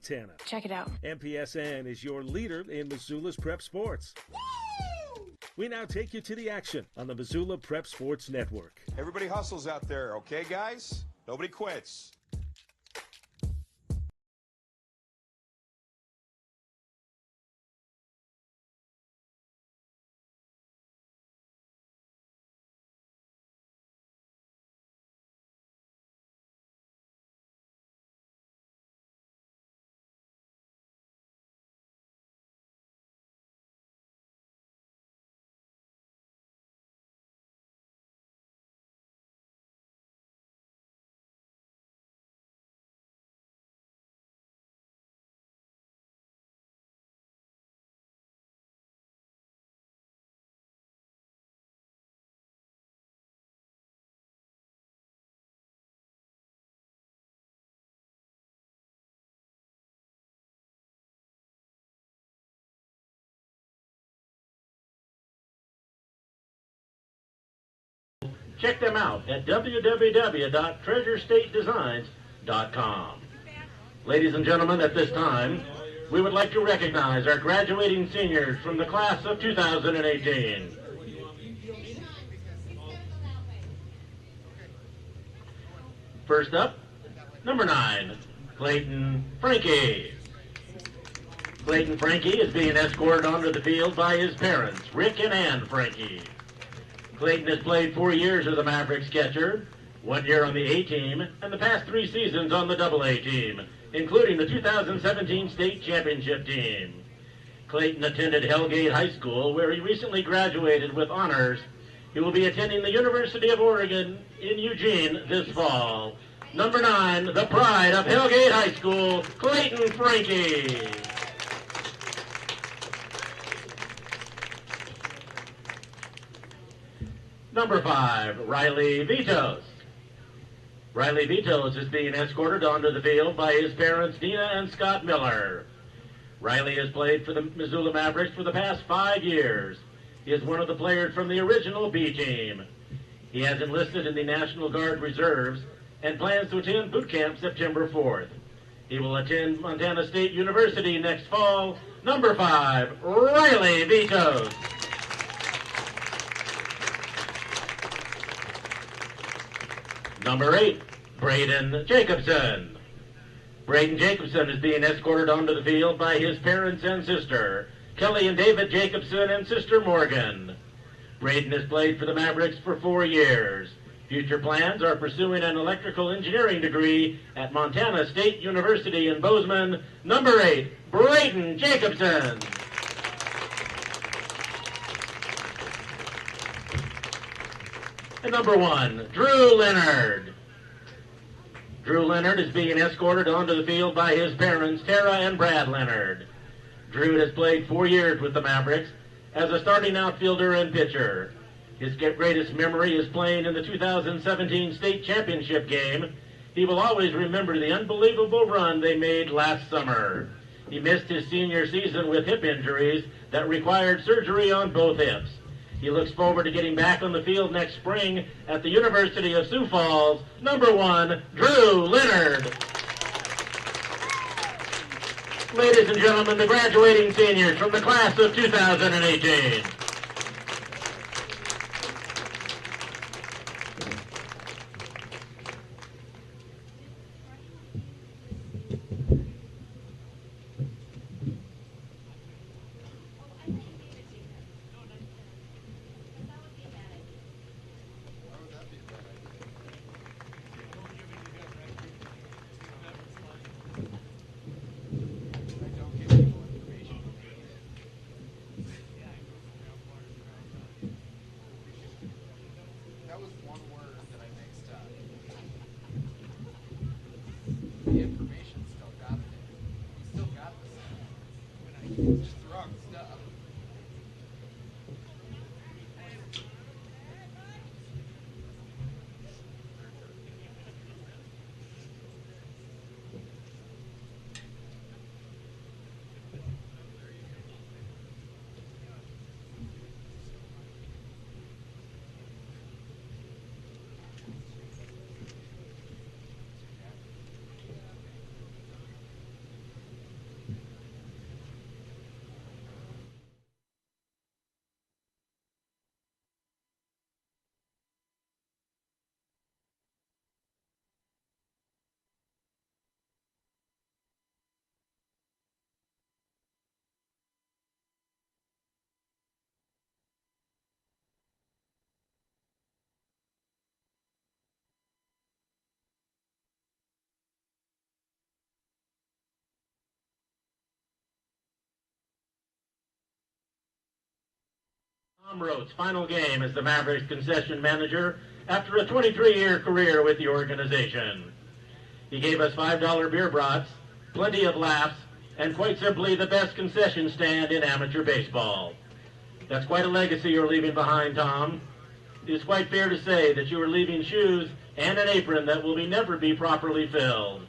Montana. Check it out. MPSN is your leader in Missoula's prep sports. Woo! We now take you to the action on the Missoula Prep Sports Network. Everybody hustles out there, okay, guys? Nobody quits. Check them out at www.treasurestatedesigns.com. Ladies and gentlemen, at this time, we would like to recognize our graduating seniors from the class of 2018. First up, number 9, Clayton Frankie. Clayton Frankie is being escorted onto the field by his parents, Rick and Ann Frankie. Clayton has played 4 years as a Mavericks catcher, 1 year on the A team, and the past 3 seasons on the AA team, including the 2017 state championship team. Clayton attended Hellgate High School, where he recently graduated with honors. He will be attending the University of Oregon in Eugene this fall. Number 9, the pride of Hellgate High School, Clayton Frankie. Number 5, Riley Vitos. Riley Vitos is being escorted onto the field by his parents, Dina and Scott Miller. Riley has played for the Missoula Mavericks for the past 5 years. He is one of the players from the original B team. He has enlisted in the National Guard Reserves and plans to attend boot camp September 4th. He will attend Montana State University next fall. Number 5, Riley Vitos. Number 8, Braden Jacobson. Braden Jacobson is being escorted onto the field by his parents and sister, Kelly and David Jacobson, and sister Morgan. Braden has played for the Mavericks for 4 years. Future plans are pursuing an electrical engineering degree at Montana State University in Bozeman. Number 8, Braden Jacobson. And number 1, Drew Leonard. Drew Leonard is being escorted onto the field by his parents, Tara and Brad Leonard. Drew has played 4 years with the Mavericks as a starting outfielder and pitcher. His greatest memory is playing in the 2017 state championship game. He will always remember the unbelievable run they made last summer. He missed his senior season with hip injuries that required surgery on both hips. He looks forward to getting back on the field next spring at the University of Sioux Falls. Number 1, Drew Leonard. Ladies and gentlemen, the graduating seniors from the class of 2018. Tom Rote's final game as the Mavericks concession manager after a 23-year career with the organization. He gave us $5 beer brats, plenty of laughs, and quite simply the best concession stand in amateur baseball. That's quite a legacy you're leaving behind, Tom. It is quite fair to say that you are leaving shoes and an apron that will never be properly filled.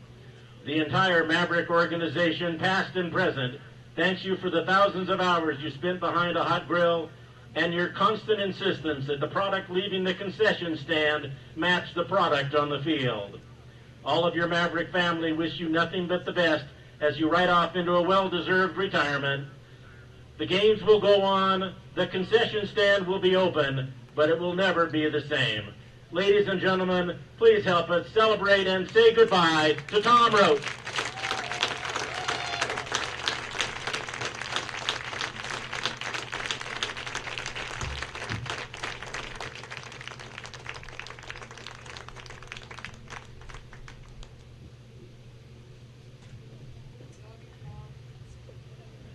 The entire Maverick organization, past and present, thanks you for the thousands of hours you spent behind a hot grill and your constant insistence that the product leaving the concession stand match the product on the field. All of your Maverick family wish you nothing but the best as you ride off into a well-deserved retirement. The games will go on, the concession stand will be open, but it will never be the same. Ladies and gentlemen, please help us celebrate and say goodbye to Tom Rote.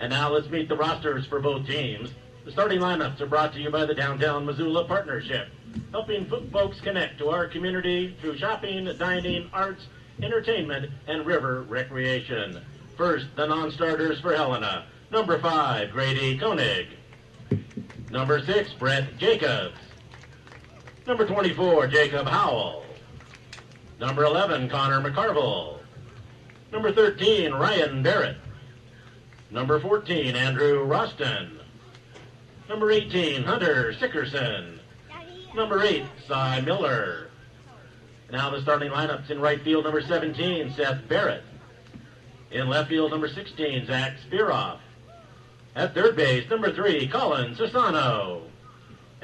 And now let's meet the rosters for both teams. The starting lineups are brought to you by the Downtown Missoula Partnership, helping folks connect to our community through shopping, dining, arts, entertainment, and river recreation. First, the non-starters for Helena. Number 5, Grady Koenig. Number 6, Brett Jacobs. Number 24, Jacob Howell. Number 11, Connor McCarville. Number 13, Ryan Barrett. Number 14, Andrew Roston. Number 18, Hunter Sickerson. Number 8, Cy Miller. Now the starting lineups: in right field, number 17, Seth Barrett. In left field, number 16, Zach Spiroff. At third base, number 3, Colin Sassano.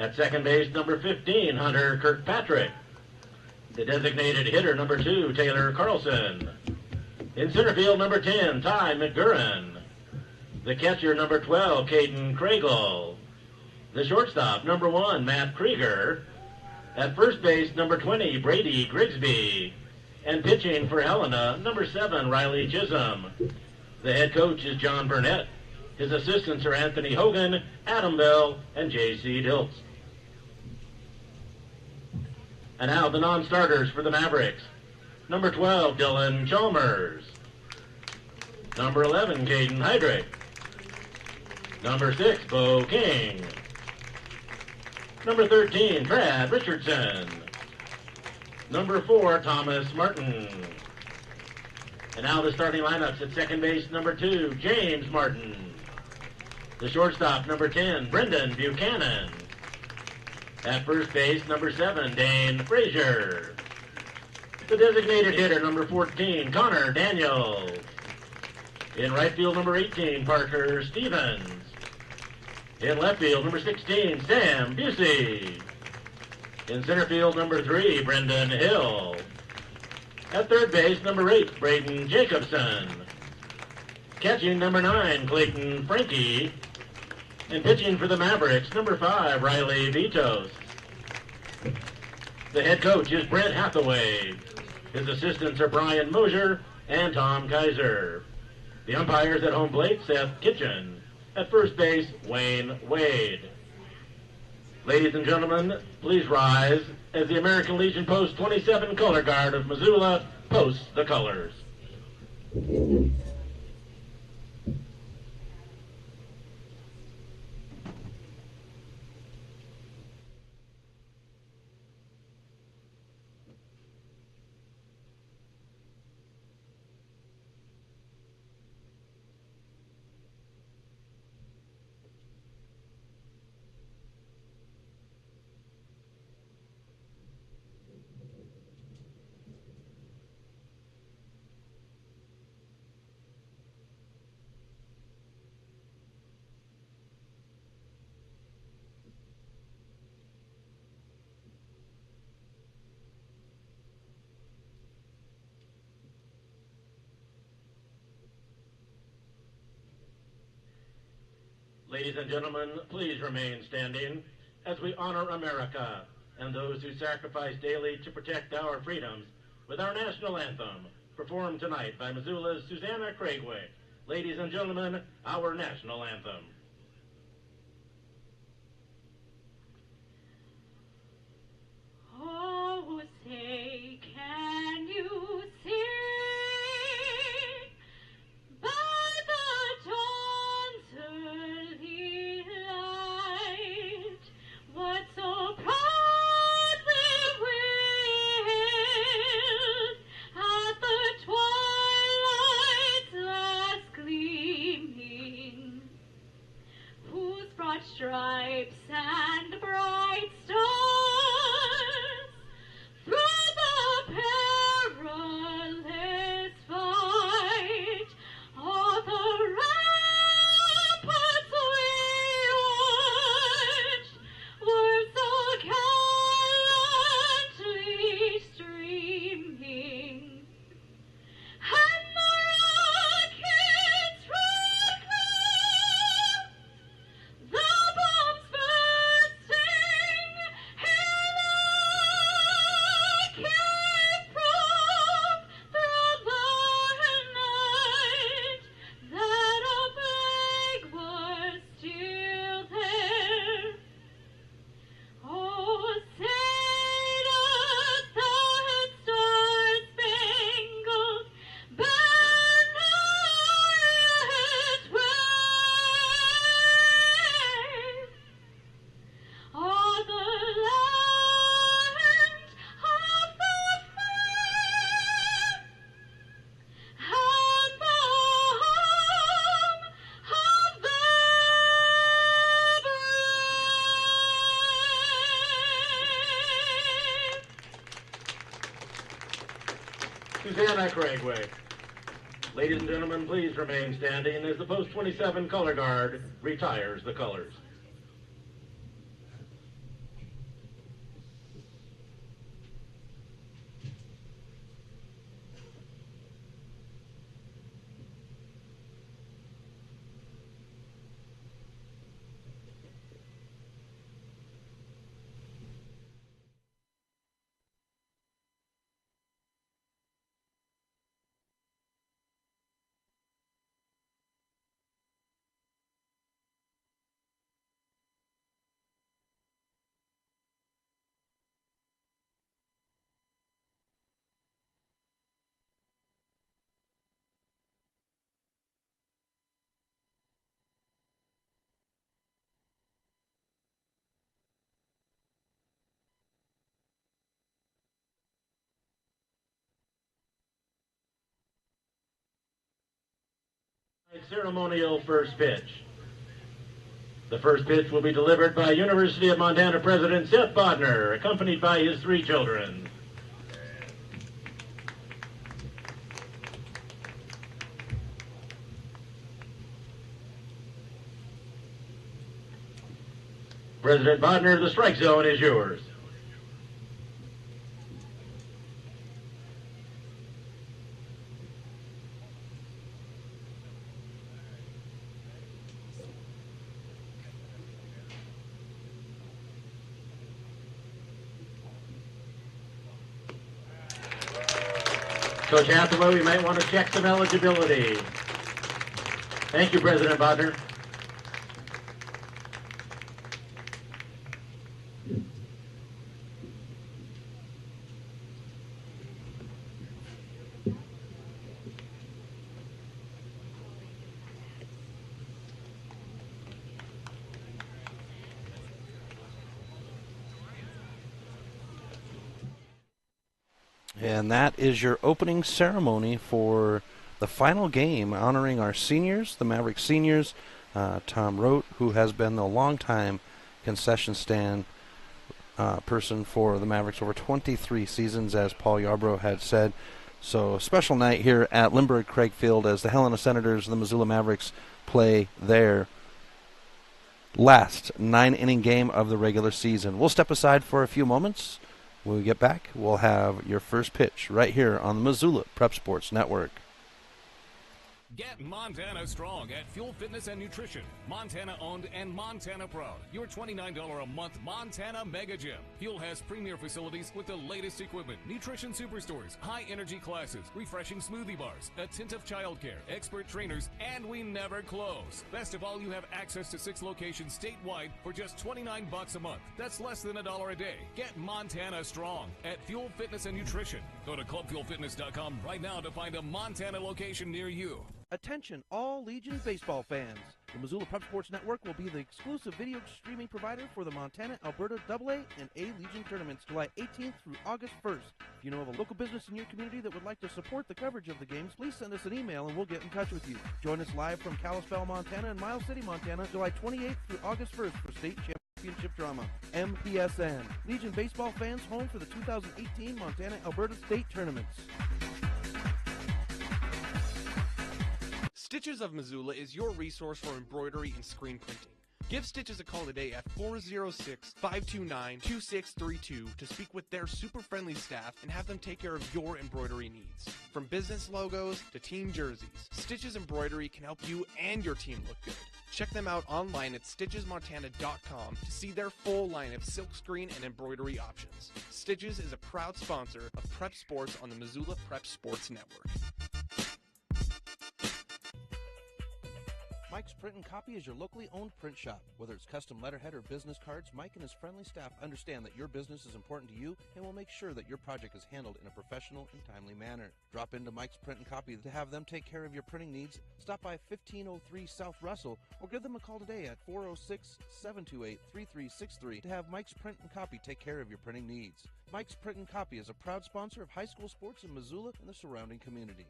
At second base, number 15, Hunter Kirkpatrick. The designated hitter, number 2, Taylor Carlson. In center field, number 10, Ty McGurran. The catcher, number 12, Caden Craigle. The shortstop, number 1, Matt Krieger. At first base, number 20, Brady Grigsby. And pitching for Helena, number 7, Riley Chisholm. The head coach is John Burnett. His assistants are Anthony Hogan, Adam Bell, and J.C. Diltz. And now the non-starters for the Mavericks. Number 12, Dylan Chalmers. Number 11, Caden Heydrich. Number 6, Bo King. Number 13, Brad Richardson. Number 4, Thomas Martin. And now the starting lineups: at second base, number 2, James Martin. The shortstop, number 10, Brendan Buchanan. At first base, number 7, Dane Frazier. The designated hitter, number 14, Connor Daniels. In right field, number 18, Parker Stevens. In left field, number 16, Sam Busey. In center field, number 3, Brendan Hill. At third base, number 8, Braden Jacobson. Catching, number 9, Clayton Frankie. And pitching for the Mavericks, number 5, Riley Vitos. The head coach is Brent Hathaway. His assistants are Brian Mosier and Tom Kaiser. The umpires at home plate, Seth Kitchen. At first base, Wayne Wade. Ladies and gentlemen, please rise as the American Legion Post 27 Color Guard of Missoula posts the colors. Ladies and gentlemen, please remain standing as we honor America and those who sacrifice daily to protect our freedoms with our national anthem, performed tonight by Missoula's Susanna Craigwick. Ladies and gentlemen, our national anthem. Oh, say, can you see by the dawn's early light what so proudly wailed at the twilight's last gleaming, whose broad stripes and bright stars through the perilous fight o'er the ramparts we watched were so gallantly streaming, and the rockets reclaimed the bombs bursting Helena came from through the night, that a flag was still there. Oh, say does that star-spangled banner yet wave o'er the land of the free and the home of the brave? Susanna Craigway. Ladies and gentlemen, please remain standing as the post 27 color guard retires the colors. Ceremonial first pitch. The first pitch will be delivered by University of Montana President Seth Bodner, accompanied by his 3 children. President Bodner, the strike zone is yours. Coach Hathaway, we might want to check some eligibility. Thank you, President Bodner. And that is your opening ceremony for the final game, honoring our seniors, the Mavericks seniors. Tom Rote, who has been the longtime concession stand person for the Mavericks over 23 seasons, as Paul Yarbrough had said. So a special night here at Lindbergh Craig Field as the Helena Senators and the Missoula Mavericks play their last 9-inning game of the regular season. We'll step aside for a few moments. When we get back, we'll have your first pitch right here on the Missoula Prep Sports Network. Get Montana strong at Fuel Fitness and Nutrition. Montana owned and Montana proud. Your $29 a month Montana Mega Gym. Fuel has premier facilities with the latest equipment, nutrition superstores, high energy classes, refreshing smoothie bars, attentive childcare, expert trainers, and we never close. Best of all, you have access to 6 locations statewide for just $29 a month. That's less than $1 a day. Get Montana strong at Fuel Fitness and Nutrition. Go to clubfuelfitness.com right now to find a Montana location near you. Attention all Legion baseball fans. The Missoula Prep Sports Network will be the exclusive video streaming provider for the Montana, Alberta AA and A Legion tournaments July 18th through August 1st. If you know of a local business in your community that would like to support the coverage of the games, please send us an email and we'll get in touch with you. Join us live from Kalispell, Montana and Miles City, Montana, July 28th through August 1st for state championship drama. MPSN. Legion baseball fans home for the 2018 Montana-Alberta state tournaments. Stitches of Missoula is your resource for embroidery and screen printing. Give Stitches a call today at 406-529-2632 to speak with their super friendly staff and have them take care of your embroidery needs. From business logos to team jerseys, Stitches Embroidery can help you and your team look good. Check them out online at stitchesmontana.com to see their full line of silkscreen and embroidery options. Stitches is a proud sponsor of Prep Sports on the Missoula Prep Sports Network. Mike's Print and Copy is your locally owned print shop. Whether it's custom letterhead or business cards, Mike and his friendly staff understand that your business is important to you and will make sure that your project is handled in a professional and timely manner. Drop into Mike's Print and Copy to have them take care of your printing needs. Stop by 1503 South Russell or give them a call today at 406-728-3363 to have Mike's Print and Copy take care of your printing needs. Mike's Print and Copy is a proud sponsor of high school sports in Missoula and the surrounding community.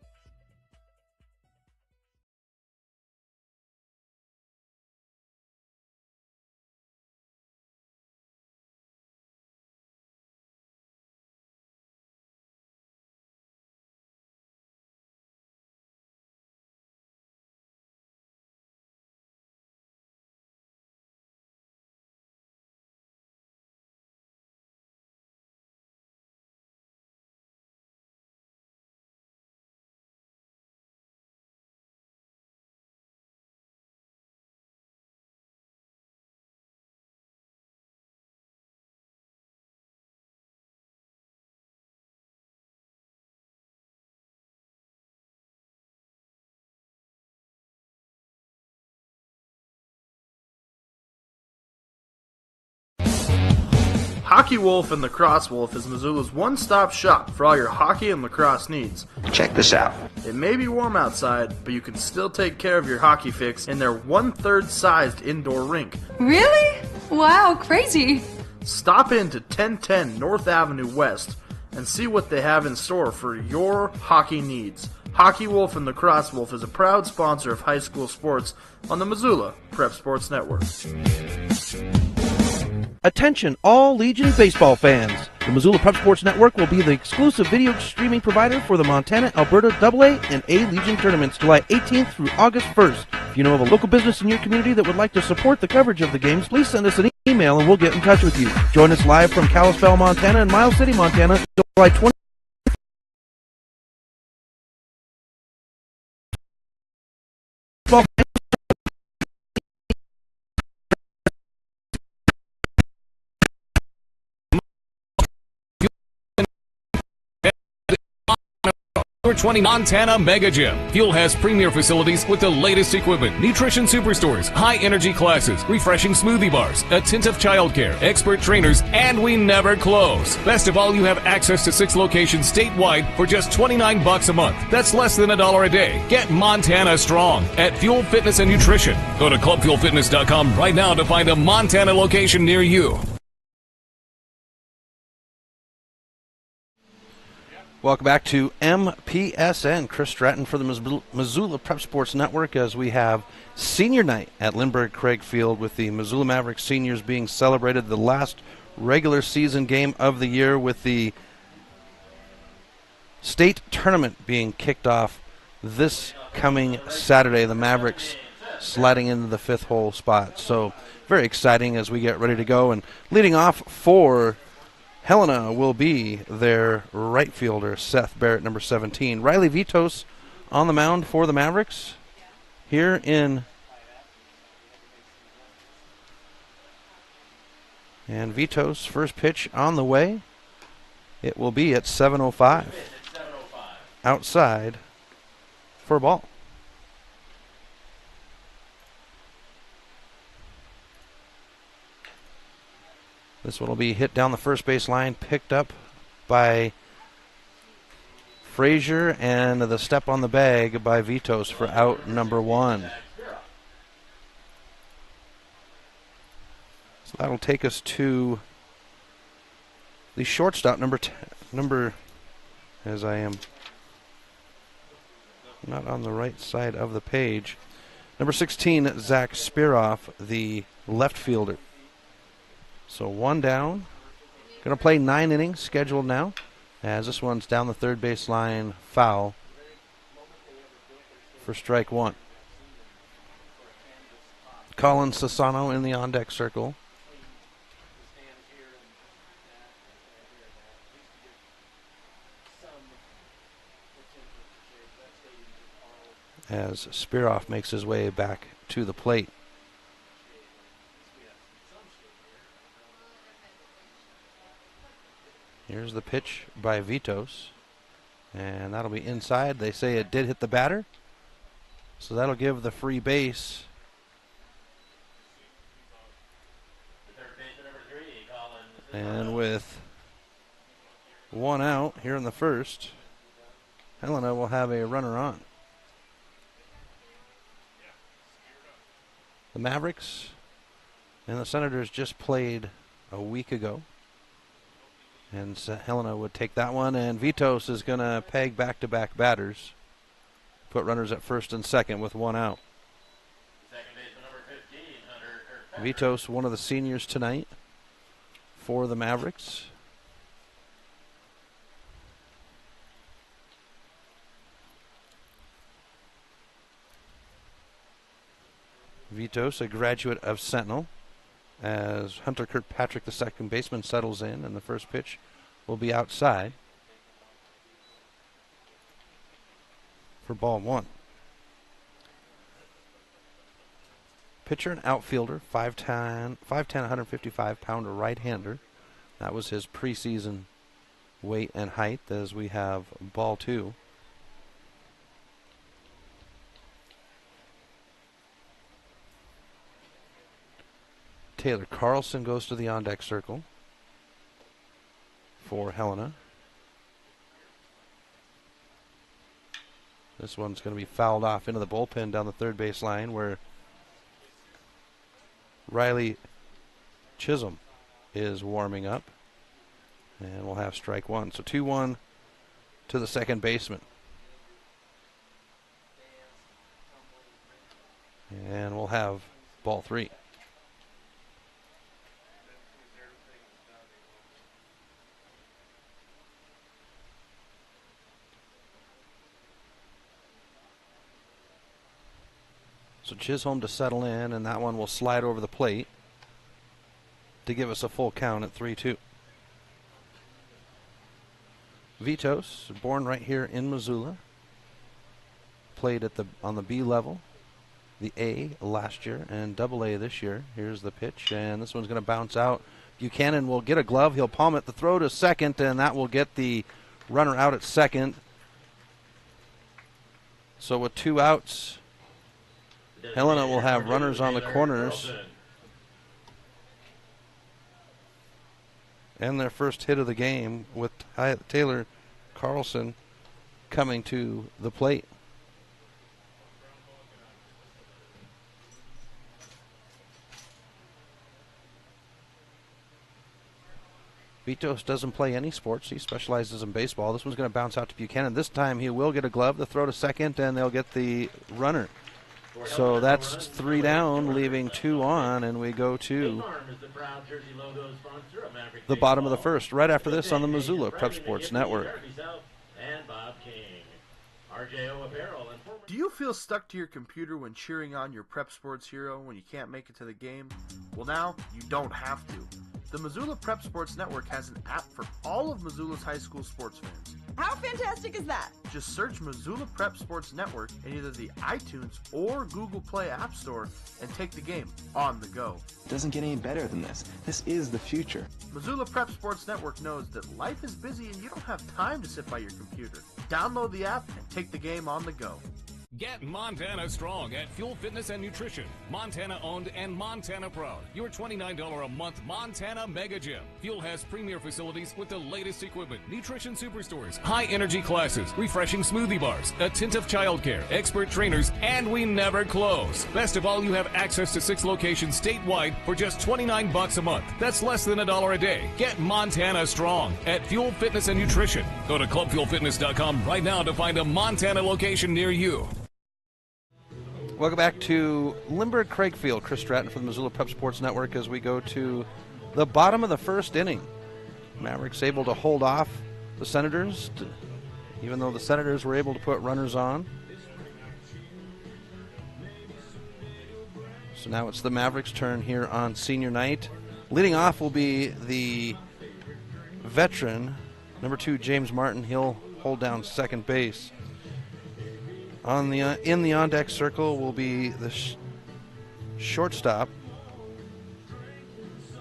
Hockey Wolf and Lacrosse Wolf is Missoula's one-stop shop for all your hockey and lacrosse needs. Check this out. It may be warm outside, but you can still take care of your hockey fix in their one-third sized indoor rink. Really? Wow, crazy. Stop into 1010 North Avenue West and see what they have in store for your hockey needs. Hockey Wolf and Lacrosse Wolf is a proud sponsor of high school sports on the Missoula Prep Sports Network. Attention all Legion baseball fans. The Missoula Prep Sports Network will be the exclusive video streaming provider for the Montana, Alberta AA and A Legion tournaments July 18th through August 1st. If you know of a local business in your community that would like to support the coverage of the games, please send us an email and we'll get in touch with you. Join us live from Kalispell, Montana and Miles City, Montana, July 20th. Your 20 Montana Mega Gym. Fuel has premier facilities with the latest equipment, nutrition superstores, high energy classes, refreshing smoothie bars, attentive childcare, expert trainers, and we never close. Best of all, you have access to 6 locations statewide for just $29 a month. That's less than $1 a day. Get Montana strong at Fuel Fitness and Nutrition. Go to clubfuelfitness.com right now to find a Montana location near you. Welcome back to MPSN. Chris Stratton for the Missoula Prep Sports Network as we have senior night at Lindbergh Craig Field with the Missoula Mavericks seniors being celebrated, the last regular season game of the year with the state tournament being kicked off this coming Saturday. The Mavericks sliding into the 5th hole spot. So very exciting as we get ready to go. And leading off for Helena will be their right fielder, Seth Barrett, number 17. Riley Vitos On the mound for the Mavericks, here in and Vitos' first pitch on the way. It will be at 7:05. Outside for a ball. This one will be hit down the first base line, picked up by Frazier, and the step on the bag by Vitos for out number 1. So that'll take us to the shortstop, number, as I am not on the right side of the page, number 16, Zach Spiroff, the left fielder. So 1 down. Going to play 9 innings scheduled now, as this one's down the third base line, foul for strike 1. Colin Sassano in the on-deck circle. As Spiroff makes his way back to the plate. Here's the pitch by Vitos, and that'll be inside. They say it did hit the batter, so that'll give the free base. And with 1 out here in the first, Helena will have a runner on. The Mavericks and the Senators just played a week ago. And Helena would take that one, and Vitos is going to peg back-to-back batters. Put runners at first and second with 1 out. Vitos, one of the seniors tonight for the Mavericks. Vitos, a graduate of Sentinel, as Hunter Kirkpatrick, the second baseman, settles in, and the first pitch will be outside for ball 1. Pitcher and outfielder, 5'10", 155-pounder right-hander. That was his preseason weight and height, as we have ball 2. Taylor Carlson goes to the on-deck circle for Helena. This one's going to be fouled off into the bullpen down the third base line, where Riley Chisholm is warming up. And we'll have strike 1. So 2-1 to the second baseman. And we'll have ball 3. So Chisholm to settle in, and that one will slide over the plate to give us a full count at 3-2. Vitos, born right here in Missoula, played at on the B level, the A last year, and Double A this year. Here's the pitch, and this one's going to bounce out. Buchanan will get a glove. He'll palm it. The throw to second, and that will get the runner out at second. So with 2 outs, Helena will have runners on the corners. And their first hit of the game with Taylor Carlson coming to the plate. Vitos doesn't play any sports. He specializes in baseball. This one's going to bounce out to Buchanan. This time he will get a glove. The throw to second, and they'll get the runner. So that's 3 down, leaving 2 on, and we go to the bottom of the first, right after this on the Missoula Prep Sports Network. Do you feel stuck to your computer when cheering on your Prep Sports hero when you can't make it to the game? Well, now you don't have to. The Missoula Prep Sports Network has an app for all of Missoula's high school sports fans. How fantastic is that? Just search Missoula Prep Sports Network in either the iTunes or Google Play App Store and take the game on the go. Doesn't get any better than this. This is the future. Missoula Prep Sports Network knows that life is busy and you don't have time to sit by your computer. Download the app and take the game on the go. Get Montana strong at Fuel Fitness and Nutrition. Montana owned and Montana proud. Your $29 a month Montana Mega Gym. Fuel has premier facilities with the latest equipment, nutrition superstores, high energy classes, refreshing smoothie bars, attentive childcare, expert trainers, and we never close. Best of all, you have access to 6 locations statewide for just $29 a month. That's less than $1 a day. Get Montana strong at Fuel Fitness and Nutrition. Go to clubfuelfitness.com right now to find a Montana location near you. Welcome back to Lindbergh Craigfield. Chris Stratton for the Missoula Prep Sports Network as we go to the bottom of the first inning. Mavericks able to hold off the Senators, even though the Senators were able to put runners on. So now it's the Mavericks' turn here on senior night. Leading off will be the veteran, number 2, James Martin. He'll hold down second base. In the on-deck circle will be the shortstop,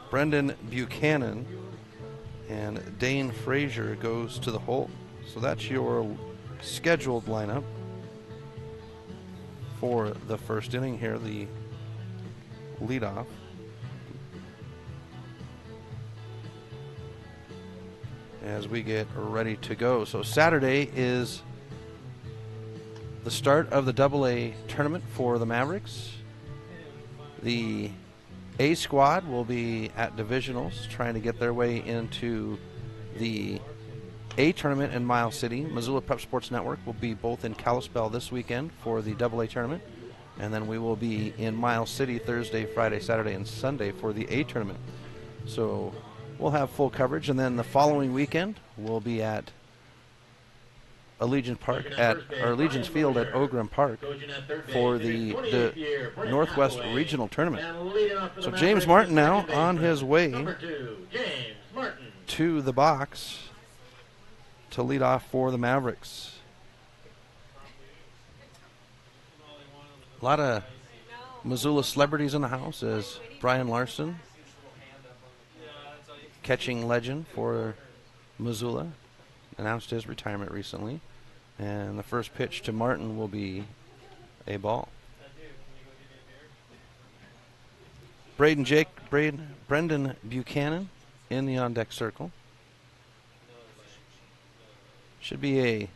Brendan Buchanan, and Dane Frazier goes to the hole. So that's your scheduled lineup for the first inning here, the leadoff. As we get ready to go. So Saturday is the start of the AA tournament for the Mavericks. The A squad will be at divisionals trying to get their way into the A tournament in Miles City. Missoula Prep Sports Network will be both in Kalispell this weekend for the AA tournament, and then we will be in Miles City Thursday, Friday, Saturday, and Sunday for the A tournament. So we'll have full coverage, and then the following weekend we'll be at Allegiance Field at Ogren Park for the Northwest Regional Tournament. So James Martin now on his way to the box to lead off for the Mavericks. A lot of Missoula celebrities in the house as Brian Larson, catching legend for Missoula, announced his retirement recently, and the first pitch to Martin will be a ball. Brendan Buchanan in the on-deck circle. Should be a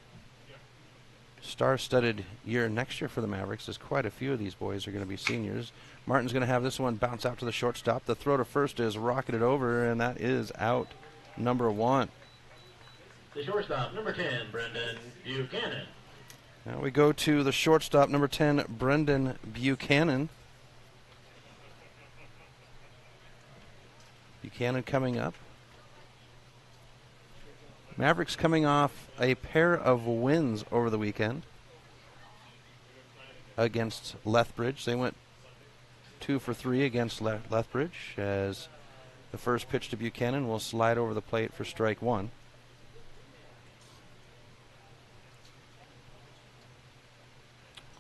star-studded year next year for the Mavericks, as quite a few of these boys are going to be seniors. Martin's going to have this one bounce out to the shortstop. The throw to first is rocketed over, and that is out number 1. The shortstop, number 10, Brendan Buchanan. Now we go to the shortstop, number 10, Brendan Buchanan. Buchanan coming up. Mavericks coming off a pair of wins over the weekend against Lethbridge. They went 2 for 3 against Lethbridge, as the first pitch to Buchanan will slide over the plate for strike 1.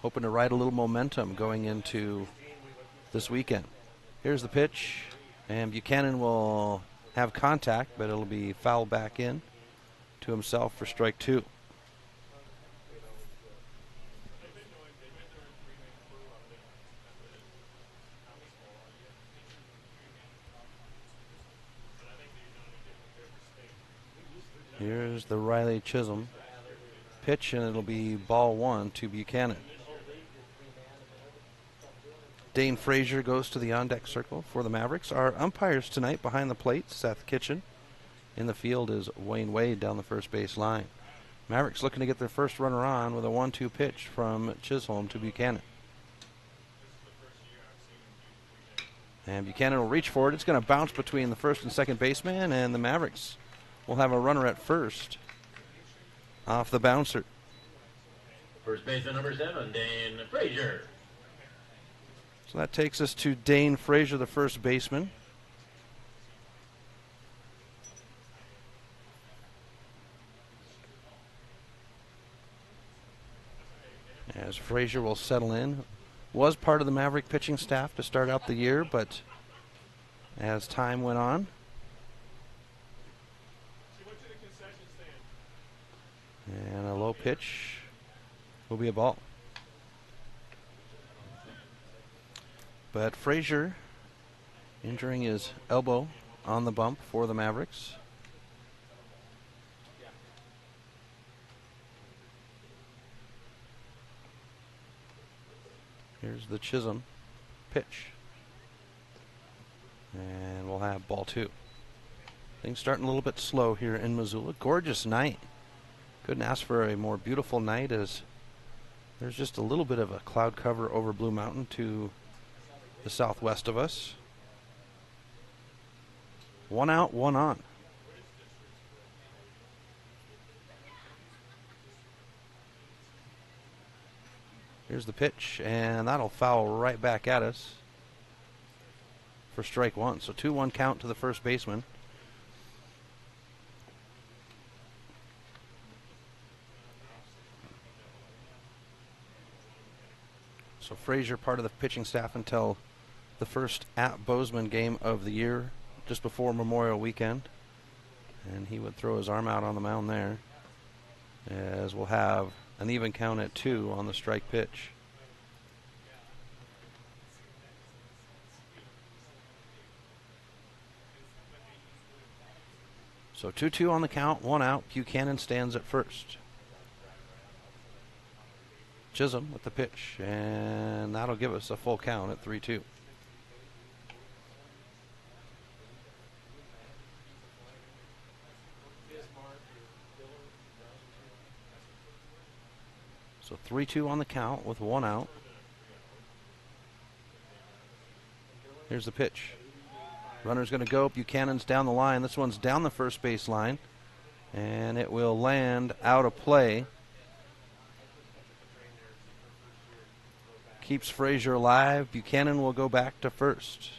Hoping to ride a little momentum going into this weekend. Here's the pitch, and Buchanan will have contact, but it'll be fouled back in to himself for strike 2. Here's the Riley Chisholm pitch, and it'll be ball 1 to Buchanan. Dane Frazier goes to the on-deck circle for the Mavericks. Our umpires tonight behind the plate, Seth Kitchen. In the field is Wayne Wade down the first base line. Mavericks looking to get their first runner on with a 1-2 pitch from Chisholm to Buchanan. And Buchanan will reach for it. It's going to bounce between the first and second baseman, and the Mavericks will have a runner at first off the bouncer. First baseman, number 7, Dane Frazier. So that takes us to Dane Frazier, the first baseman. Frazier will settle in. Was part of the Maverick pitching staff to start out the year, but as time went on, and a low pitch will be a ball. But Frazier injuring his elbow on the bump for the Mavericks. Here's the Chisholm pitch. And we'll have ball 2. Things starting a little bit slow here in Missoula. Gorgeous night. Couldn't ask for a more beautiful night, as there's just a little bit of a cloud cover over Blue Mountain to the southwest of us. 1 out, 1 on. Here's the pitch, and that'll foul right back at us for strike 1. So 2-1 count to the first baseman. So Frazier part of the pitching staff until the first at Bozeman game of the year, just before Memorial Weekend. And he would throw his arm out on the mound there, as we'll have an even count at 2 on the strike pitch. So 2-2 on the count, 1 out. Buchanan stands at first. Chisholm with the pitch, and that'll give us a full count at 3-2. So 3-2 on the count with 1 out. Here's the pitch. Runner's going to go. Buchanan's down the line. This one's down the first base line, and it will land out of play. Keeps Frazier alive. Buchanan will go back to first.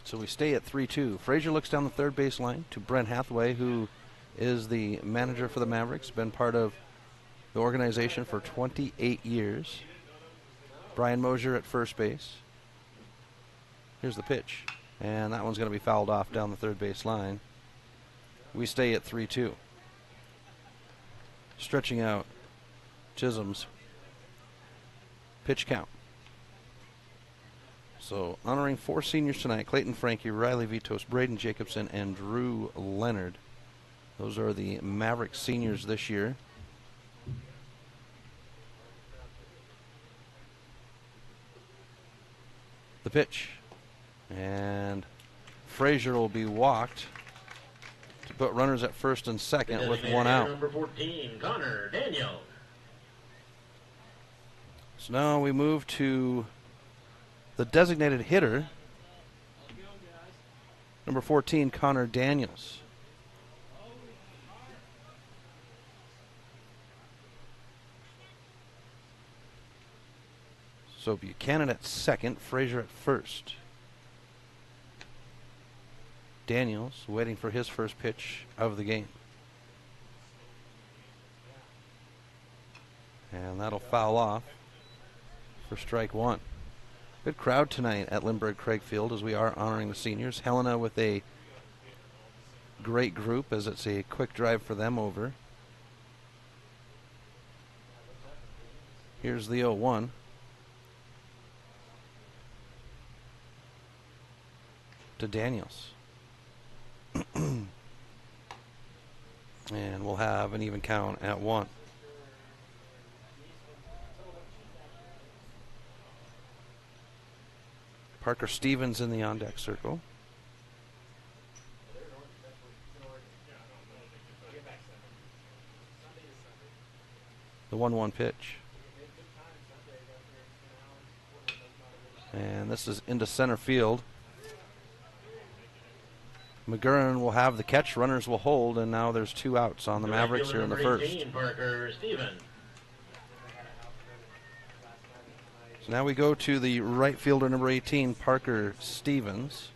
So we stay at 3-2. Frazier looks down the third base line to Brent Hathaway, who is the manager for the Mavericks, been part of the organization for 28 years. Brian Mosier at first base. Here's the pitch, and that one's going to be fouled off down the third base line. We stay at 3-2. Stretching out Chisholm's pitch count. So honoring 4 seniors tonight: Clayton Frankie, Riley Vitos, Braden Jacobson, and Drew Leonard. Those are the Maverick seniors this year. The pitch. And Frazier will be walked to put runners at first and second with 1 out. Number 14, Connor Daniels. So now we move to the designated hitter, number 14, Connor Daniels. So Buchanan at second, Frazier at first. Daniels waiting for his first pitch of the game. And that'll foul off for strike 1. Good crowd tonight at Lindbergh Craig Field, as we are honoring the seniors. Helena with a great group, as it's a quick drive for them over. Here's the 0-1. To Daniels. And we'll have an even count at 1. Parker Stevens in the on-deck circle. The 1-1 pitch. And this is into center field. McGurran will have the catch. Runners will hold, and now there's 2 outs on the Mavericks here in the first. Parker Stevens. So now we go to the right fielder, number 18, Parker Stevens.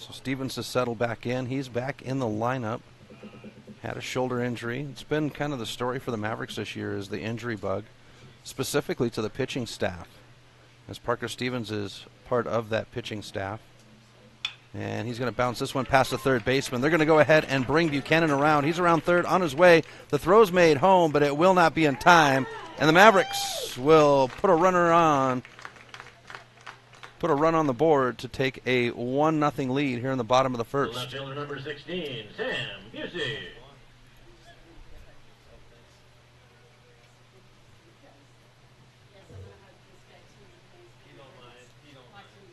So Stevens has settled back in. He's back in the lineup. Had a shoulder injury. It's been kind of the story for the Mavericks this year is the injury bug, specifically to the pitching staff, as Parker Stevens is part of that pitching staff. And he's going to bounce this one past the third baseman. They're going to go ahead and bring Buchanan around. He's around third on his way. The throw's made home, but it will not be in time. And the Mavericks will put a run on the board to take a 1-0 lead here in the bottom of the first. Left fielder number 16, Sam Busey.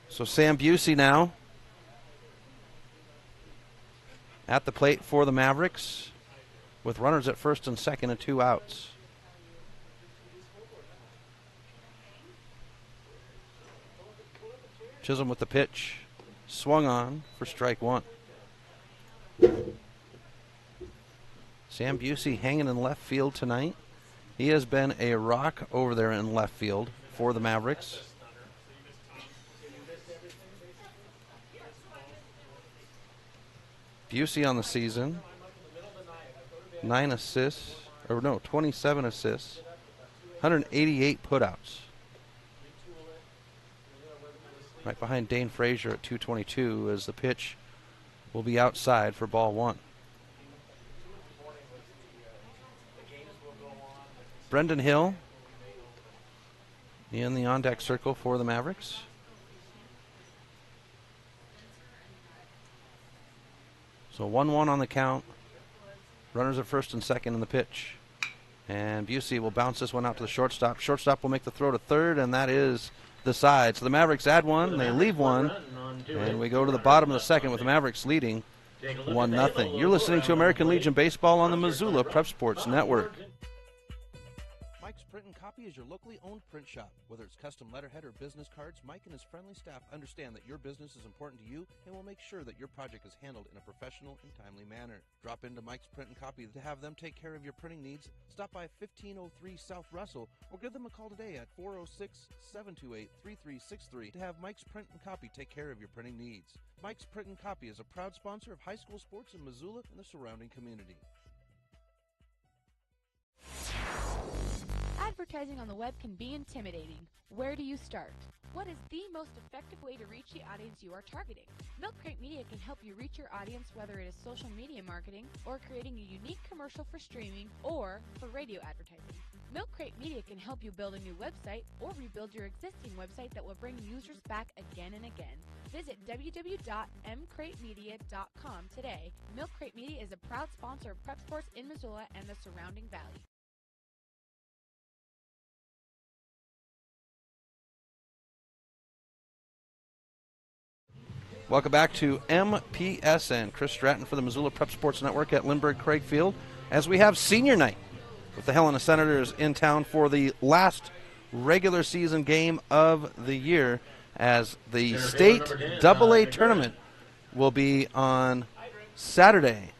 So Sam Busey now at the plate for the Mavericks with runners at first and second and 2 outs. Chisholm with the pitch. Swung on for strike one. Sam Busey hanging in left field tonight. He has been a rock over there in left field for the Mavericks. Busey on the season, 27 assists, 188 putouts. Right behind Dane Frazier at 222 as the pitch will be outside for ball one. Brendan Hill in the on-deck circle for the Mavericks. So 1-1 on the count. Runners at first and second in the pitch. And Busey will bounce this one out to the shortstop. Shortstop will make the throw to third, and that is the side. So the Mavericks add one, they leave one, and we go to the bottom of the second with the Mavericks leading 1-0. You're listening to American Legion Baseball on the Missoula Prep Sports Network. Mike's Print and Copy is your locally owned print shop. Whether it's custom letterhead or business cards, Mike and his friendly staff understand that your business is important to you and will make sure that your project is handled in a professional and timely manner. Drop into Mike's Print and Copy to have them take care of your printing needs. Stop by 1503 South Russell or give them a call today at 406-728-3363 to have Mike's Print and Copy take care of your printing needs. Mike's Print and Copy is a proud sponsor of high school sports in Missoula and the surrounding community. Advertising on the web can be intimidating. Where do you start? What is the most effective way to reach the audience you are targeting? Milk Crate Media can help you reach your audience, whether it is social media marketing or creating a unique commercial for streaming or for radio advertising. Milk Crate Media can help you build a new website or rebuild your existing website that will bring users back again and again. Visit www.mcratemedia.com today. Milk Crate Media is a proud sponsor of Prep Sports in Missoula and the surrounding valley. Welcome back to MPSN. Chris Stratton for the Missoula Prep Sports Network at Lindbergh Craig Field as we have senior night with the Helena Senators in town for the last regular season game of the year as the state AA tournament will be on Saturday.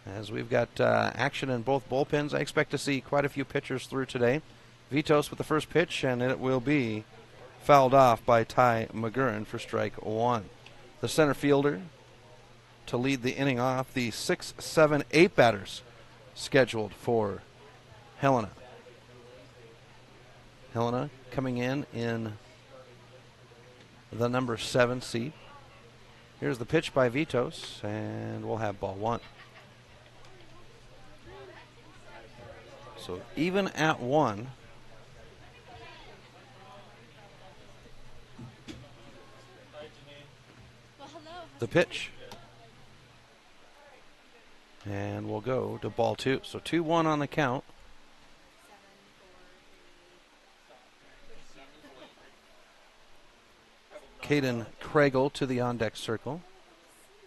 As we've got action in both bullpens, I expect to see quite a few pitchers through today. Vitos with the first pitch, and it will be fouled off by Ty McGurran for strike one. The center fielder to lead the inning off, the 6, 7, 8 batters scheduled for Helena. Helena coming in the number 7 seat. Here's the pitch by Vitos, and we'll have ball one. So even at one. The pitch. And we'll go to ball two. So 2-1 on the count. Caden Craigle to the on-deck circle.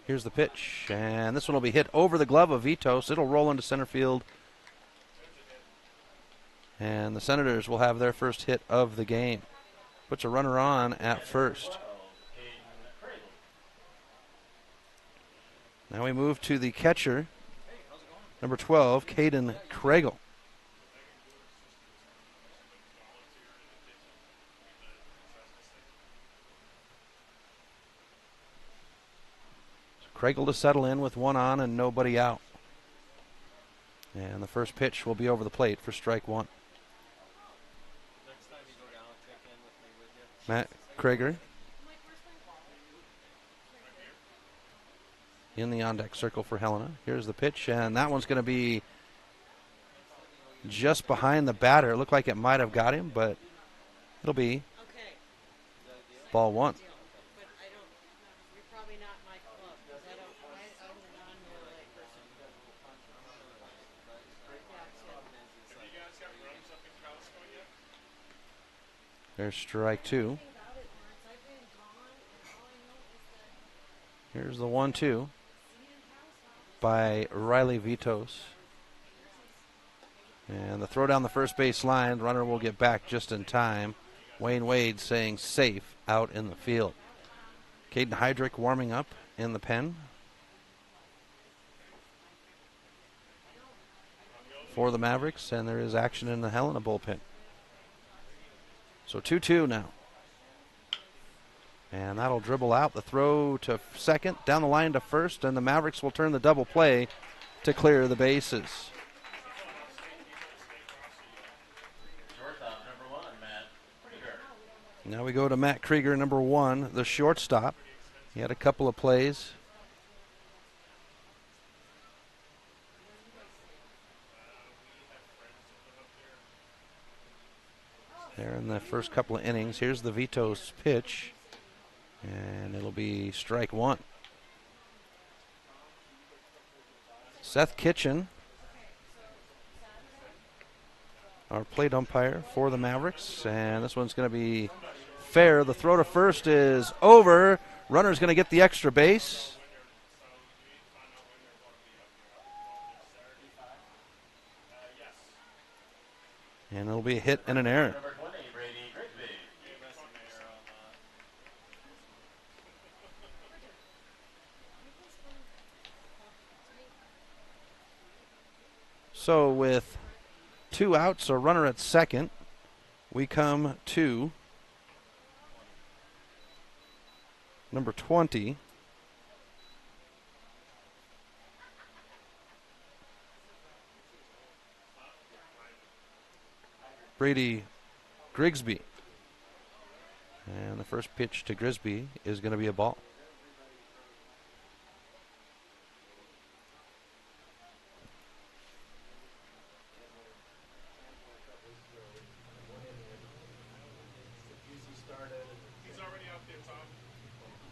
Here's the pitch. And this one will be hit over the glove of Vitos. It'll roll into center field. And the Senators will have their first hit of the game. Puts a runner on at first. Now we move to the catcher, number 12, Caden Craigle. Kriegel to settle in with one on and nobody out. And the first pitch will be over the plate for strike one. Matt Krieger in the on-deck circle for Helena. Here's the pitch, and that one's going to be just behind the batter. It looked like it might have got him, but it'll be ball one. There's strike two. Here's the 1-2 by Riley Vitos. And the throw down the first base line. The runner will get back just in time. Wayne Wade saying safe out in the field. Caden Heydrich warming up in the pen for the Mavericks, and there is action in the Helena bullpen. So 2-2 now. And that'll dribble out. The throw to second, down the line to first, and the Mavericks will turn the double play to clear the bases. Shortstop number 1, Matt Krieger. Now we go to Matt Krieger, number 1, the shortstop. He had a couple of plays. There in the first couple of innings. Here's the Vitos pitch, and it'll be strike one. Seth Kitchen, our plate umpire for the Mavericks, and this one's going to be fair. The throw to first is over. Runner's going to get the extra base. And it'll be a hit and an error. So with 2 outs, a runner at second, we come to number 20. Brady Grigsby. And the first pitch to Grigsby is going to be a ball.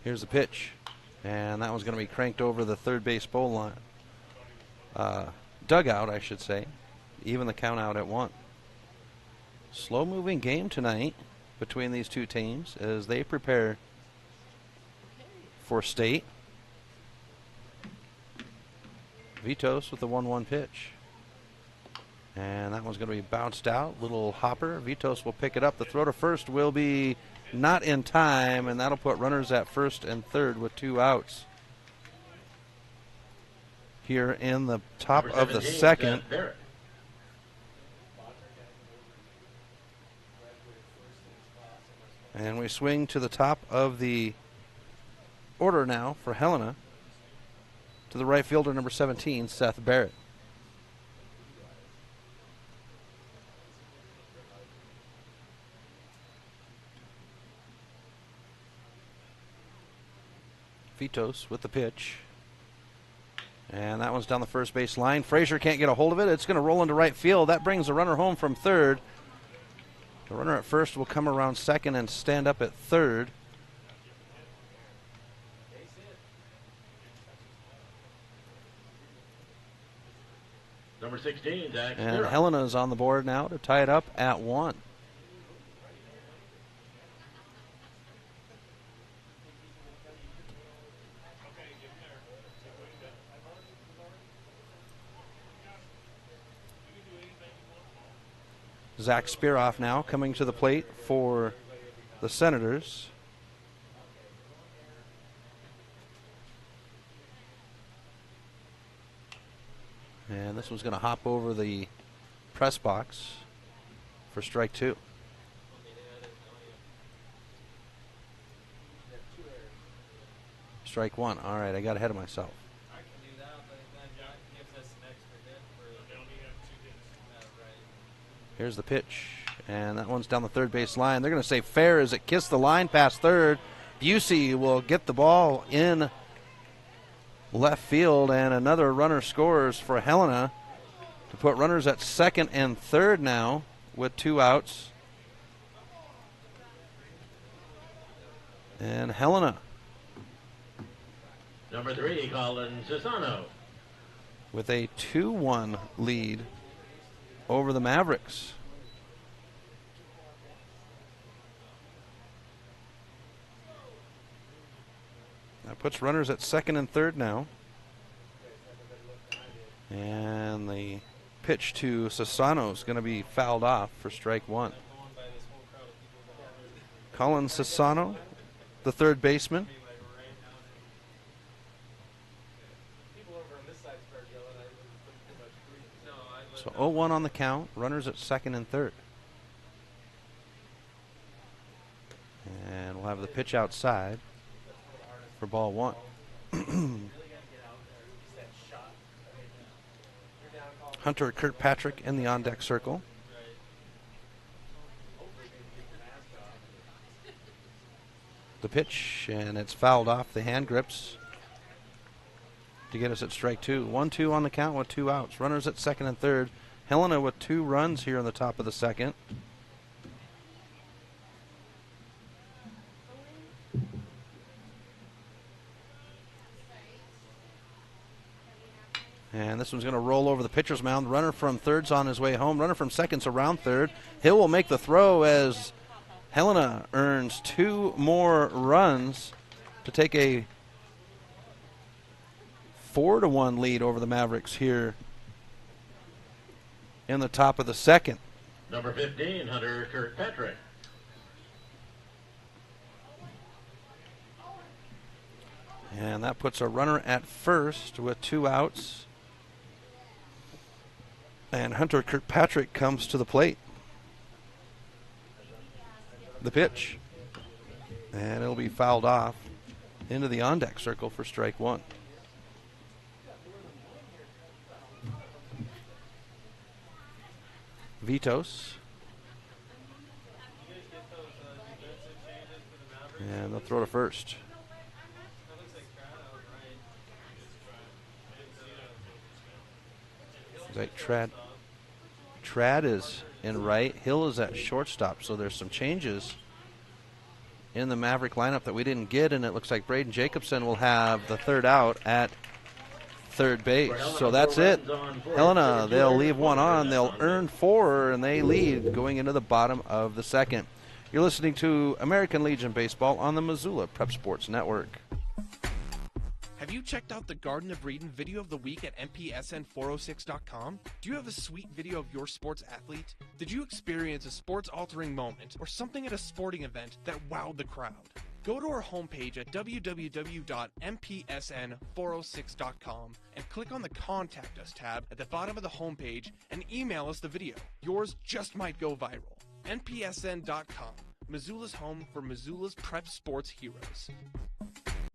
Here's the pitch, and that one's going to be cranked over the third base bowl line. Dugout, I should say. Even the count out at 1. Slow-moving game tonight between these two teams as they prepare for state. Vitos with the 1-1 pitch. And that one's going to be bounced out. Little hopper. Vitos will pick it up. The throw to first will be not in time, and that'll put runners at first and third with 2 outs. Here in the top of the second. And we swing to the top of the order now for Helena to the right fielder, number 17, Seth Barrett. Vitos with the pitch. And that one's down the first base line. Frazier can't get a hold of it. It's going to roll into right field. That brings the runner home from third. The runner at first will come around second and stand up at third. Number 16, Zach. And Helena is on the board now to tie it up at 1. Zach Spiroff now coming to the plate for the Senators. And this one's going to hop over the press box for strike 2. strike one. All right, I got ahead of myself. Here's the pitch, and that one's down the third base line. They're going to say fair as it kissed the line past third. Busey will get the ball in left field, and another runner scores for Helena to put runners at second and third now with 2 outs. And Helena. Number 3, Colin Cesano. With a 2-1 lead over the Mavericks. That puts runners at second and third now. And the pitch to Cesano is going to be fouled off for strike one. Colin Cesano, the third baseman. So 0-1 on the count, runners at second and third. And we'll have the pitch outside for ball one. Hunter Kirkpatrick in the on-deck circle. The pitch, and it's fouled off the hand grips to get us at strike two. 1-2 on the count with 2 outs. Runners at second and third. Helena with 2 runs here in the top of the second. And this one's going to roll over the pitcher's mound. Runner from third's on his way home. Runner from second's around third. Hill will make the throw as Helena earns 2 more runs to take a 4-1 lead over the Mavericks here in the top of the second. Number 15, Hunter Kirkpatrick. And that puts a runner at first with 2 outs. And Hunter Kirkpatrick comes to the plate. The pitch. And it'll be fouled off into the on-deck circle for strike one. Vitos. And they'll throw to first. Like Trad is in right. Hill is at shortstop, so there's some changes in the Maverick lineup that we didn't get, and it looks like Braden Jacobson will have the third out at third base. So that's it. Helena, they'll leave 1 on. They'll earn 4, and they lead going into the bottom of the second. You're listening to American Legion Baseball on the Missoula Prep Sports Network. Have you checked out the Garden of Eden video of the week at MPSN406.com? Do you have a sweet video of your sports athlete? Did you experience a sports-altering moment or something at a sporting event that wowed the crowd? Go to our homepage at www.mpsn406.com and click on the Contact Us tab at the bottom of the homepage and email us the video. Yours just might go viral. MPSN.com, Missoula's home for Missoula's prep sports heroes.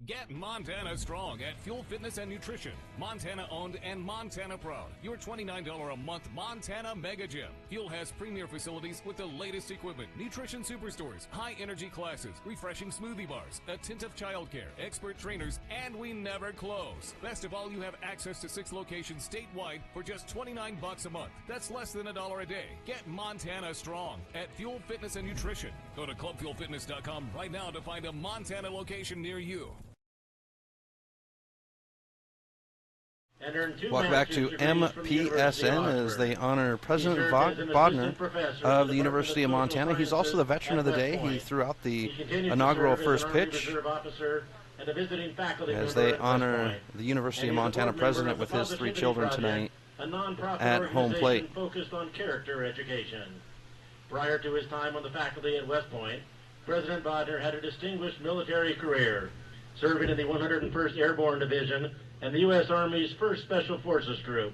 Get Montana strong at Fuel Fitness and Nutrition. Montana owned and Montana proud. Your $29 a month Montana Mega Gym. Fuel has premier facilities with the latest equipment, nutrition superstores, high energy classes, refreshing smoothie bars, attentive childcare, expert trainers, and we never close. Best of all, you have access to 6 locations statewide for just $29 a month. That's less than $1 a day. Get Montana strong at Fuel Fitness and Nutrition. Go to clubfuelfitness.com right now to find a Montana location near you. Welcome back to MPSN as they honor President Bodner of the University of Montana. He's also the Veteran of the Day. He threw out the inaugural first pitch as they honor the University of Montana president with his 3 children tonight at home plate. Focused on character education. Prior to his time on the faculty at West Point, President Bodner had a distinguished military career, serving in the 101st Airborne Division and the U.S. Army's 1st Special Forces Group.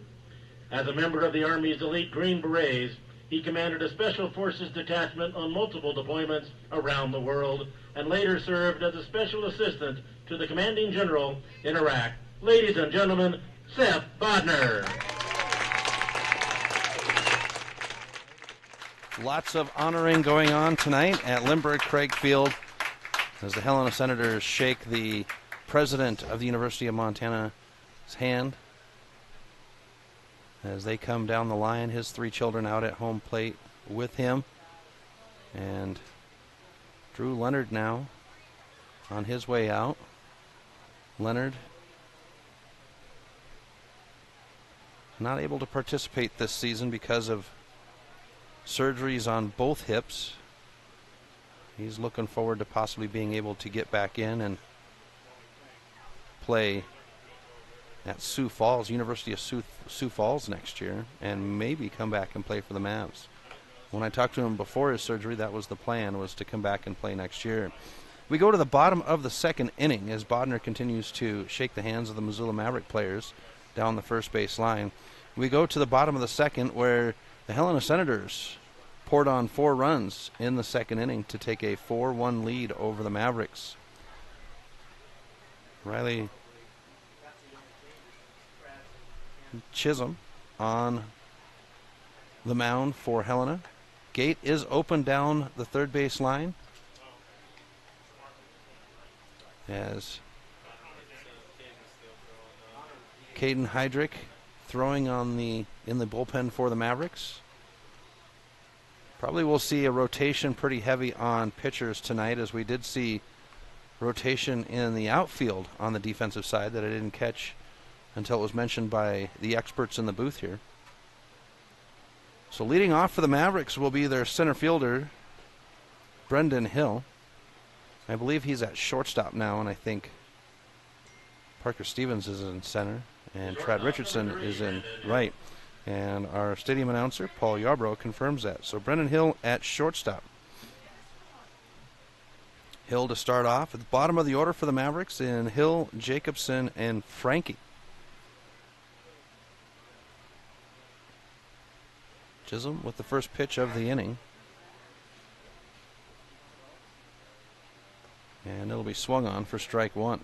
As a member of the Army's elite Green Berets, He commanded a Special Forces detachment on multiple deployments around the world and later served as a special assistant to the commanding general in Iraq. Ladies and gentlemen, Seth Bodner. Lots of honoring going on tonight at Lindbergh Craig Field as the Helena Senators shake the president of the University of Montana's hand as they come down the line. His 3 children out at home plate with him. And Drew Leonard now on his way out. Leonard not able to participate this season because of surgeries on both hips. He's looking forward to possibly being able to get back in and play at Sioux Falls, University of Sioux Falls next year, and maybe come back and play for the Mavs. When I talked to him before his surgery, that was the plan, was to come back and play next year. We go to the bottom of the second inning as Bodner continues to shake the hands of the Missoula Maverick players down the first base line. We go to the bottom of the second where the Helena Senators poured on 4 runs in the second inning to take a 4-1 lead over the Mavericks. Riley Chisholm on the mound for Helena. Gate is open down the third base line as Caden Heydrich throwing in the bullpen for the Mavericks. Probably we'll see a rotation pretty heavy on pitchers tonight, as we did see rotation in the outfield on the defensive side that I didn't catch until it was mentioned by the experts in the booth here. So leading off for the Mavericks will be their center fielder, Brendan Hill. I believe he's at shortstop now, and I think Parker Stevens is in center, and Trad Richardson is in right. And our stadium announcer, Paul Yarbrough, confirms that. So Brendan Hill at shortstop. Hill to start off at the bottom of the order for the Mavericks in Hill, Jacobson, and Frankie. Chisholm with the first pitch of the inning. And it'll be swung on for strike 1.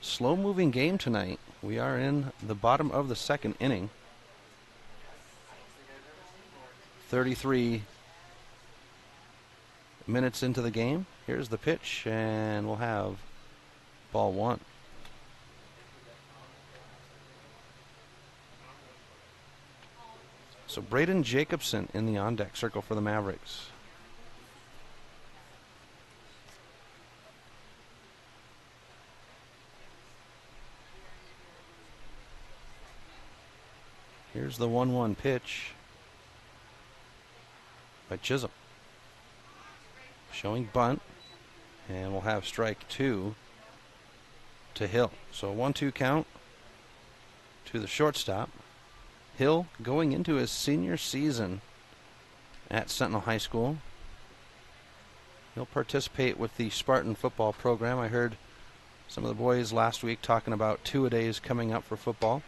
Slow-moving game tonight. We are in the bottom of the second inning. 33 minutes into the game. Here's the pitch, and we'll have ball 1. So Braden Jacobson in the on-deck circle for the Mavericks. Here's the 1-1 pitch by Chisholm. Showing bunt, and we'll have strike 2 to Hill. So 1-2 count to the shortstop. Hill going into his senior season at Sentinel High School. He'll participate with the Spartan football program. I heard some of the boys last week talking about 2-a-days coming up for football,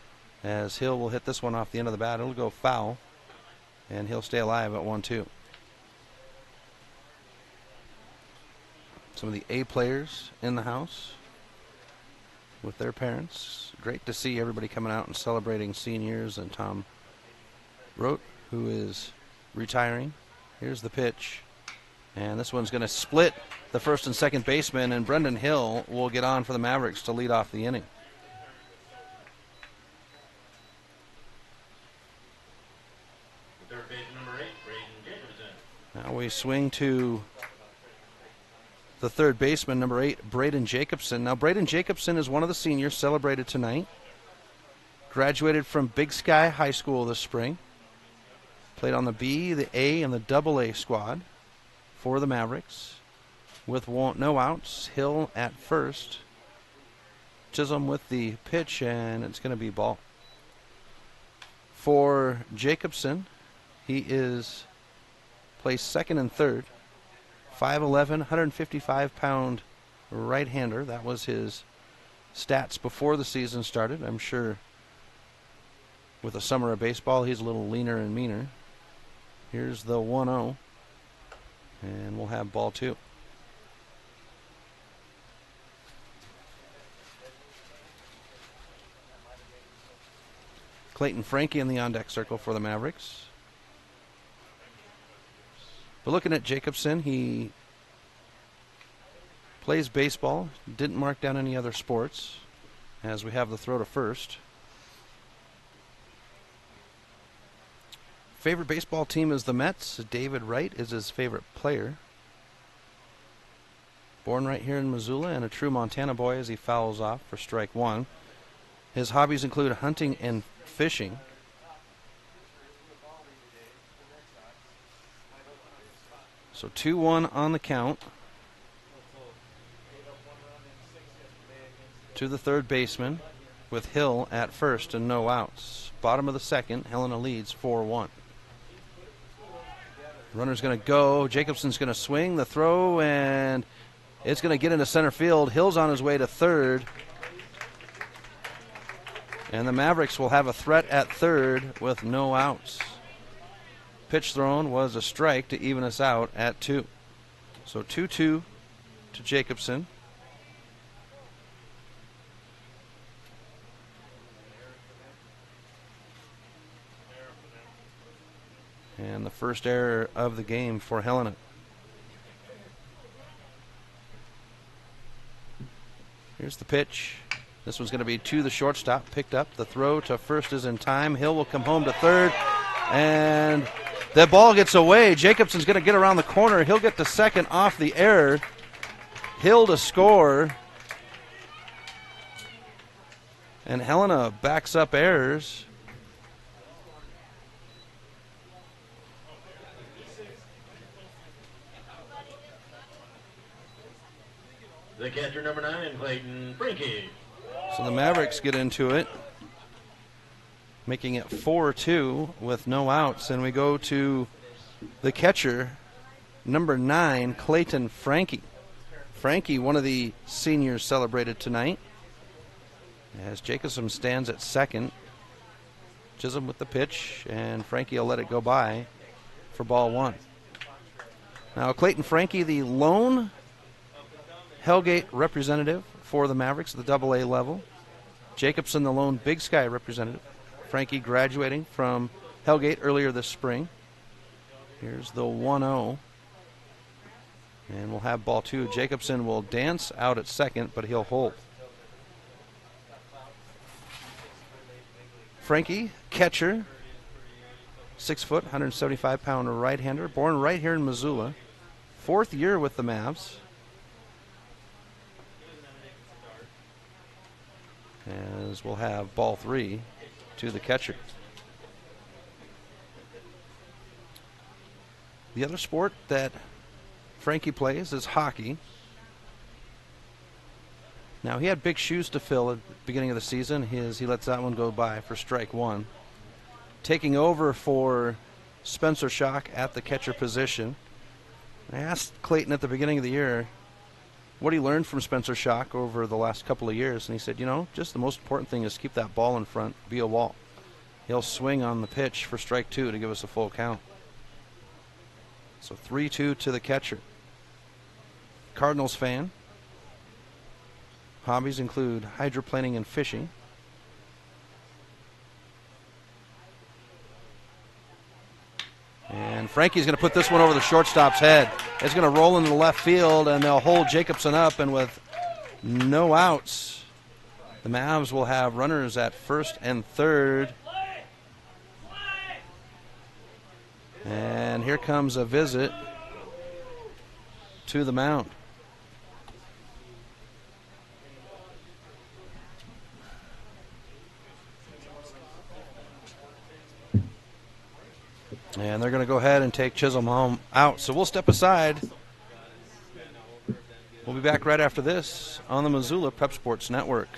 as Hill will hit this one off the end of the bat. It'll go foul, and he'll stay alive at 1-2. Some of the A players in the house with their parents. Great to see everybody coming out and celebrating seniors, and Tom Rote, who is retiring. Here's the pitch, and this one's going to split the first and second baseman, and Brendan Hill will get on for the Mavericks to lead off the inning. Third base number 8, Braden Jacobson. Now we swing to the third baseman, number 8, Braden Jacobson. Now, Braden Jacobson is one of the seniors celebrated tonight. Graduated from Big Sky High School this spring. Played on the B, the A, and the AA squad for the Mavericks. With no outs, Hill at first. Chisholm with the pitch, and it's going to be ball. For Jacobson, he plays second and third. 5'11", 155-pound right-hander. That was his stats before the season started. I'm sure With the summer of baseball, he's a little leaner and meaner. Here's the 1-0. And we'll have ball 2. Clayton Frankie in the on-deck circle for the Mavericks. But looking at Jacobson, he plays baseball, didn't mark down any other sports, as we have the throw to first. Favorite baseball team is the Mets. David Wright is his favorite player. Born right here in Missoula and a true Montana boy as he fouls off for strike 1. His hobbies include hunting and fishing. So 2-1 on the count to the third baseman with Hill at first and no outs. Bottom of the second, Helena leads 4-1. Runner's going to go. Jacobson's going to swing the throw, and it's going to get into center field. Hill's on his way to third. And the Mavericks will have a threat at third with no outs. Pitch thrown was a strike to even us out at 2. So 2-2 to Jacobson. And the first error of the game for Helena. Here's the pitch. This one's going to be to the shortstop. Picked up. The throw to first is in time. Hill will come home to third. And the ball gets away. Jacobson's going to get around the corner. He'll get to second off the error. Hill to score. And Helena backs up errors. The catcher, number 9, Clayton Frankie. So the Mavericks get into it, making it 4-2 with no outs. And we go to the catcher, number 9, Clayton Frankie. Frankie, one of the seniors celebrated tonight, as Jacobson stands at second. Chisholm with the pitch, and Frankie will let it go by for ball 1. Now Clayton Frankie, the lone Hellgate representative for the Mavericks at the AA level. Jacobson, the lone Big Sky representative. Frankie graduating from Hellgate earlier this spring. Here's the 1-0. And we'll have ball 2. Jacobson will dance out at second, but he'll hold. Frankie, catcher, 6 foot, 175-pound right-hander, born right here in Missoula. 4th year with the Mavs. As we'll have ball 3 to the catcher. The other sport that Frankie plays is hockey. Now, he had big shoes to fill at the beginning of the season. He lets that one go by for strike 1. Taking over for Spencer Schock at the catcher position. I asked Clayton at the beginning of the year what he learned from Spencer Schock over the last couple of years, and he said, just the most important thing is keep that ball in front, be a wall. He'll swing on the pitch for strike 2 to give us a full count. So 3-2 to the catcher. Cardinals fan. Hobbies include hydroplaning and fishing. And Frankie's going to put this one over the shortstop's head. It's going to roll into the left field, and they'll hold Jacobson up. And with no outs, the Mavs will have runners at first and third. And here comes a visit to the mound. And they're going to go ahead and take Chisholm home out. So we'll step aside. We'll be back right after this on the Missoula Prep Sports Network.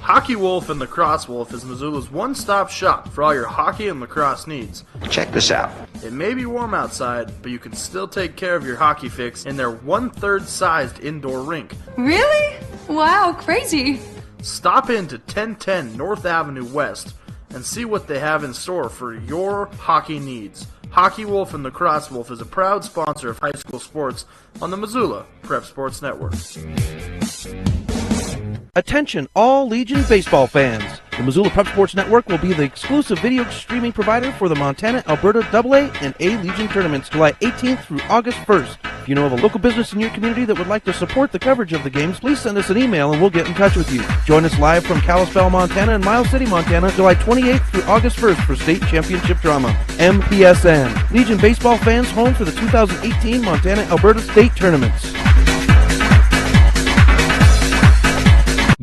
Hockey Wolf and Lacrosse Wolf is Missoula's one-stop shop for all your hockey and lacrosse needs. Check this out. It may be warm outside, but you can still take care of your hockey fix in their 1/3 sized indoor rink. Really? Wow, crazy. Stop in to 1010 North Avenue West and see what they have in store for your hockey needs. Hockey Wolf and Lacrosse Wolf is a proud sponsor of high school sports on the Missoula Prep Sports Network. Attention all Legion baseball fans. The Missoula Prep Sports Network will be the exclusive video streaming provider for the Montana, Alberta AA and A Legion tournaments July 18th through August 1st. If you know of a local business in your community that would like to support the coverage of the games, please send us an email and we'll get in touch with you. Join us live from Kalispell, Montana and Miles City, Montana, July 28th through August 1st for state championship drama. MPSN. Legion baseball fans home for the 2018 Montana, Alberta state tournaments.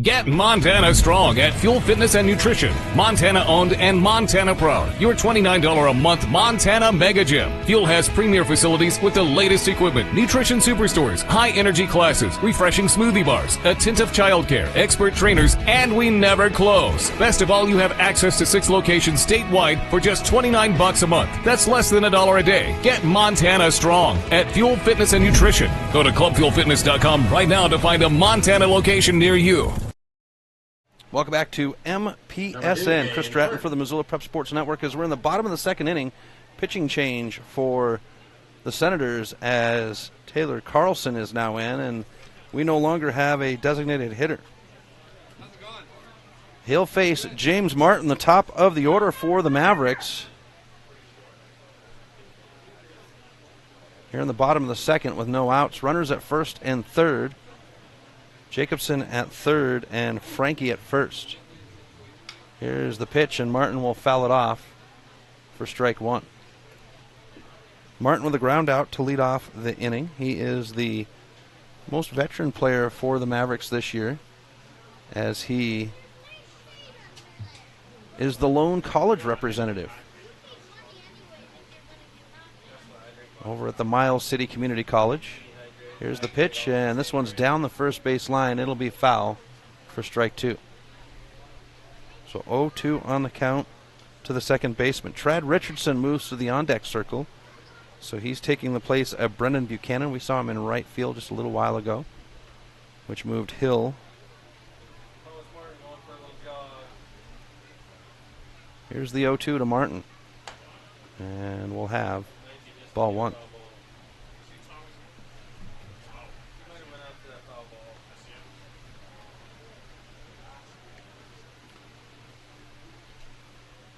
Get Montana strong at Fuel Fitness and Nutrition. Montana owned and Montana proud. Your $29 a month Montana Mega Gym. Fuel has premier facilities with the latest equipment, nutrition superstores, high energy classes, refreshing smoothie bars, attentive childcare, expert trainers, and we never close. Best of all, you have access to 6 locations statewide for just $29 a month. That's less than $1 a day. Get Montana strong at Fuel Fitness and Nutrition. Go to clubfuelfitness.com right now to find a Montana location near you. Welcome back to MPSN. Chris Stratton for the Missoula Prep Sports Network as we're in the bottom of the second inning. Pitching change for the Senators as Taylor Carlson is now in, and we no longer have a designated hitter. He'll face James Martin, the top of the order for the Mavericks. Here in the bottom of the second with no outs. Runners at first and third. Jacobson at third and Frankie at first. Here's the pitch, and Martin will foul it off for strike one. Martin with a ground out to lead off the inning. He is the most veteran player for the Mavericks this year, as he is the lone college representative over at the Miles City Community College. Here's the pitch, and this one's down the first base line. It'll be foul for strike two. So 0-2 on the count to the second baseman. Trad Richardson moves to the on-deck circle. So he's taking the place of Brendan Buchanan. We saw him in right field just a little while ago, which moved Hill. Here's the 0-2 to Martin. And we'll have ball one.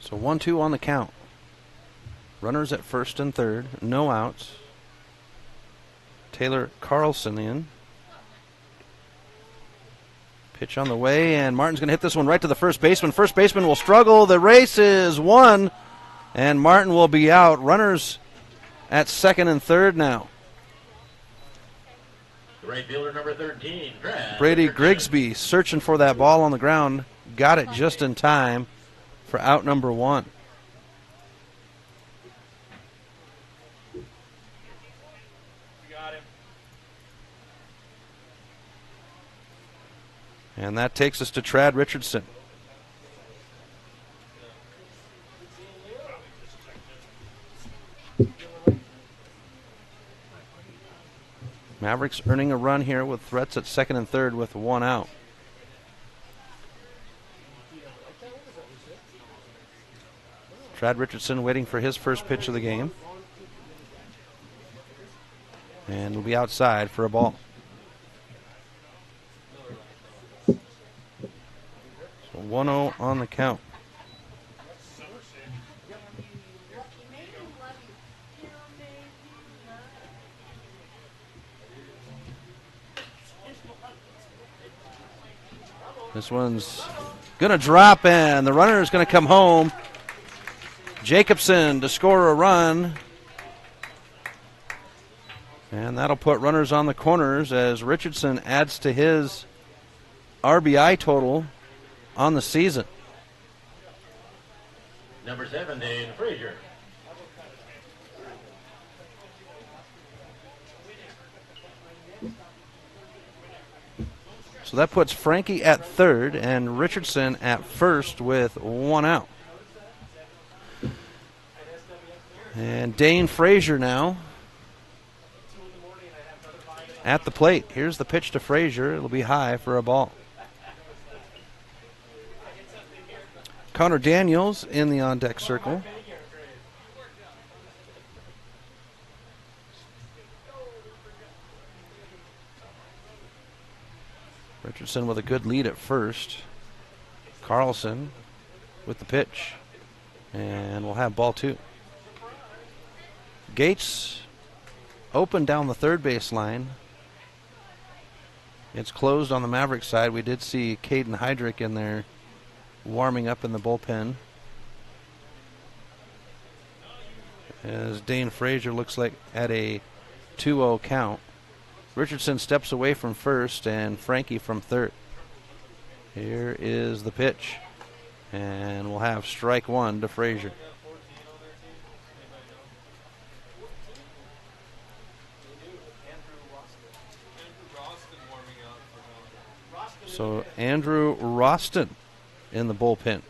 So 1-2 on the count. Runners at first and third, no outs. Taylor Carlson in. Pitch on the way, and Martin's going to hit this one right to the first baseman. First baseman will struggle. The race is won, and Martin will be out. Runners at second and third now. Right fielder number 13, Brady Grigsby searching for that ball on the ground. Got it just in time for out number one. And that takes us to Trad Richardson. Mavericks earning a run here with threats at second and third with one out. Trad Richardson waiting for his first pitch of the game. And will be outside for a ball. So 1-0 on the count. This one's going to drop, and the runner is going to come home. Jacobson to score a run. And that'll put runners on the corners as Richardson adds to his RBI total on the season. Number 7, Dane Frazier. So that puts Frankie at third and Richardson at first with 1 out. And Dane Frazier now at the plate. Here's the pitch to Frazier. It'll be high for a ball. Connor Daniels in the on-deck circle. Richardson with a good lead at first. Carlson with the pitch. And we'll have ball 2. Gates open down the third base line. It's closed on the Mavericks side. We did see Caden Heydrich in there warming up in the bullpen. As Dane Frazier looks like at a 2-0 count. Richardson steps away from first and Frankie from third. Here is the pitch. And we'll have strike 1 to Frazier. So Andrew Roston in the bullpen.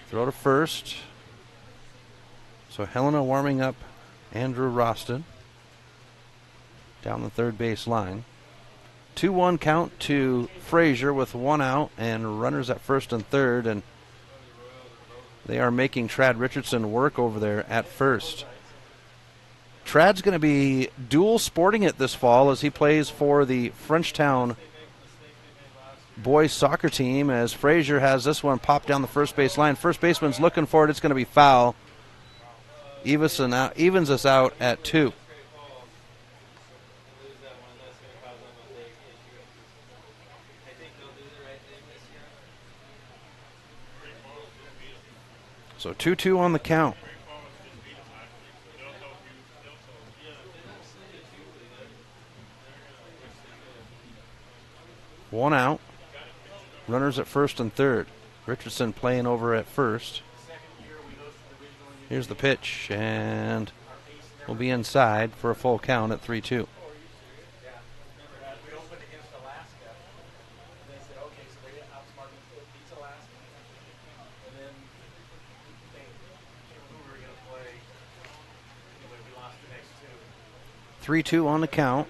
Throw to first. So Helena warming up Andrew Roston down the third base line. 2-1 count to Frazier with 1 out and runners at first and third, and they are making Trad Richardson work over there at first. Trad's going to be dual sporting it this fall as he plays for the Frenchtown boys soccer team, as Frazier has this one pop down the first base line. First baseman's looking for it. It's going to be foul. Evens us out at 2. So 2-2 on the count. One out. Runners at first and third. Richardson playing over at first. Here's the pitch, and we'll be inside for a full count at 3-2. (3-2) on the count.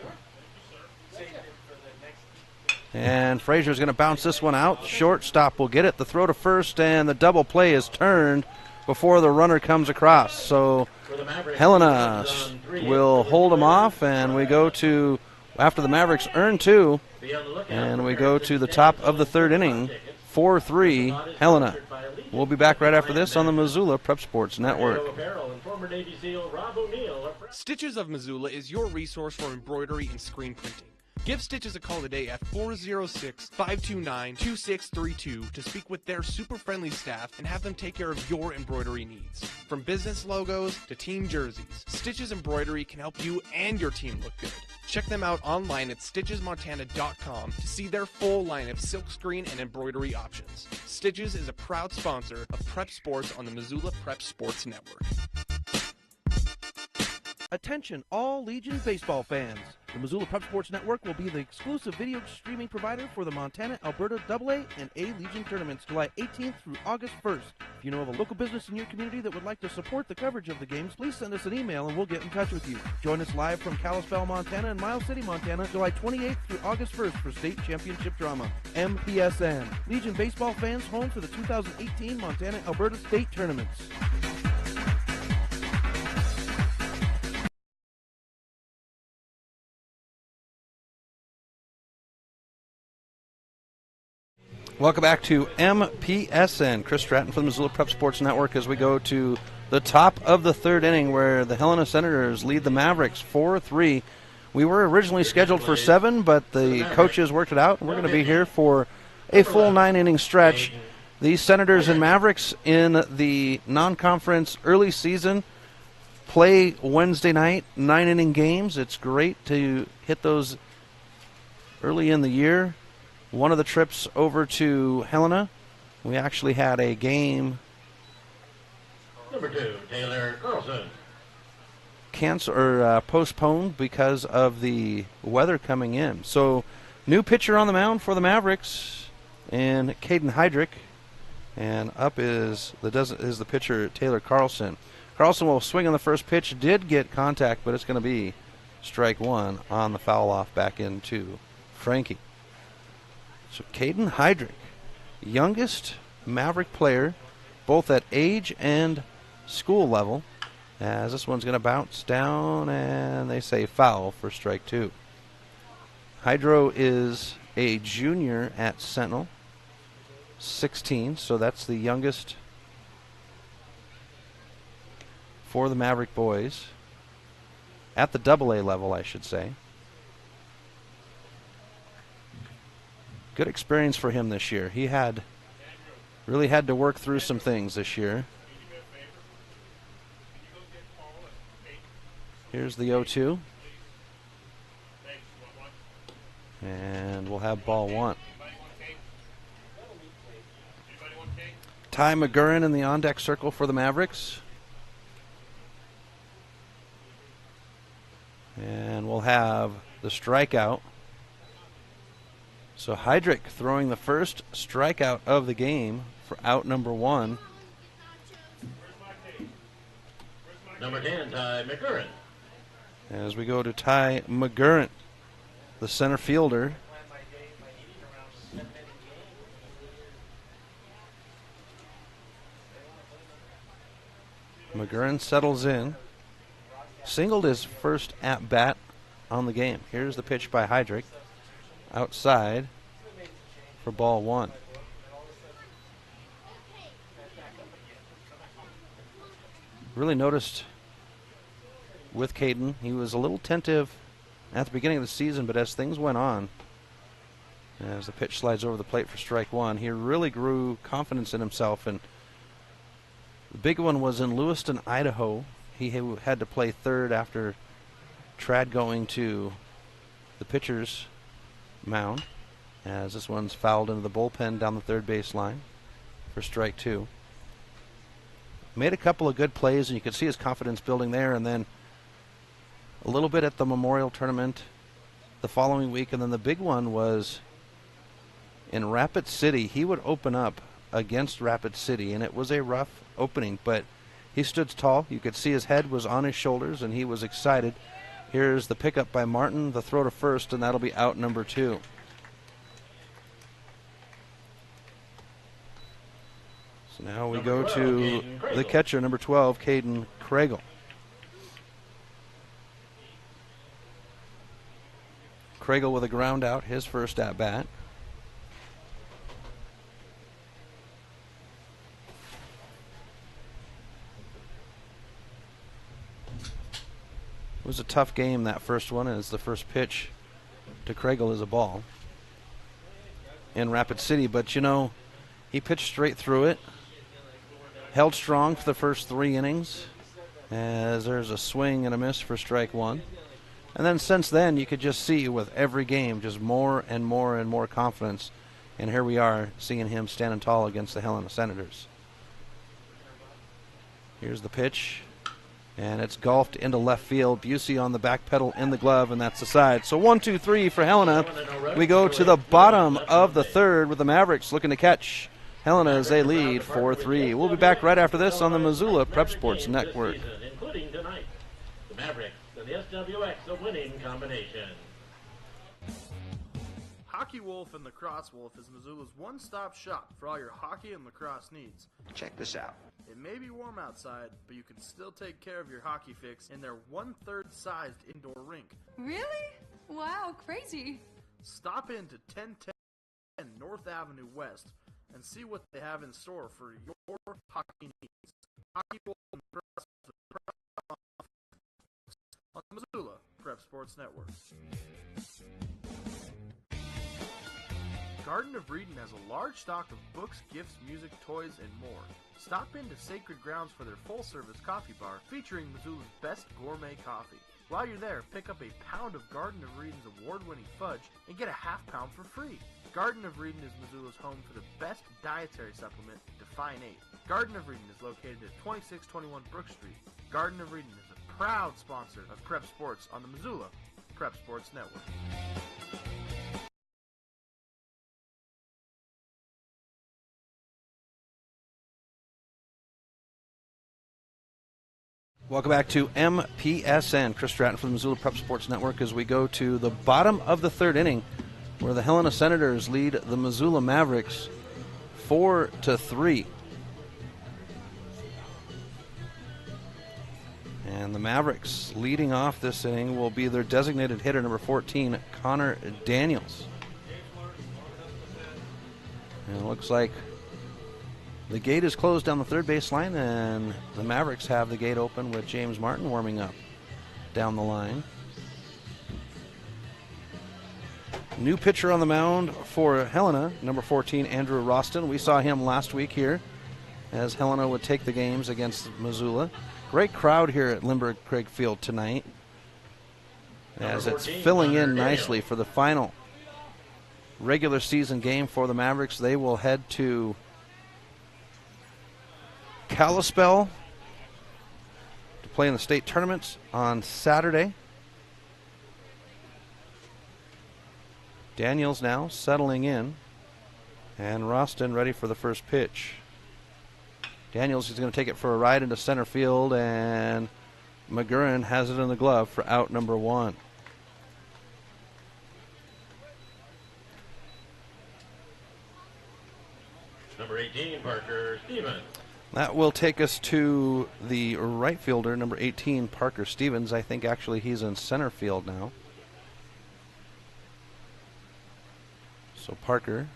And Frazier's going to bounce this one out. Shortstop will get it. The throw to first, and the double play is turned before the runner comes across. So Helena will hold him off, and we go to, after the Mavericks earn 2, and we go to the top of the third inning, 4-3 Helena. We'll be back right after this on the Missoula Prep Sports Network. Stitches of Missoula is your resource for embroidery and screen printing. Give Stitches a call today at 406-529-2632 to speak with their super friendly staff and have them take care of your embroidery needs. From business logos to team jerseys, Stitches Embroidery can help you and your team look good. Check them out online at stitchesmontana.com to see their full line of silkscreen and embroidery options. Stitches is a proud sponsor of Prep Sports on the Missoula Prep Sports Network. Attention all Legion baseball fans. The Missoula Prep Sports Network will be the exclusive video streaming provider for the Montana-Alberta AA and A Legion tournaments July 18th through August 1st. If you know of a local business in your community that would like to support the coverage of the games, please send us an email and we'll get in touch with you. Join us live from Kalispell, Montana and Miles City, Montana, July 28th through August 1st for state championship drama. MPSN. Legion baseball fans home for the 2018 Montana-Alberta state tournaments. Welcome back to MPSN. Chris Stratton from the Missoula Prep Sports Network as we go to the top of the third inning where the Helena Senators lead the Mavericks 4-3. We were originally scheduled for 7, but the coaches worked it out. We're going to be here for a full 9-inning stretch. The Senators and Mavericks in the non-conference early season play Wednesday night, 9-inning games. It's great to hit those early in the year. One of the trips over to Helena, we actually had a game. Number 2, Taylor Carlson. postponed because of the weather coming in. So, new pitcher on the mound for the Mavericks, and Caden Heydrich, and up is the pitcher Taylor Carlson. Carlson will swing on the first pitch. Did get contact, but it's going to be strike one on the foul off back into Frankie. So Caden Heydrich, youngest Maverick player, both at age and school level, as this one's going to bounce down, and they say foul for strike two. Hydro is a junior at Sentinel, 16, so that's the youngest for the Maverick boys, at the AA level, I should say. Good experience for him this year. He really had to work through some things this year. Here's the 0-2. And we'll have ball one. Ty McGurran in the on-deck circle for the Mavericks. And we'll have the strikeout. So Heydrich throwing the first strikeout of the game for out number one. Number 10, Ty McGurran. As we go to Ty McGurran, the center fielder. McGurran settles in. Singled his first at-bat on the game. Here's the pitch by Heydrich. Outside for ball one. Really noticed with Caden, he was a little tentative at the beginning of the season, but as things went on, as the pitch slides over the plate for strike one, he really grew confidence in himself. And the big one was in Lewiston, Idaho. He had to play third after Trad going to the pitcher's mound, as this one's fouled into the bullpen down the third base line for strike two. Made a couple of good plays, and you could see his confidence building there, and then a little bit at the Memorial Tournament the following week, and then the big one was in Rapid City. He would open up against Rapid City, and it was a rough opening, but he stood tall. You could see his head was on his shoulders, and he was excited. Here's the pickup by Martin, the throw to first, and that'll be out number two. So now we go to the catcher, number 12, Caden Kregel. Kregel with a ground out, his first at bat. It was a tough game, that first one, as the first pitch to Kregel is a ball in Rapid City. But, you know, he pitched straight through it, held strong for the first 3 innings, as there's a swing and a miss for strike one. And then since then, you could just see with every game just more and more and more confidence. And here we are seeing him standing tall against the Helena Senators. Here's the pitch. And it's golfed into left field. Busey on the back pedal in the glove, and that's the side. So 1-2-3 for Helena. We go to the bottom of the third with the Mavericks looking to catch Helena as they lead 4-3. We'll be back right after this on the Missoula Prep Sports Network. Including tonight, the Mavericks and the SWX, a winning combination. Hockey Wolf and Lacrosse Wolf is Missoula's one-stop shop for all your hockey and lacrosse needs. Check this out. It may be warm outside, but you can still take care of your hockey fix in their 1/3 sized indoor rink. Really? Wow, crazy. Stop in to 1010 North Avenue West and see what they have in store for your hockey needs. Hockey Wolf and Lacrosse on the Missoula Prep Sports Network. Garden of Reading has a large stock of books, gifts, music, toys, and more. Stop into Sacred Grounds for their full-service coffee bar featuring Missoula's best gourmet coffee. While you're there, pick up a pound of Garden of Reading's award-winning fudge and get a half pound for free. Garden of Reading is Missoula's home for the best dietary supplement, Define 8. Garden of Reading is located at 2621 Brook Street. Garden of Reading is a proud sponsor of Prep Sports on the Missoula Prep Sports Network. Welcome back to MPSN. Chris Stratton from the Missoula Prep Sports Network as we go to the bottom of the third inning where the Helena Senators lead the Missoula Mavericks 4-3. And the Mavericks leading off this inning will be their designated hitter, number 14, Connor Daniels. And it looks like the gate is closed down the third base line, and the Mavericks have the gate open with James Martin warming up down the line. New pitcher on the mound for Helena, number 14, Andrew Roston. We saw him last week here as Helena would take the games against Missoula. Great crowd here at Lindbergh Craig Field tonight as it's filling in nicely for the final regular season game for the Mavericks. They will head to Kalispell to play in the state tournaments on Saturday. Daniels now settling in, and Roston ready for the first pitch. Daniels is going to take it for a ride into center field, and McGurran has it in the glove for out number one. Number 18, Parker Stevens. That will take us to the right fielder, number 18, Parker Stevens. I think actually he's in center field now. So Parker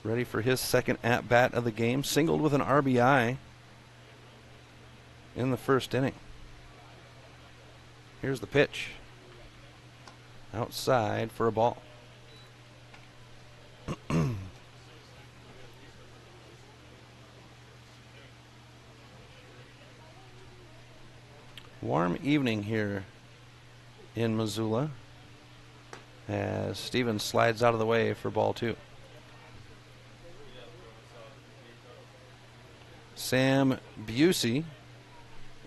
ready for his second at-bat of the game. Singled with an RBI in the first inning. Here's the pitch. Outside for a ball. Warm evening here in Missoula as Stevens slides out of the way for ball two. Sam Busey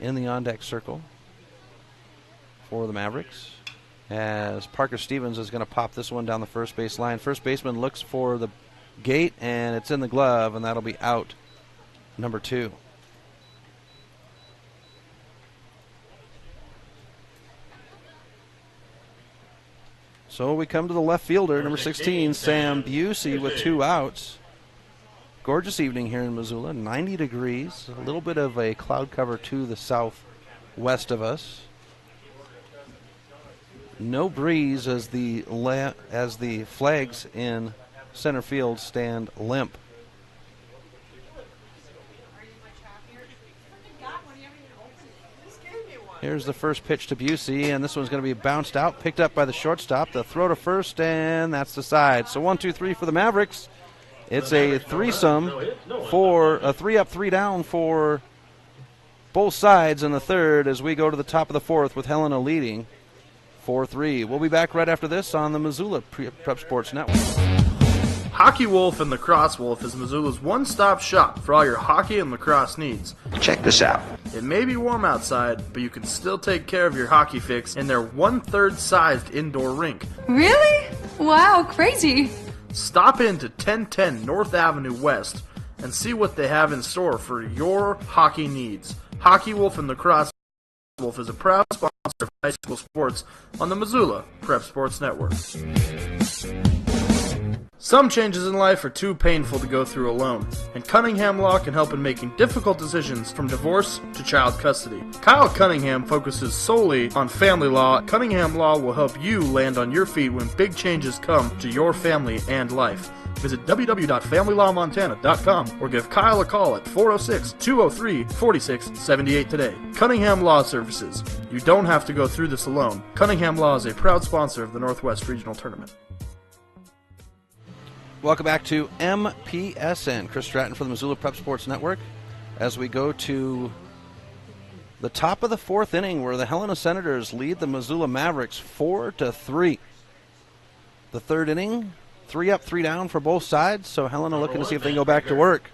in the on-deck circle for the Mavericks as Parker Stevens is going to pop this one down the first base line. First baseman looks for the gate, and it's in the glove, and that'll be out number two. So we come to the left fielder, number 16, Sam Busey, with two outs. Gorgeous evening here in Missoula, 90 degrees, a little bit of a cloud cover to the southwest of us. No breeze as the flags in center field stand limp. Here's the first pitch to Busey, and this one's going to be bounced out, picked up by the shortstop. The throw to first, and that's the side. So 1-2-3 for the Mavericks. It's a threesome for a 3-up, 3-down for both sides in the third as we go to the top of the fourth with Helena leading 4-3. We'll be back right after this on the Missoula Prep Sports Network. Hockey Wolf and Lacrosse Wolf is Missoula's one-stop shop for all your hockey and lacrosse needs. Check this out. It may be warm outside, but you can still take care of your hockey fix in their 1/3 sized indoor rink. Really? Wow, crazy. Stop in to 1010 North Avenue West and see what they have in store for your hockey needs. Hockey Wolf and Lacrosse Wolf is a proud sponsor of high school sports on the Missoula Prep Sports Network. Some changes in life are too painful to go through alone, and Cunningham Law can help in making difficult decisions from divorce to child custody. Kyle Cunningham focuses solely on family law. Cunningham Law will help you land on your feet when big changes come to your family and life. Visit www.familylawmontana.com or give Kyle a call at 406-203-4678 today. Cunningham Law Services. You don't have to go through this alone. Cunningham Law is a proud sponsor of the Northwest Regional Tournament. Welcome back to MPSN. Chris Stratton for the Missoula Prep Sports Network as we go to the top of the fourth inning where the Helena Senators lead the Missoula Mavericks 4-3. The third inning, 3 up, 3 down for both sides, so Helena looking to see if they can go back to work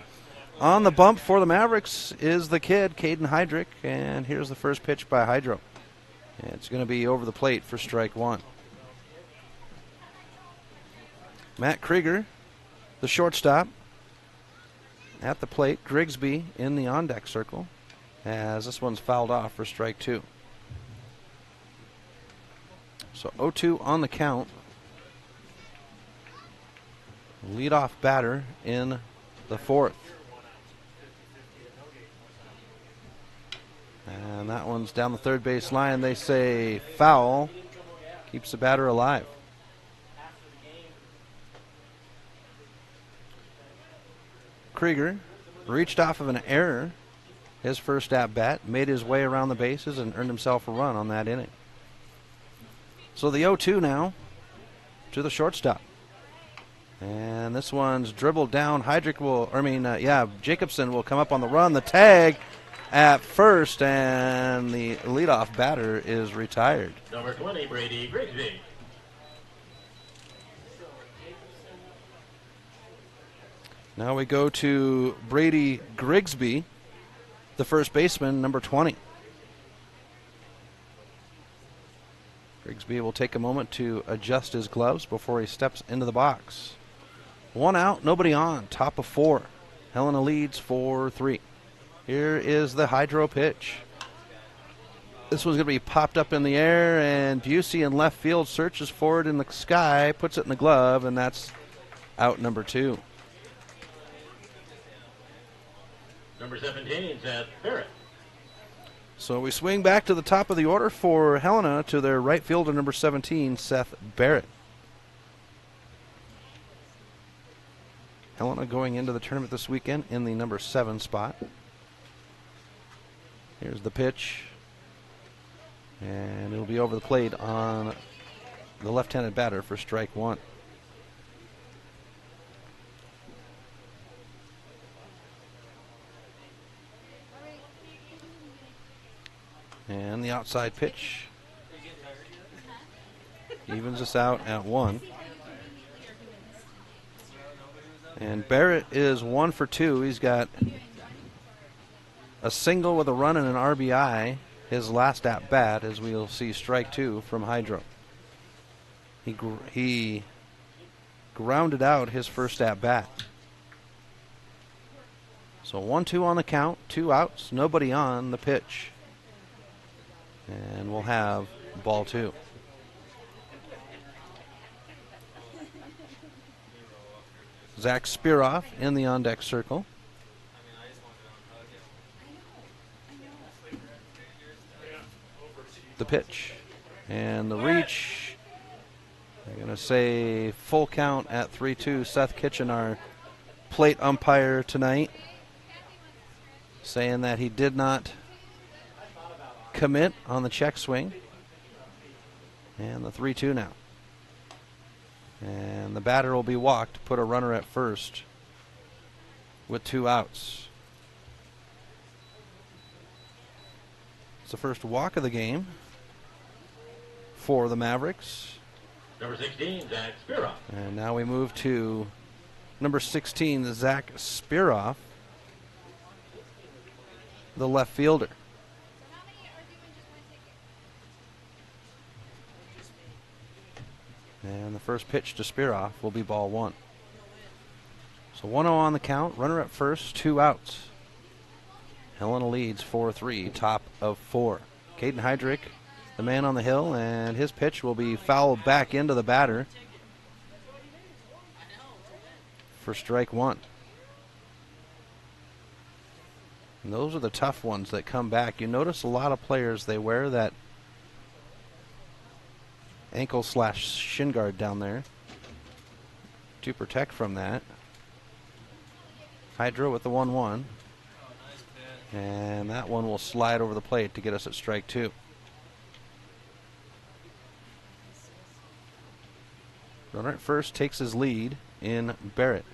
On the bump for the Mavericks is the kid, Caden Heydrich, and here's the first pitch by Hydro. It's going to be over the plate for strike one. Matt Krieger, the shortstop, at the plate. Grigsby in the on-deck circle, as this one's fouled off for strike two. So 0-2 on the count. Leadoff batter in the fourth. And that one's down the third base line. They say foul. Keeps the batter alive. Krieger reached off of an error. His first at-bat, made his way around the bases and earned himself a run on that inning. So the 0-2 now to the shortstop. And this one's dribbled down. Jacobson will come up on the run. The tag at first, and the leadoff batter is retired. Number 20, Brady Grigsby. Now we go to Brady Grigsby, the first baseman, number 20. Grigsby will take a moment to adjust his gloves before he steps into the box. One out, nobody on, top of four. Helena leads 4-3. Here is the Hydro pitch. This one's going to be popped up in the air, and Busey in left field searches for it in the sky, puts it in the glove, and that's out number two. Number 17, Seth Barrett. So we swing back to the top of the order for Helena to their right fielder, number 17, Seth Barrett. Helena going into the tournament this weekend in the number 7 spot. Here's the pitch. And it'll be over the plate on the left-handed batter for strike one. And the outside pitch evens us out at 1. And Barrett is 1 for 2. He's got a single with a run and an RBI his last at bat, as we'll see strike two from Hydro. He grounded out his first at bat. So 1-2 on the count, 2 outs, nobody on the pitch. And we'll have ball 2. Zach Spiroff in the on-deck circle. The pitch and the reach. I'm going to say full count at 3-2. Seth Kitchen, our plate umpire tonight, saying that he did not commit on the check swing. And the 3-2 now. And the batter will be walked, put a runner at first with 2 outs. It's the first walk of the game for the Mavericks. Number 16, Zach Spiroff. And now we move to number 16, Zach Spiroff, the left fielder. And the first pitch to Spiroff will be ball 1. So 1-0 on the count, runner at first, 2 outs. Helena leads 4-3, top of 4. Caden Heydrich, the man on the hill, and his pitch will be fouled back into the batter for strike 1. And those are the tough ones that come back. You notice a lot of players, they wear that ankle/shin guard down there to protect from that. Hydro with the 1-1. And that one will slide over the plate to get us at strike 2. Runner at first takes his lead in Barrett.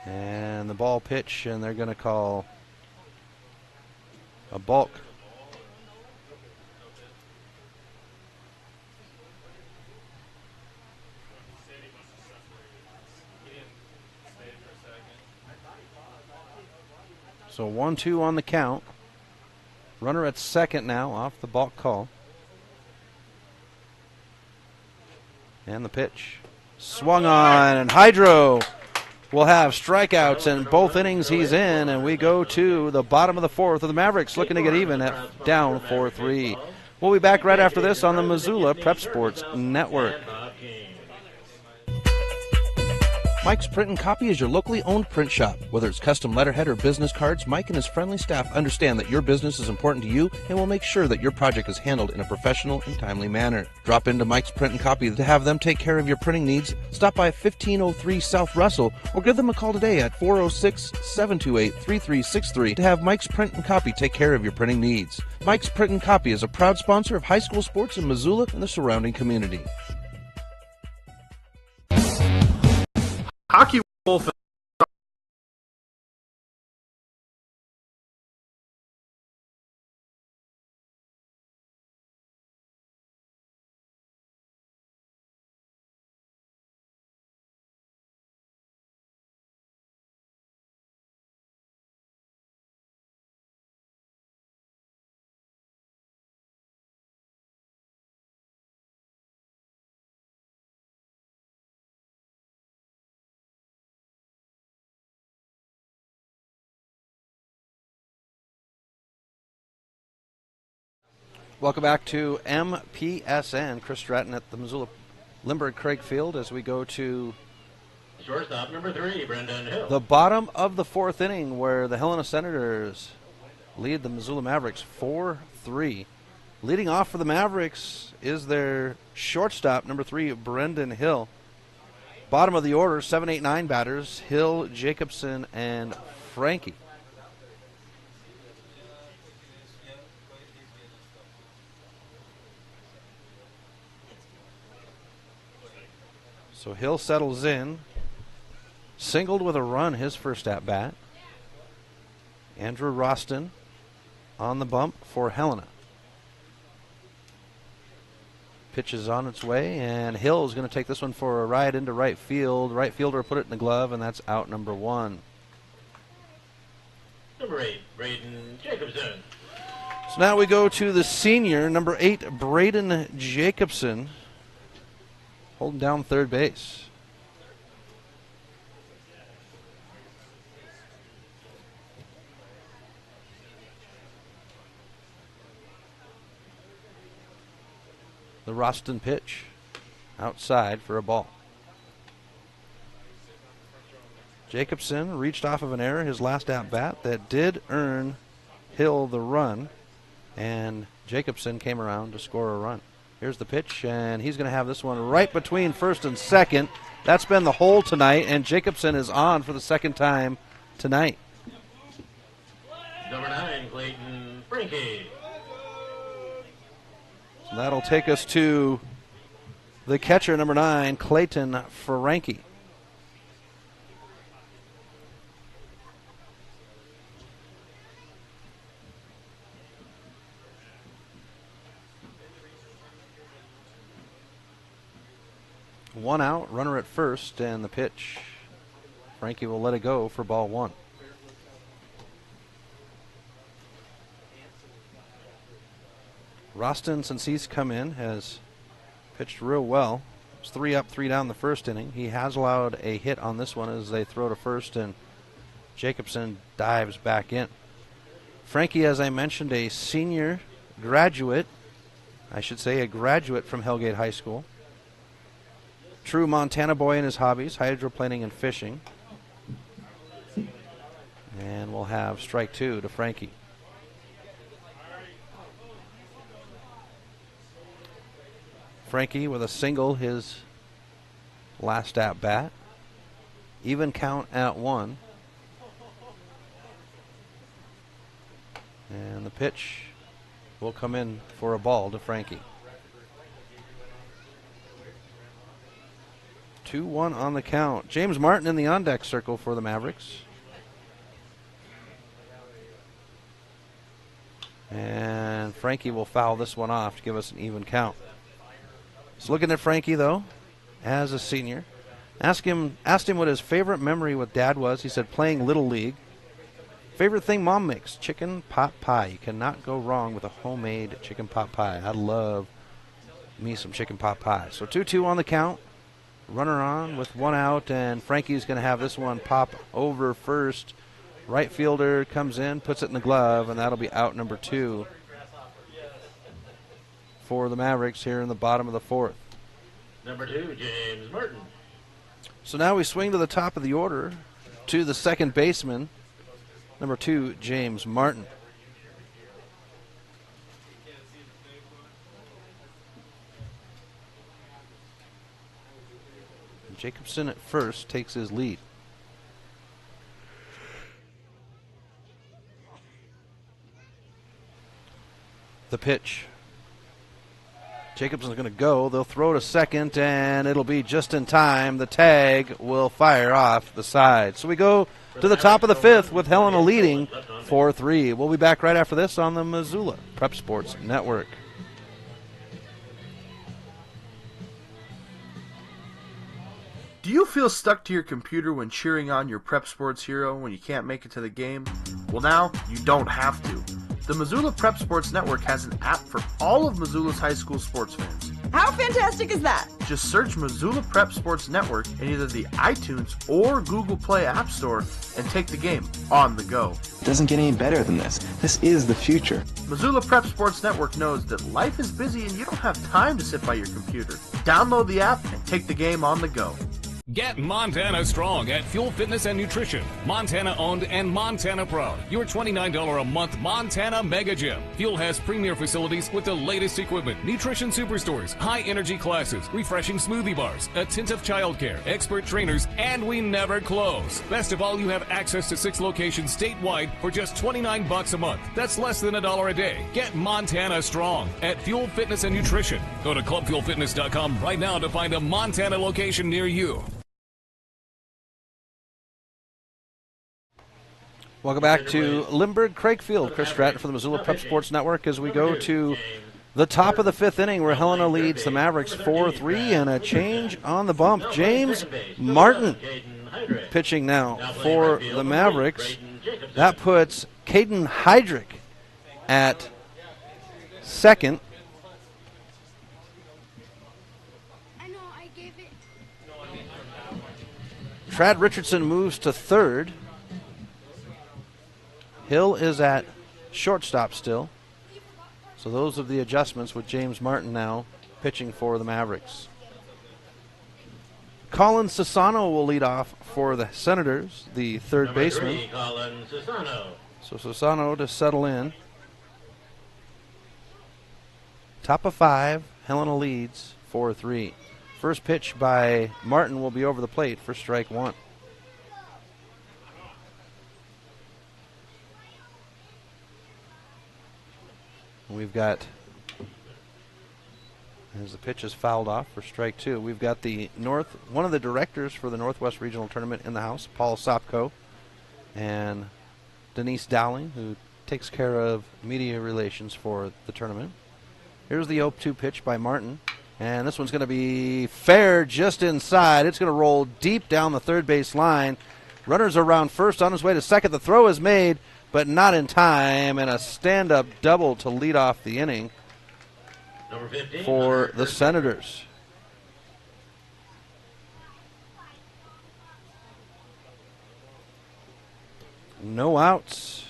And the ball pitch, and they're going to call a balk. So 1-2 on the count. Runner at second now off the balk call. And the pitch. Swung on, and Hydro will have strikeouts in both innings he's in, and we go to the bottom of the fourth of the Mavericks looking to get even at down 4-3. We'll be back right after this on the Missoula Prep Sports Network. Mike's Print and Copy is your locally owned print shop. Whether it's custom letterhead or business cards, Mike and his friendly staff understand that your business is important to you and will make sure that your project is handled in a professional and timely manner. Drop into Mike's Print and Copy to have them take care of your printing needs. Stop by 1503 South Russell or give them a call today at 406-728-3363 to have Mike's Print and Copy take care of your printing needs. Mike's Print and Copy is a proud sponsor of high school sports in Missoula and the surrounding community. Hockey Wolf. Welcome back to MPSN. Chris Stratton at the Missoula Lindbergh Craig Field as we go to Shortstop number 3, Brendan Hill. the bottom of the fourth inning where the Helena Senators lead the Missoula Mavericks 4-3. Leading off for the Mavericks is their shortstop, number 3, Brendan Hill. Bottom of the order, 7, 8, 9 batters, Hill, Jacobson, and Frankie. So Hill settles in, singled with a run his first at-bat. Andrew Roston on the bump for Helena. Pitch is on its way, and Hill is going to take this one for a ride into right field. Right fielder put it in the glove, and that's out number 1. Number 8, Braden Jacobson. So now we go to the senior, number 8, Braden Jacobson, holding down third base. The Roston pitch outside for a ball. Jacobson reached off of an error his last at-bat that did earn Hill the run, and Jacobson came around to score a run. Here's the pitch, and he's going to have this one right between first and second. That's been the hole tonight, and Jacobson is on for the second time tonight. Number 9, Clayton Frankie. So that'll take us to the catcher, number 9, Clayton Frankie. One out, runner at first, and the pitch. Frankie will let it go for ball 1. Roston, since he's come in, has pitched real well. It's 3 up, 3 down the first inning. He has allowed a hit on this one as they throw to first, and Jacobson dives back in. Frankie, as I mentioned, a senior graduate, I should say a graduate from Hellgate High School. True Montana boy in his hobbies, hydroplaning and fishing. And we'll have strike 2 to Frankie. Frankie with a single his last at bat. Even count at 1. And the pitch will come in for a ball to Frankie. 2-1 on the count. James Martin in the on-deck circle for the Mavericks. And Frankie will foul this one off to give us an even count. Just looking at Frankie, though, as a senior. Asked him what his favorite memory with Dad was. He said playing Little League. Favorite thing mom makes, chicken pot pie. You cannot go wrong with a homemade chicken pot pie. I love me some chicken pot pie. So 2-2 on the count. Runner on with one out, and Frankie's going to have this one pop over first. Right fielder comes in, puts it in the glove, and that'll be out number 2 for the Mavericks here in the bottom of the 4th. Number 2, James Martin. So now we swing to the top of the order to the second baseman, number 2, James Martin. Jacobson at first takes his lead. The pitch. Jacobson's going to go. They'll throw to second, and it'll be just in time. The tag will fire off the side. So we go to the top of the 5th with Helena leading 4-3. We'll be back right after this on the Missoula Prep Sports Network. Do you feel stuck to your computer when cheering on your prep sports hero when you can't make it to the game? Well, now you don't have to. The Missoula Prep Sports Network has an app for all of Missoula's high school sports fans. How fantastic is that? Just search Missoula Prep Sports Network in either the iTunes or Google Play App Store and take the game on the go. It doesn't get any better than this. This is the future. Missoula Prep Sports Network knows that life is busy and you don't have time to sit by your computer. Download the app and take the game on the go. Get Montana strong at Fuel Fitness and Nutrition. Montana owned and Montana proud. Your $29 a month Montana Mega Gym. Fuel has premier facilities with the latest equipment, nutrition superstores, high energy classes, refreshing smoothie bars, attentive childcare, expert trainers, and we never close. Best of all, you have access to 6 locations statewide for just $29 a month. That's less than $1 a day. Get Montana strong at Fuel Fitness and Nutrition. Go to clubfuelfitness.com right now to find a Montana location near you. Welcome back to Limburg-Craigfield. Chris Stratton for the Missoula Prep Sports Network as we go to the top of the 5th inning where Helena leads the Mavericks 4-3 and a change on the bump. James Martin pitching now for the Mavericks. That puts Caden Heydrich at second. Trad Richardson moves to third. Hill is at shortstop still. So those are the adjustments with James Martin now pitching for the Mavericks. Colin Sassano will lead off for the Senators, the third baseman. Colin Sassano. So Sassano to settle in. Top of 5, Helena leads 4-3. First pitch by Martin will be over the plate for strike 1. We've got, as the pitch is fouled off for strike 2, we've got one of the directors for the Northwest Regional Tournament in the house, Paul Sopko, and Denise Dowling, who takes care of media relations for the tournament. Here's the 0-2 pitch by Martin, and this one's going to be fair just inside. It's going to roll deep down the third base line. Runners around first, on his way to second. The throw is made, but not in time, and a stand-up double to lead off the inning for the Senators. No outs.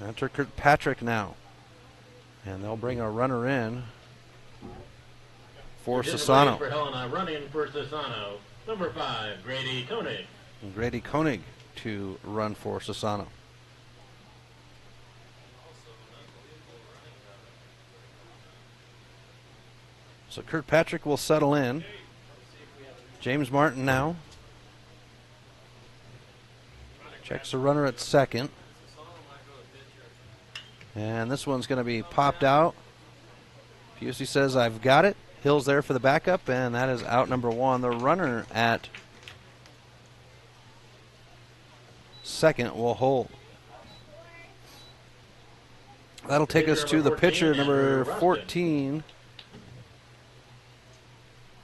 Enter Kirkpatrick now, and they'll bring a runner in for Sassano. For Helena, running for Sassano. Number 5, Grady Koenig. And Grady Koenig to run for Sassano. So Kirkpatrick will settle in. James Martin now. Checks the runner at second. And this one's going to be popped out. Pusey says, I've got it. Hill's there for the backup, and that is out number 1. The runner at second will hold. That'll take us to the pitcher, number 14,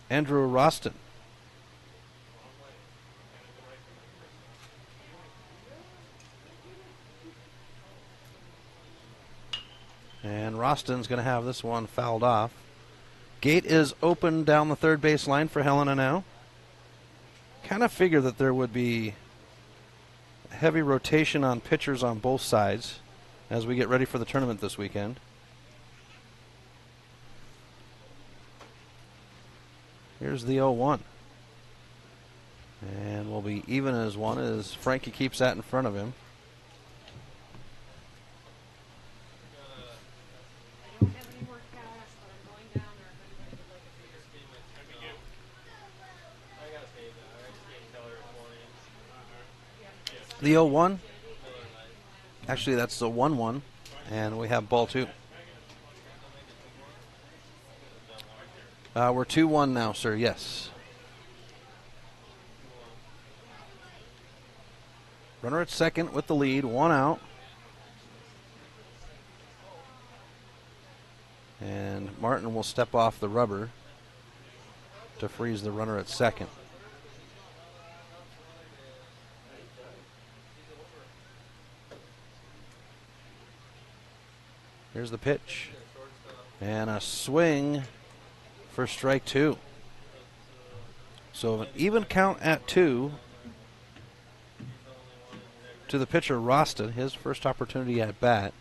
Andrew Roston. And Roston's going to have this one fouled off. Gate is open down the third base line for Helena now. Kind of figured that there would be heavy rotation on pitchers on both sides as we get ready for the tournament this weekend. Here's the 0-1. And we'll be even as one as Frankie keeps that in front of him. The 0-1. Actually, that's the 1-1. And we have ball 2. We're 2-1 now, sir. Yes. Runner at second with the lead. 1 out. And Martin will step off the rubber to freeze the runner at second. Here's the pitch. And a swing for strike 2. So an even count at 2 to the pitcher Roston, his first opportunity at bat.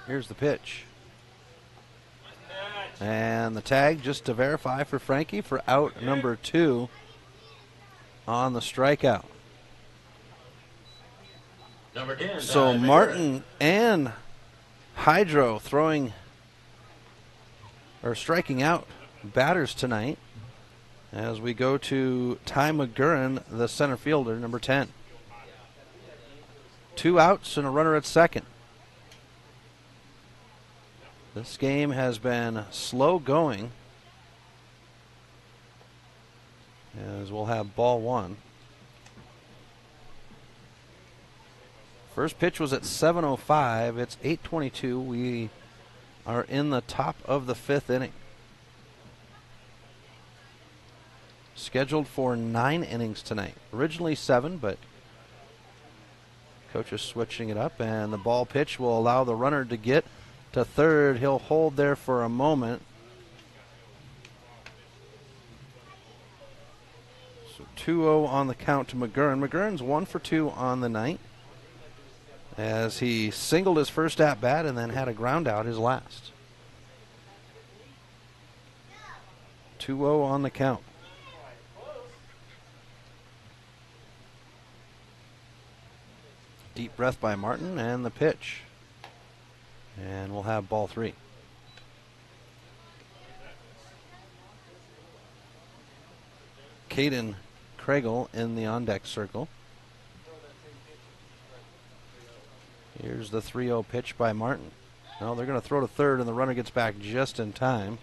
Here's the pitch. And the tag just to verify for Frankie for out number 2 on the strikeout. Number 10. So Martin and Hydro striking out batters tonight as we go to Ty McGurran, the center fielder, number 10. 2 outs and a runner at second. This game has been slow going as we'll have ball 1. First pitch was at 7:05. It's 8:22. We are in the top of the 5th inning. Scheduled for 9 innings tonight. Originally 7, but coach is switching it up, and the ball pitch will allow the runner to get to third. He'll hold there for a moment. So 2-0 on the count to McGurran. McGurran's 1 for 2 on the night, as he singled his first at-bat and then had a ground out his last. 2-0 on the count. Deep breath by Martin, and the pitch. And we'll have ball 3. Caden Craigle in the on-deck circle. Here's the 3-0 pitch by Martin. No, they're going to throw to third, and the runner gets back just in time.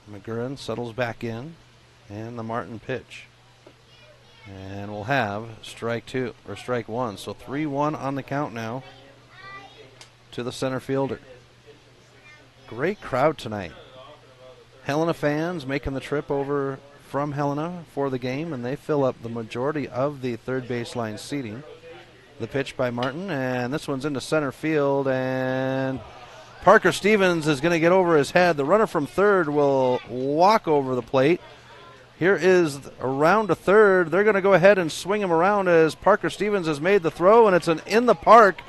McGurran settles back in, and the Martin pitch. And we'll have strike 1. So 3-1 on the count now to the center fielder. Great crowd tonight. Helena fans making the trip over from Helena for the game, and they fill up the majority of the third baseline seating. The pitch by Martin, and this one's into center field, and Parker Stevens is going to get over his head. The runner from third will walk over the plate. Here is around to third. They're going to go ahead and swing him around as Parker Stevens has made the throw, and it's an in-the-park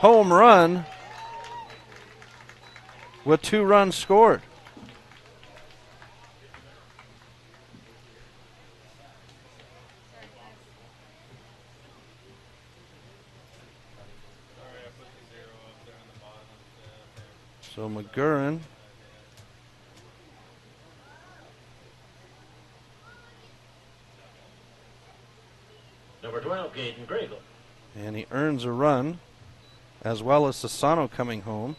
home run with 2 runs scored. So McGurran Number 12, Caden Craigle. and he earns a run, as well as Sassano coming home.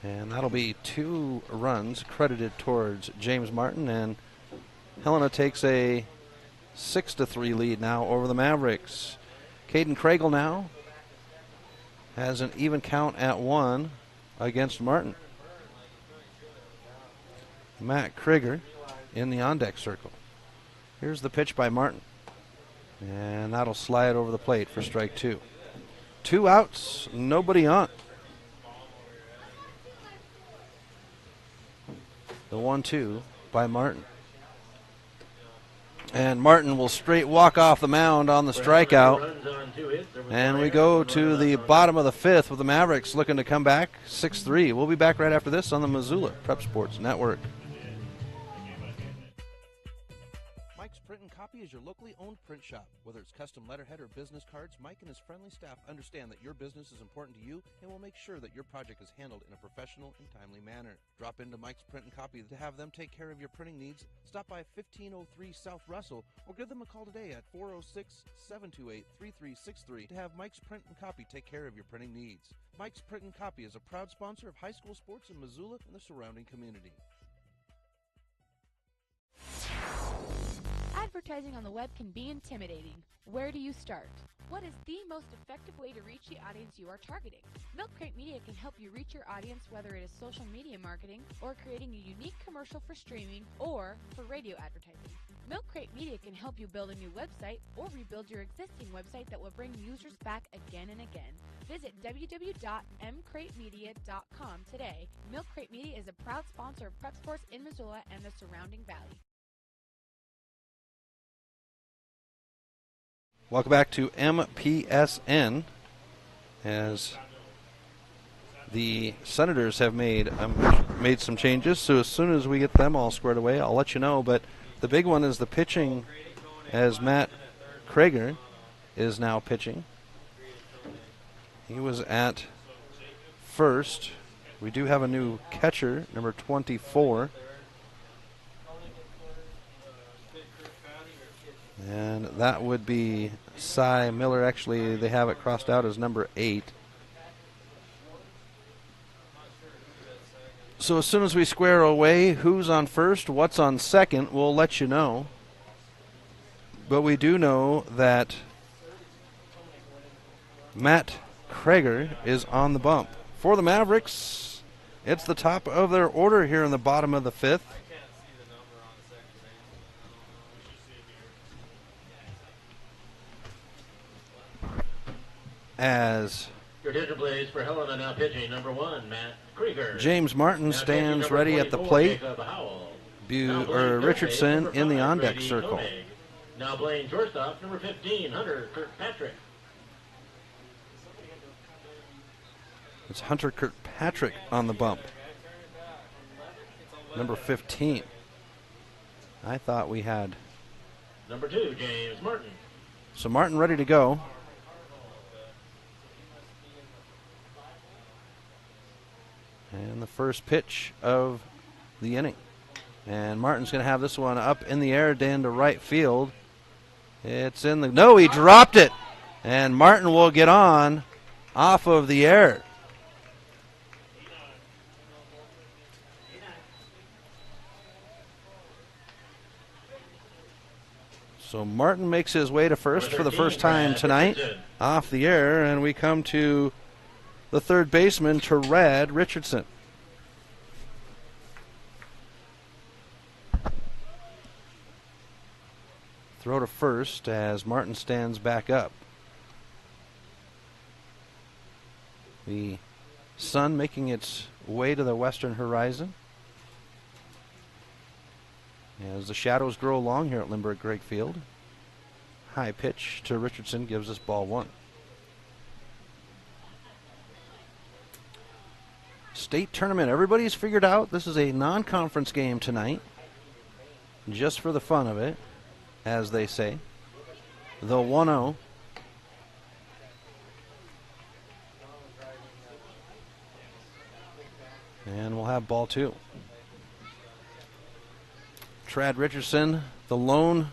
And that'll be 2 runs credited towards James Martin, and Helena takes a 6-3 lead now over the Mavericks. Caden Craigle now has an even count at 1 against Martin. Matt Krieger in the on-deck circle. Here's the pitch by Martin. And that'll slide over the plate for strike 2. 2 outs, nobody on. The 1-2 by Martin. And Martin will straight walk off the mound on the strikeout. And we go to the bottom of the 5th with the Mavericks looking to come back 6-3. We'll be back right after this on the Missoula Prep Sports Network. Mike's Print and Copy is your locally owned print shop. Whether it's custom letterhead or business cards, Mike and his friendly staff understand that your business is important to you and will make sure that your project is handled in a professional and timely manner. Drop into Mike's Print and Copy to have them take care of your printing needs. Stop by 1503 South Russell or give them a call today at 406-728-3363 to have Mike's Print and Copy take care of your printing needs. Mike's Print and Copy is a proud sponsor of high school sports in Missoula and the surrounding community. Advertising on the web can be intimidating. Where do you start? What is the most effective way to reach the audience you are targeting? Milk Crate Media can help you reach your audience, whether it is social media marketing or creating a unique commercial for streaming or for radio advertising. Milk Crate Media can help you build a new website or rebuild your existing website that will bring users back again and again. Visit www.mcratemedia.com today. Milk Crate Media is a proud sponsor of Prep Sports in Missoula and the surrounding valley. Welcome back to MPSN, as the Senators have made some changes. So as soon as we get them all squared away, I'll let you know. But the big one is the pitching, as Matt Krieger is now pitching. He was at first. We do have a new catcher, number 24. And that would be Cy Miller. Actually, they have it crossed out as number 8. So as soon as we square away who's on first, what's on second, we'll let you know. But we do know that Matt Krieger is on the bump. For the Mavericks, it's the top of their order here in the bottom of the 5th. As your attention please for Helena now pitching number 1, Matt Krieger. James Martin stands ready at the plate. Richardson in the on-deck circle. Now playing shortstop, number 15, Hunter Kirkpatrick. It's Hunter Kirkpatrick on the bump. Number 15. I thought we had number 2, James Martin. So Martin ready to go. And the first pitch of the inning. And Martin's going to have this one up in the air down to right field. It's in the... No, he dropped it. And Martin will get on off of the air. So Martin makes his way to first for the first time tonight off the air. And we come to the third baseman, Terad Richardson. Throw to first as Martin stands back up. The sun making its way to the western horizon as the shadows grow long here at Lindbergh Greig Field. High pitch to Richardson gives us ball 1. State tournament. Everybody's figured out this is a non-conference game tonight, just for the fun of it, as they say. The 1-0. And we'll have ball 2. Trad Richardson, the lone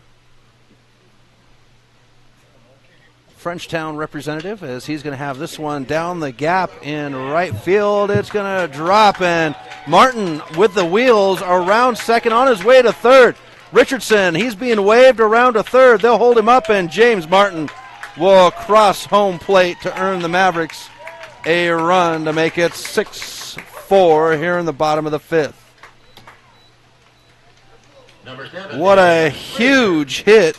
Frenchtown representative, as he's going to have this one down the gap in right field. It's going to drop, and Martin with the wheels around second on his way to third. Richardson, he's being waved around to third. They'll hold him up, and James Martin will cross home plate to earn the Mavericks a run to make it 6-4 here in the bottom of the fifth. Number 7. What a huge hit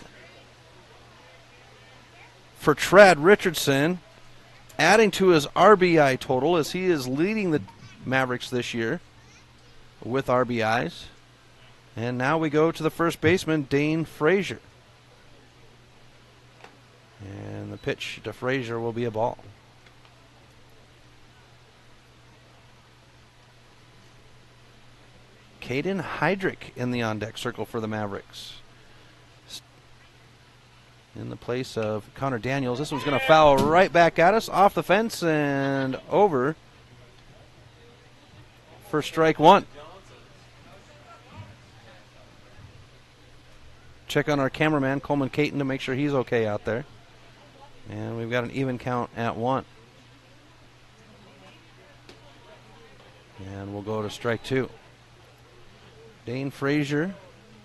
for Trad Richardson, adding to his RBI total as he is leading the Mavericks this year with RBIs. And now we go to the first baseman, Dane Frazier. And the pitch to Frazier will be a ball. Caden Heydrich in the on-deck circle for the Mavericks. In the place of Connor Daniels. This one's going to foul right back at us, off the fence and over for strike one. Check on our cameraman, Coleman Caton, to make sure he's okay out there. And we've got an even count at 1. And we'll go to strike 2. Dane Frazier,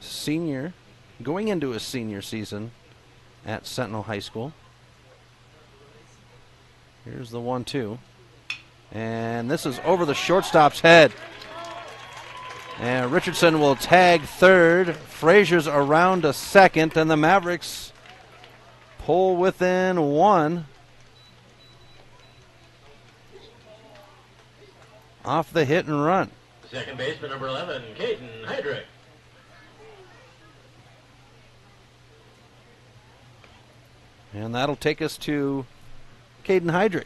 senior, going into his senior season at Sentinel High School. Here's the 1-2. And this is over the shortstop's head. And Richardson will tag third. Frazier's around to second, and the Mavericks pull within 1 off the hit and run. Second baseman, number 11, Caden Heydrich. And that'll take us to Caden Heydrich.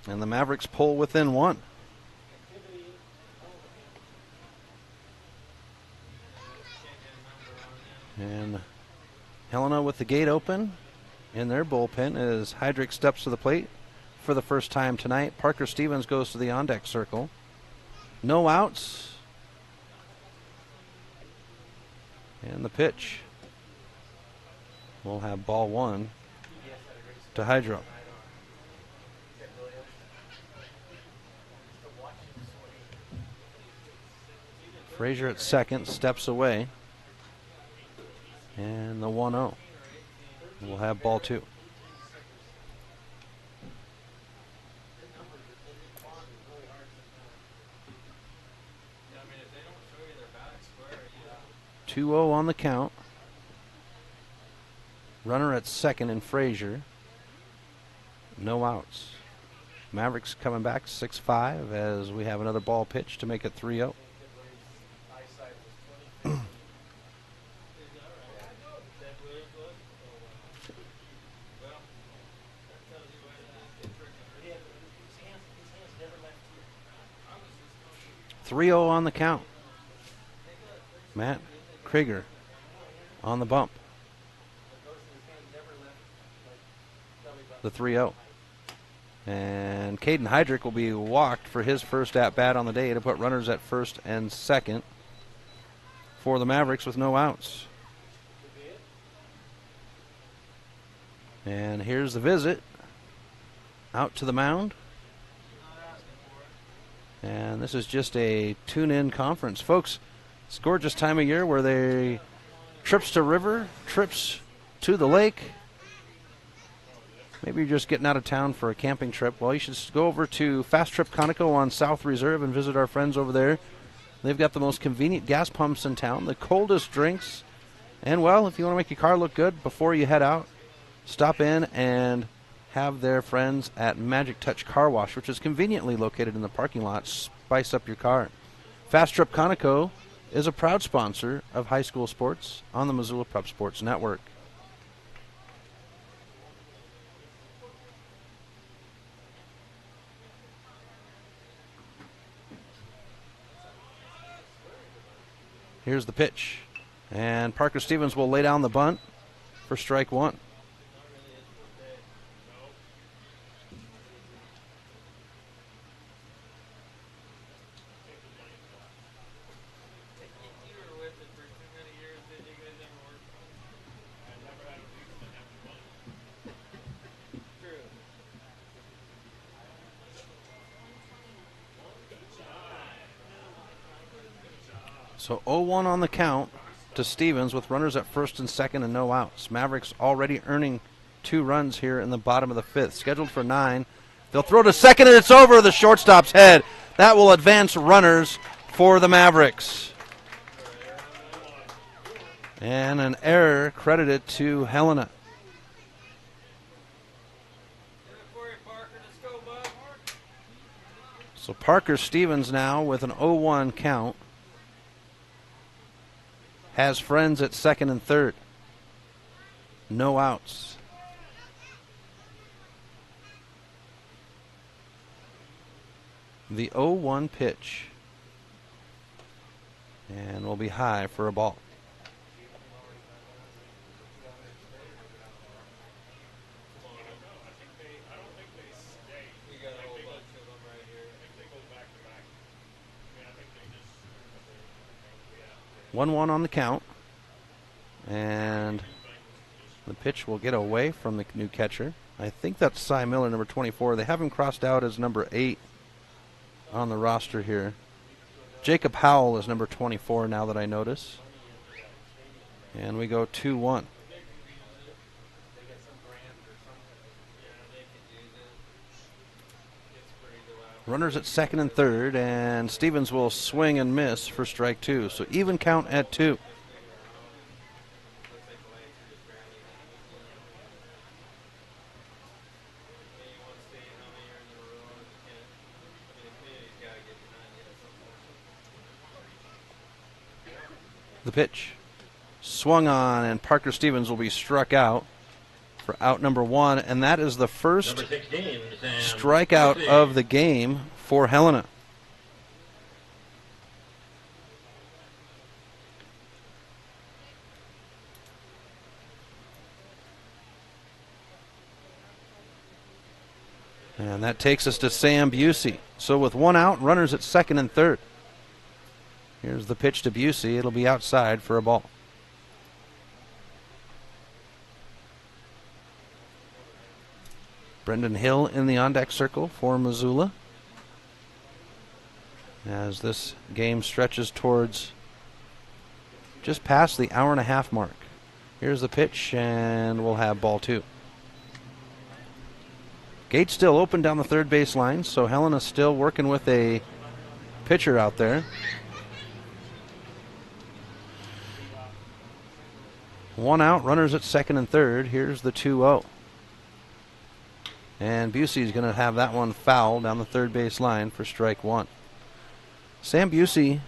And the Mavericks pull within 1. And Helena with the gate open in their bullpen as Heydrich steps to the plate for the first time tonight. Parker Stevens goes to the on-deck circle. No outs. And the pitch. We'll have ball 1 to Hydro. Frazier at second, steps away. And the 1-0. We'll have ball 2. (2-0) on the count. Runner at second in Frazier. No outs. Mavericks coming back 6-5 as we have another ball pitch to make it 3-0. On the count. Matt Krieger on the bump. The 3-0. And Caden Heydrich will be walked for his first at-bat on the day to put runners at first and second for the Mavericks with no outs. And here's the visit. Out to the mound. And this is just a tune-in conference. Folks, it's a gorgeous time of year where they trips to river, trips to the lake. Maybe you're just getting out of town for a camping trip. Well, you should go over to Fast Trip Conoco on South Reserve and visit our friends over there. They've got the most convenient gas pumps in town, the coldest drinks. And, well, if you want to make your car look good before you head out, stop in and have their friends at Magic Touch Car Wash, which is conveniently located in the parking lot. Spice up your car. Fast Trip Conoco is a proud sponsor of high school sports on the Missoula Prep Sports Network. Here's the pitch. And Parker Stevens will lay down the bunt for strike 1. So 0-1 on the count to Stevens with runners at first and second and no outs. Mavericks already earning 2 runs here in the bottom of the 5th. Scheduled for 9. They'll throw to second, and it's over the shortstop's head. That will advance runners for the Mavericks. And an error credited to Helena. So Parker Stevens now with an 0-1 count has friends at second and third. No outs. The 0-1 pitch. And will be high for a ball. One on the count, and the pitch will get away from the new catcher. I think that's Cy Miller, number 24. They have him crossed out as number 8 on the roster here. Jacob Howell is number 24 now that I notice. And we go 2-1. Runners at second and third, and Stevens will swing and miss for strike 2. So even count at 2. The pitch swung on, and Parker Stevens will be struck out for out number 1, and that is the first 16, strikeout of the game for Helena. And that takes us to Sam Busey. So with 1 out, runners at second and third. Here's the pitch to Busey. It'll be outside for a ball. Brendan Hill in the on-deck circle for Missoula, as this game stretches towards just past the hour-and-a-half mark. Here's the pitch, and we'll have ball 2. Gate still open down the third base line, so Helena's still working with a pitcher out there. 1 out, runners at second and third. Here's the 2-0. And Busey's going to have that one foul down the third base line for strike 1. Sam Busey,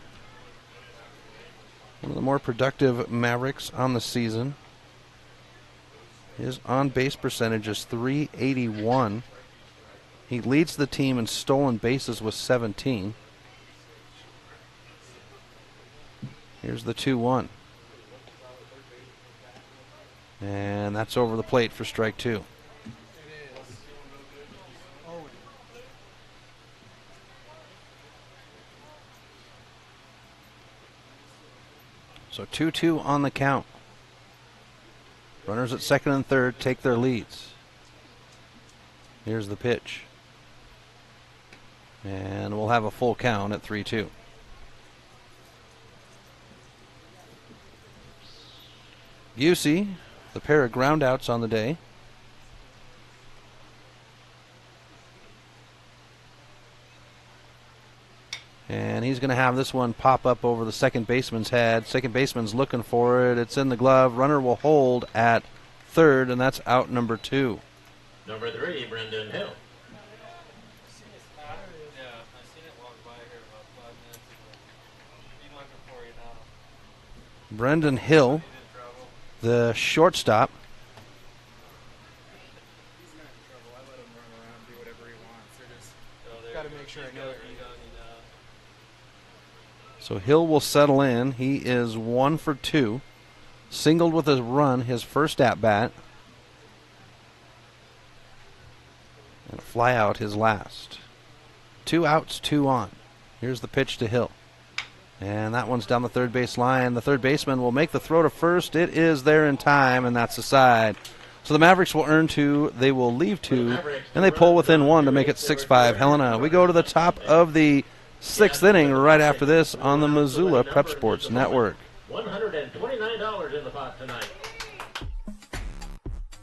one of the more productive Mavericks on the season. His on-base percentage is .381. He leads the team in stolen bases with 17. Here's the 2-1. And that's over the plate for strike 2. So 2-2 on the count. Runners at second and third take their leads. Here's the pitch. And we'll have a full count at 3-2. Busey, the pair of groundouts on the day. And he's going to have this one pop up over the second baseman's head. Second baseman's looking for it. It's in the glove. Runner will hold at third, and that's out number 2. Number 3, Brendan Hill. Brendan Hill, the shortstop. Got to make sure I know it. So Hill will settle in. He is 1 for 2. Singled with a run his first at-bat. And a fly out his last. 2 outs, 2 on. Here's the pitch to Hill. And that one's down the third base line. The third baseman will make the throw to first. It is there in time, and that's the side. So the Mavericks will earn 2. They will leave 2. And they pull within 1 to make it 6-5 Helena. We go to the top of the 6th inning right after this on the Missoula Prep Sports Network. $129 in the pot tonight.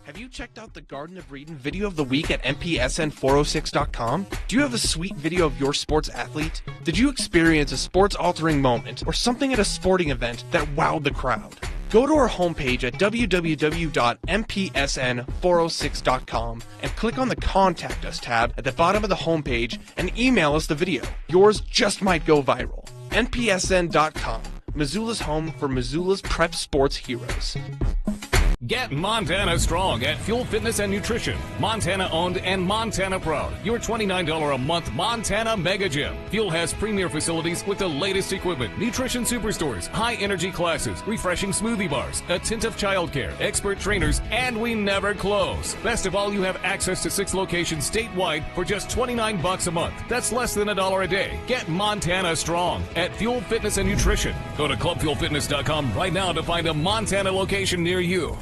Have you checked out the Garden of Eden video of the week at MPSN406.com? Do you have a sweet video of your sports athlete? Did you experience a sports-altering moment or something at a sporting event that wowed the crowd? Go to our homepage at www.mpsn406.com and click on the Contact Us tab at the bottom of the homepage and email us the video. Yours just might go viral. MPSN.com, Missoula's home for Missoula's prep sports heroes. Get Montana strong at Fuel Fitness and Nutrition. Montana owned and Montana proud. Your $29 a month Montana Mega Gym. Fuel has premier facilities with the latest equipment, nutrition superstores, high energy classes, refreshing smoothie bars, attentive childcare, expert trainers, and we never close. Best of all, you have access to 6 locations statewide for just $29 a month. That's less than $1 a day. Get Montana strong at Fuel Fitness and Nutrition. Go to clubfuelfitness.com right now to find a Montana location near you.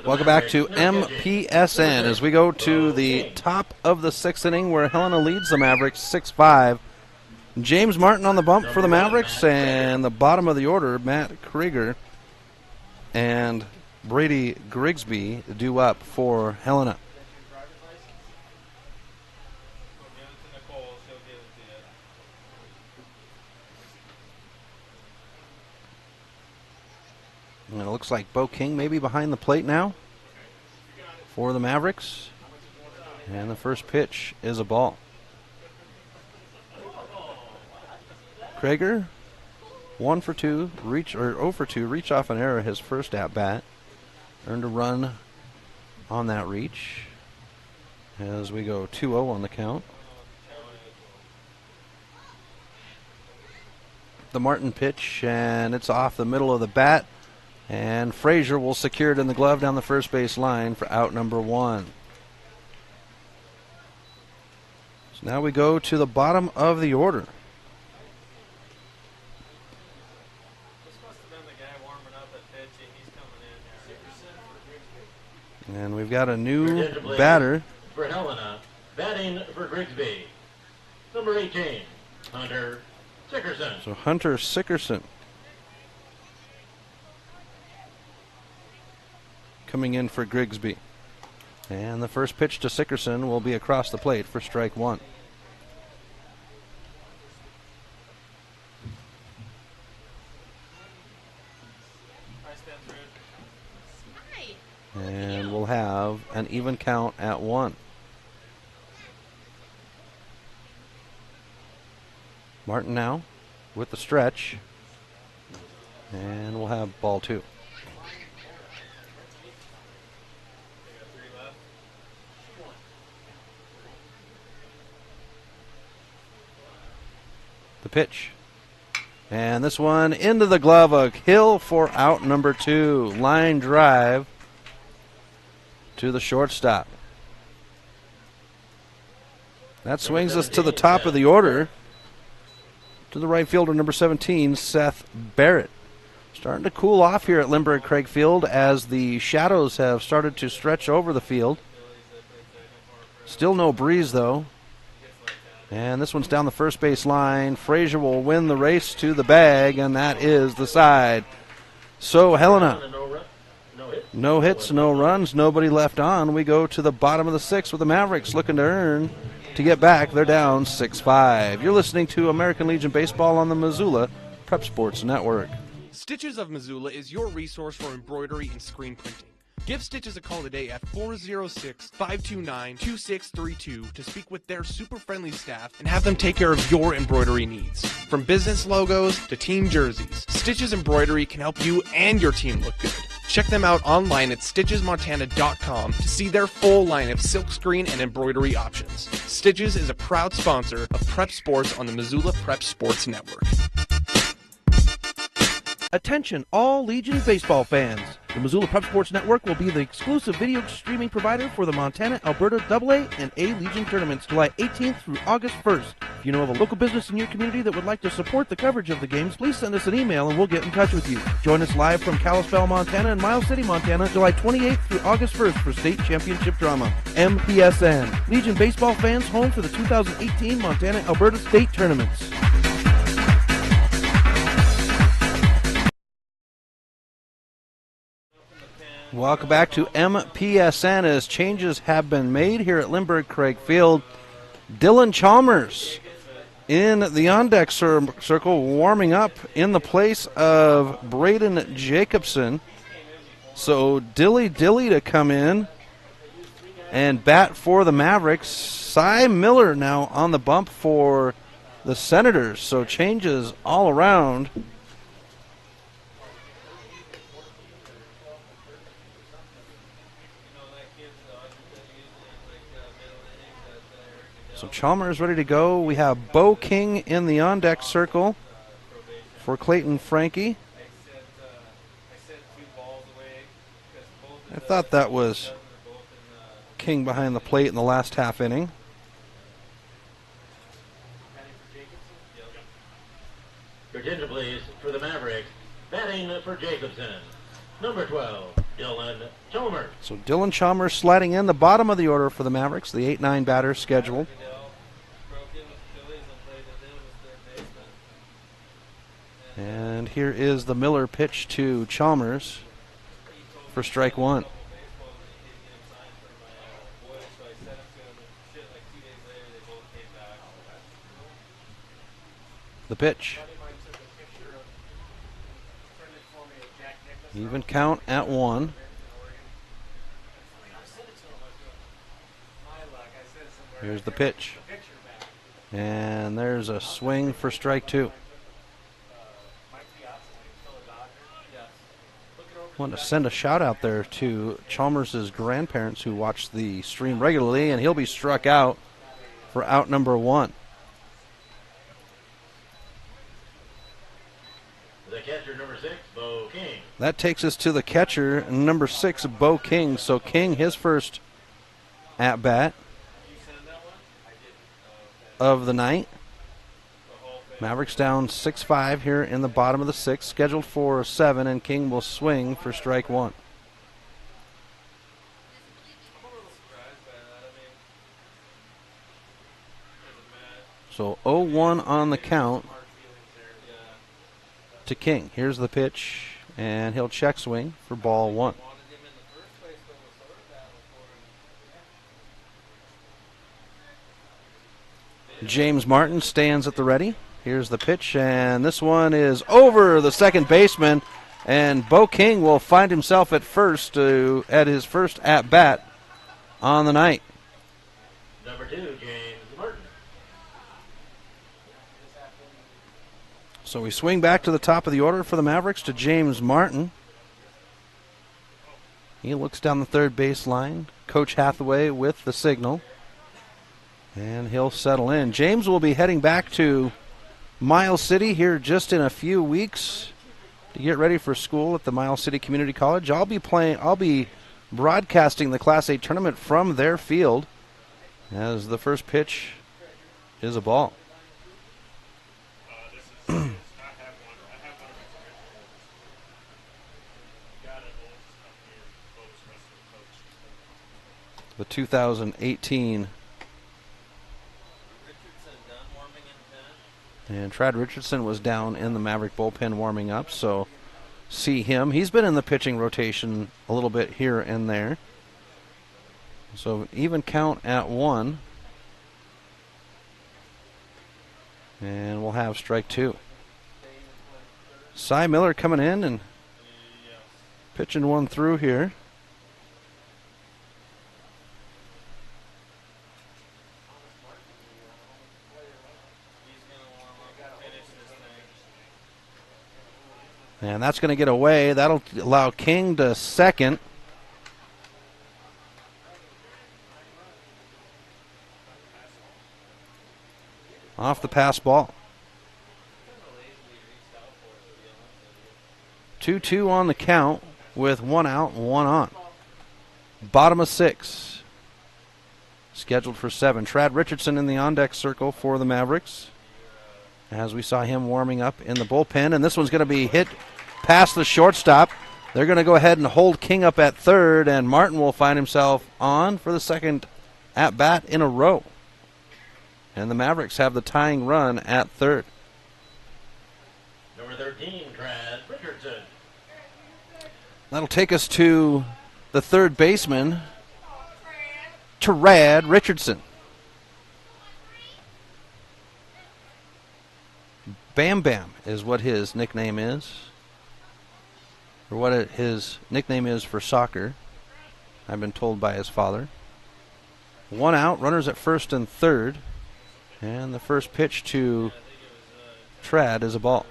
Welcome back to MPSN as we go to the top of the 6th inning where Helena leads the Mavericks 6-5. James Martin on the bump for the Mavericks, and the bottom of the order, Matt Krieger and Brady Grigsby due up for Helena. And it looks like Bo King maybe behind the plate now for the Mavericks. And the first pitch is a ball. Krieger, 1 for 2, 0 for 2, reach off an error his first at bat. Earned a run on that reach as we go 2-0 on the count. The Martin pitch, and it's off the middle of the bat. And Frazier will secure it in the glove down the first base line for out number 1. So now we go to the bottom of the order. And we've got a new batter. For Helena, batting for Grigsby, number 18, Hunter Sickerson. So Hunter Sickerson coming in for Grigsby. And the first pitch to Sickerson will be across the plate for strike 1. And we'll have an even count at 1. Martin now with the stretch. And we'll have ball 2. The pitch. And this one into the glove of Hill for out number 2. Line drive to the shortstop. That swings us to the top of the order. To the right fielder, number 17, Seth Barrett. Starting to cool off here at Lindbergh Craig Field as the shadows have started to stretch over the field. Still no breeze, though. And this one's down the first base line. Frazier will win the race to the bag, and that is the side. So Helena, no hits, no runs, nobody left on. We go to the bottom of the 6th with the Mavericks looking to earn to get back. They're down 6-5. You're listening to American Legion Baseball on the Missoula Prep Sports Network. Stitches of Missoula is your resource for embroidery and screen printing. Give Stitches a call today at 406-529-2632 to speak with their super friendly staff and have them take care of your embroidery needs. From business logos to team jerseys, Stitches Embroidery can help you and your team look good. Check them out online at stitchesmontana.com to see their full line of silkscreen and embroidery options. Stitches is a proud sponsor of Prep Sports on the Missoula Prep Sports Network. Attention all Legion baseball fans. The Missoula Prep Sports Network will be the exclusive video streaming provider for the Montana, Alberta AA and A Legion tournaments July 18th through August 1st. If you know of a local business in your community that would like to support the coverage of the games, please send us an email and we'll get in touch with you. Join us live from Kalispell, Montana and Miles City, Montana, July 28th through August 1st for state championship drama. MPSN, Legion baseball fans home for the 2018 Montana, Alberta state tournaments. Welcome back to MPSN as changes have been made here at Lindbergh Craig Field. Dylan Chalmers in the on-deck circle warming up in the place of Braden Jacobson. So Dilly to come in and bat for the Mavericks. Cy Miller now on the bump for the Senators. So changes all around. So Chalmers ready to go. We have Bo King in the on-deck circle for Clayton Frankie. I thought that was King behind the plate in the last half inning. Your attention, please, for the Mavericks. Batting for Jacobson, number 12, Dylan Chalmers. So Dylan Chalmers sliding in the bottom of the order for the Mavericks, the 8-9 batter scheduled. And here is the Miller pitch to Chalmers for strike one. The pitch. Even count at one. Here's the pitch. And there's a swing for strike two. Want to send a shout out there to Chalmers' grandparents who watch the stream regularly, and he'll be struck out for out number one. The catcher, number 6, Bo King. That takes us to the catcher, number 6, Bo King. So King, his first at bat of the night. Mavericks down 6-5 here in the bottom of the sixth, scheduled for 7, and King will swing for strike one. So 0-1 on the count to King. Here's the pitch, and he'll check swing for ball one. James Martin stands at the ready. Here's the pitch, and this one is over the second baseman, and Bo King will find himself at first at his first at-bat on the night. Number 2, James Martin. So we swing back to the top of the order for the Mavericks to James Martin. He looks down the third base line. Coach Hathaway with the signal. And he'll settle in. James will be heading back to Miles City here just in a few weeks to get ready for school at the Miles City Community College. I'll be broadcasting the Class A tournament from their field as the first pitch is a ball. The 2018 and Trad Richardson was down in the Maverick bullpen warming up, so see him. He's been in the pitching rotation a little bit here and there. So even count at one. And we'll have strike two. Cy Miller coming in and pitching one through here. And that's going to get away. That'll allow King to second. Off the pass ball. 2-2 on the count with 1 out and 1 on. Bottom of 6. Scheduled for 7. Trad Richardson in the on-deck circle for the Mavericks, as we saw him warming up in the bullpen. And this one's going to be hit past the shortstop. They're going to go ahead and hold King up at third, and Martin will find himself on for the second at-bat in a row. And the Mavericks have the tying run at third. Number 13, Trad Richardson. That'll take us to the third baseman, Trad Richardson. Bam Bam is what his nickname is, or what his nickname is for soccer, I've been told by his father. 1 out, runners at first and third, and the first pitch to Trad is a ball.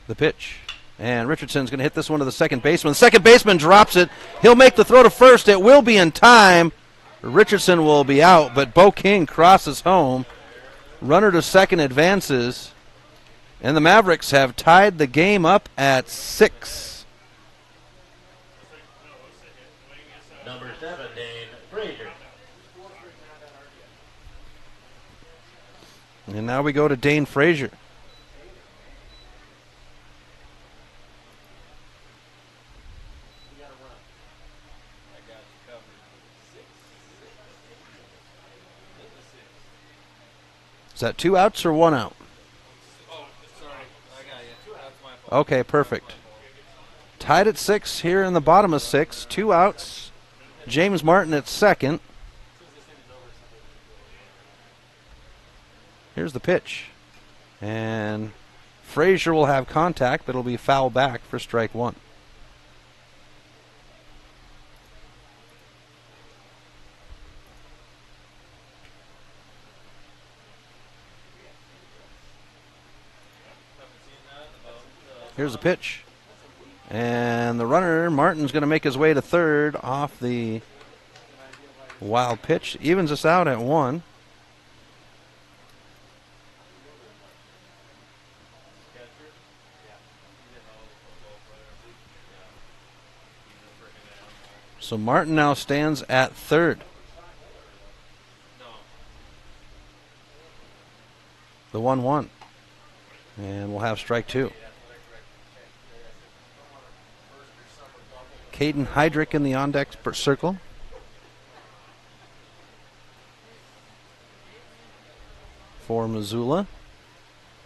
The pitch. And Richardson's going to hit this one to the second baseman. The second baseman drops it. He'll make the throw to first. It will be in time. Richardson will be out, but Bo King crosses home. Runner to second advances. And the Mavericks have tied the game up at 6. Number 7, Dane Frazier. And now we go to Dane Frazier. Is that 2 outs or 1 out? Oh, sorry. I got you. 2 outs, my fault. Okay, perfect. Tied at 6 here in the bottom of 6. 2 outs. James Martin at second. Here's the pitch. And Frazier will have contact, but it'll be foul back for strike 1. Here's the pitch. And the runner, Martin's going to make his way to third off the wild pitch. Evens us out at 1. So Martin now stands at third. The 1-1. And we'll have strike 2. Caden Heydrich in the on-deck circle. For Missoula.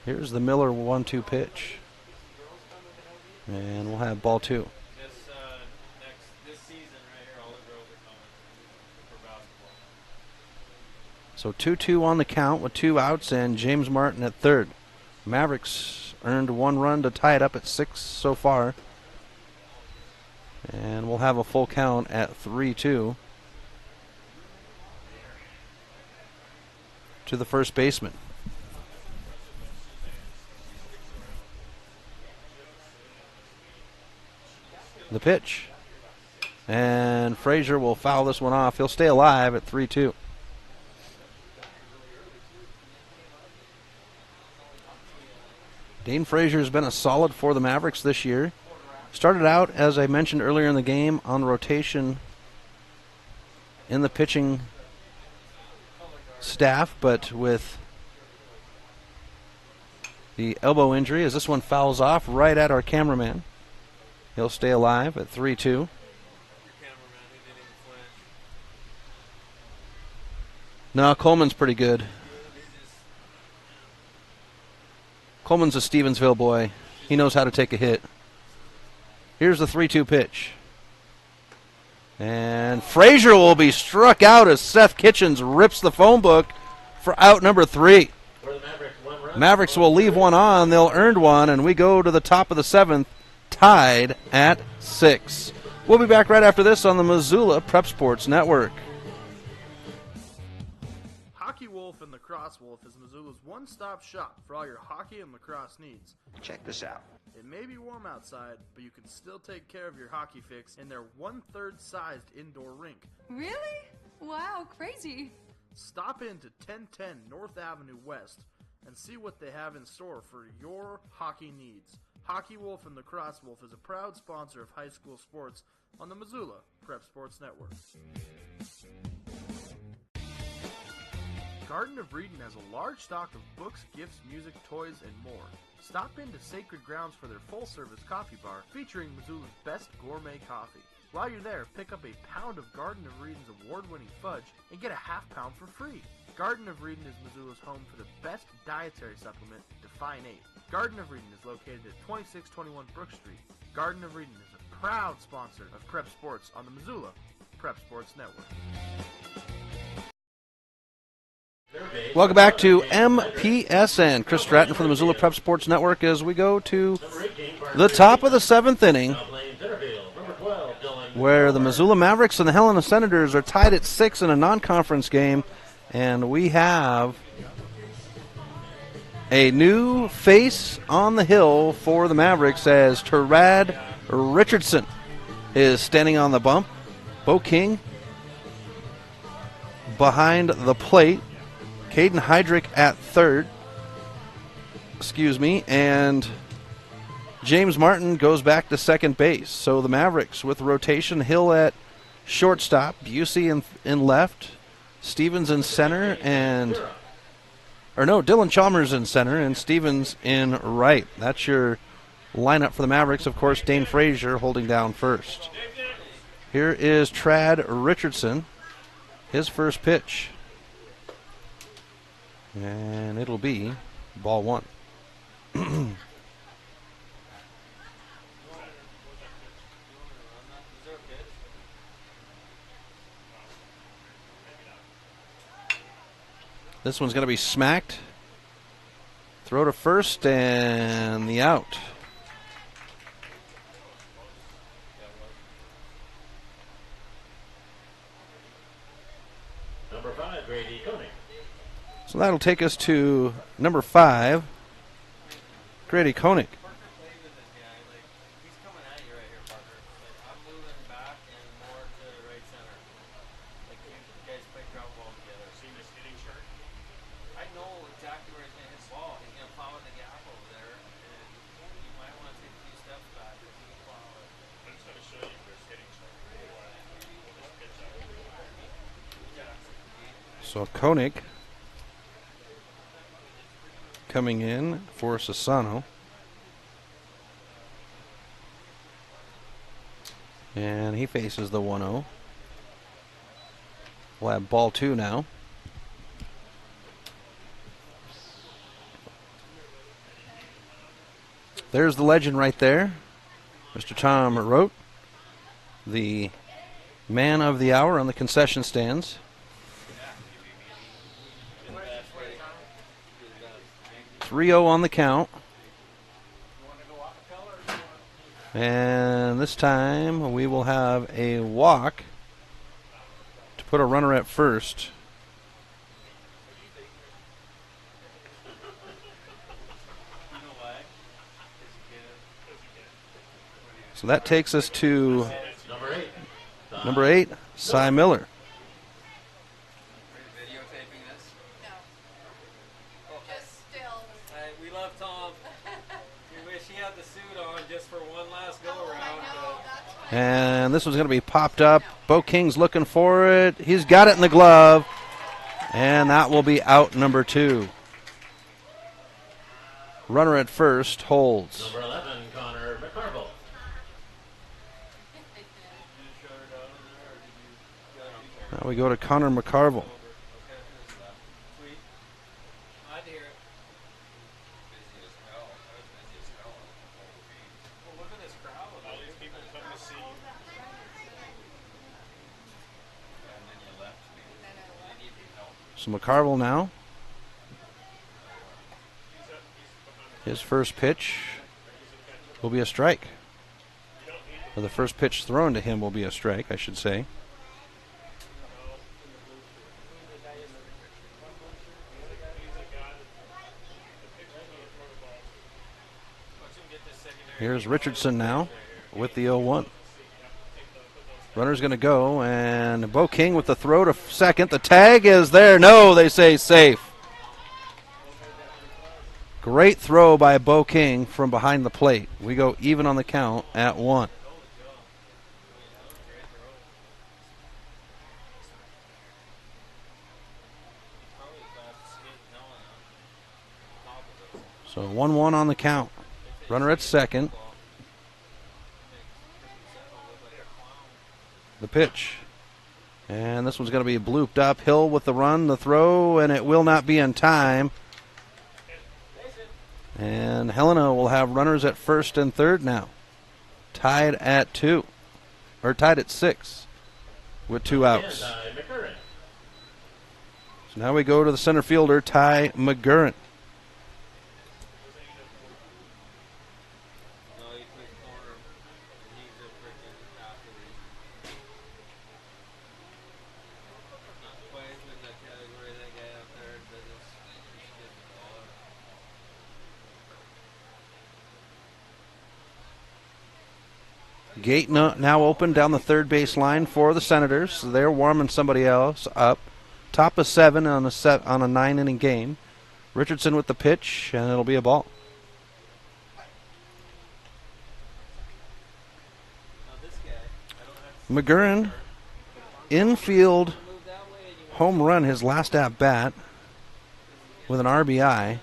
Here's the Miller 1-2 pitch. And we'll have ball 2. This season right here, all the girls are coming for basketball. So 2-2 on the count with 2 outs and James Martin at third. Mavericks earned 1 run to tie it up at 6 so far. And we'll have a full count at 3-2 to the first baseman. The pitch. And Frazier will foul this one off. He'll stay alive at 3-2. Dane Frazier has been a solid for the Mavericks this year. Started out, as I mentioned earlier in the game, on rotation in the pitching staff, but with the elbow injury, as this one fouls off right at our cameraman. He'll stay alive at 3-2. No, Coleman's pretty good. Coleman's a Stevensville boy. He knows how to take a hit. Here's the 3-2 pitch. And Frazier will be struck out as Seth Kitchens rips the phone book for out number 3. Mavericks will leave one on. They'll earn one, and we go to the top of the 7th, tied at 6. We'll be back right after this on the Missoula Prep Sports Network. Hockey Wolf and Lacrosse Wolf is Missoula's one-stop shop for all your hockey and lacrosse needs. Check this out. It may be warm outside, but you can still take care of your hockey fix in their 1/3 sized indoor rink. Really? Wow, crazy. Stop in to 1010 North Avenue West and see what they have in store for your hockey needs. Hockey Wolf and Lacrosse Wolf is a proud sponsor of high school sports on the Missoula Prep Sports Network. Garden of Reading has a large stock of books, gifts, music, toys, and more. Stop into Sacred Grounds for their full-service coffee bar featuring Missoula's best gourmet coffee. While you're there, pick up a pound of Garden of Reading's award-winning fudge and get a half pound for free. Garden of Reading is Missoula's home for the best dietary supplement, Define 8. Garden of Reading is located at 2621 Brook Street. Garden of Reading is a proud sponsor of Prep Sports on the Missoula Prep Sports Network. Welcome back to MPSN. Chris Stratton from the Missoula Prep Sports Network as we go to the top of the 7th inning, where the Missoula Mavericks and the Helena Senators are tied at 6 in a non-conference game, and we have a new face on the hill for the Mavericks as Terad Richardson is standing on the bump. Bo King behind the plate. Caden Heydrich at third. And James Martin goes back to second base. So the Mavericks with rotation, Hill at shortstop, Busey in left, Stevens in center, Dylan Chalmers in center, and Stevens in right. That's your lineup for the Mavericks. Of course, Dane Frazier holding down first. Here is Trad Richardson, his first pitch. And it'll be ball one. This one's going to be smacked. Throw to first and the out. Number 5, Grady Koenig. So that'll take us to number 5, Grady Koenig. So Koenig coming in for Sassano. And he faces the 1-0. We'll have ball 2 now. There's the legend right there. Mr. Tom Rote, the man of the hour on the concession stands. 3-0 on the count. And this time we will have a walk to put a runner at first. So that takes us to number 8, Cy Miller. And this one's going to be popped up. Bo King's looking for it. He's got it in the glove. And that will be out number 2. Runner at first holds. Number 11, Connor McCarville. Now we go to Connor McCarville. So McCarville now. His first pitch will be a strike. Or the first pitch thrown to him will be a strike, I should say. Here's Richardson now with the 0-1. Runner's going to go, and Bo King with the throw to second. The tag is there. No, they say safe. Great throw by Bo King from behind the plate. We go even on the count at 1. So 1-1 on the count. Runner at second. The pitch. And this one's going to be blooped up. Hill with the run, the throw, and it will not be in time. And Helena will have runners at first and third now. Tied at 2. Or tied at 6 with 2 outs. So now we go to the center fielder, Ty McGurran. Gate now open down the third base line for the Senators. They're warming somebody else up. Top of 7 on a 9-inning game. Richardson with the pitch, and it'll be a ball. McGurran, infield home run, his last at bat with an RBI.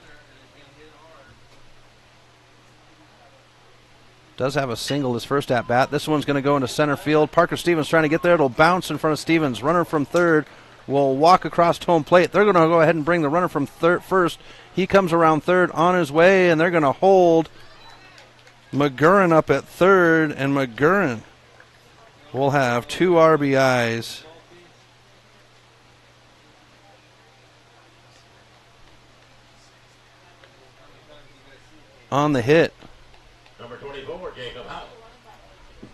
Does have a single his first at bat. This one's going to go into center field. Parker Stevens trying to get there. It'll bounce in front of Stevens. Runner from third will walk across home plate. They're going to go ahead and bring the runner from first. He comes around third on his way, and they're going to hold McGurran up at third, and McGurran will have 2 RBIs. On the hit. Number 24, Jacob Howe. This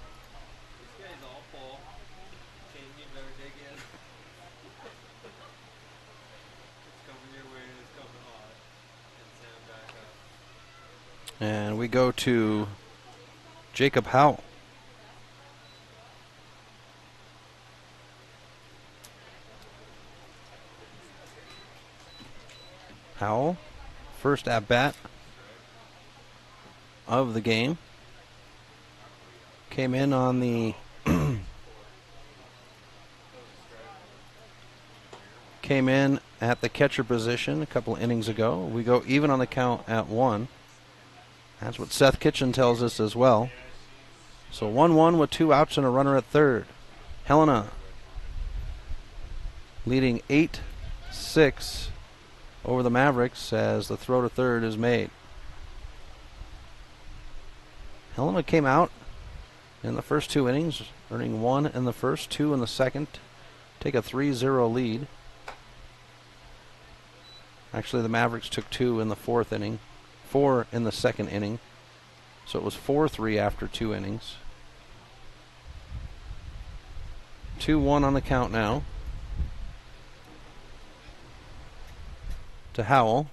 guy's all full. King, you better dig in. It's coming your way and it's coming hot. And Sam back up. And we go to Jacob Howell. Howell, first at bat of the game. Came in on the came in at the catcher position a couple innings ago. We go even on the count at 1. That's what Seth Kitchen tells us as well. So 1-1 with 2 outs and a runner at third. Helena leading 8-6 over the Mavericks as the throw to third is made. Helena came out in the first 2 innings, earning 1 in the first, 2 in the second, take a 3-0 lead. Actually, the Mavericks took 2 in the 4th inning, 4 in the 2nd inning, so it was 4-3 after 2 innings. 2-1 on the count now to Howell,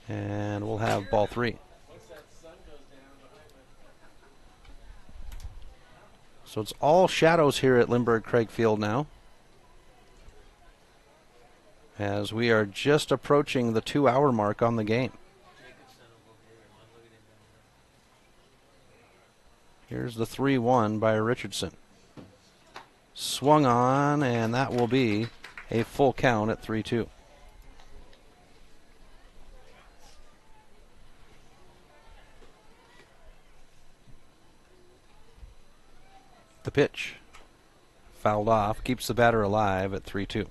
and we'll have ball 3. So it's all shadows here at Lindbergh Craig Field now, as we are just approaching the 2-hour mark on the game. Here's the 3-1 by Richardson. Swung on, and that will be a full count at 3-2. The pitch fouled off, keeps the batter alive at 3-2.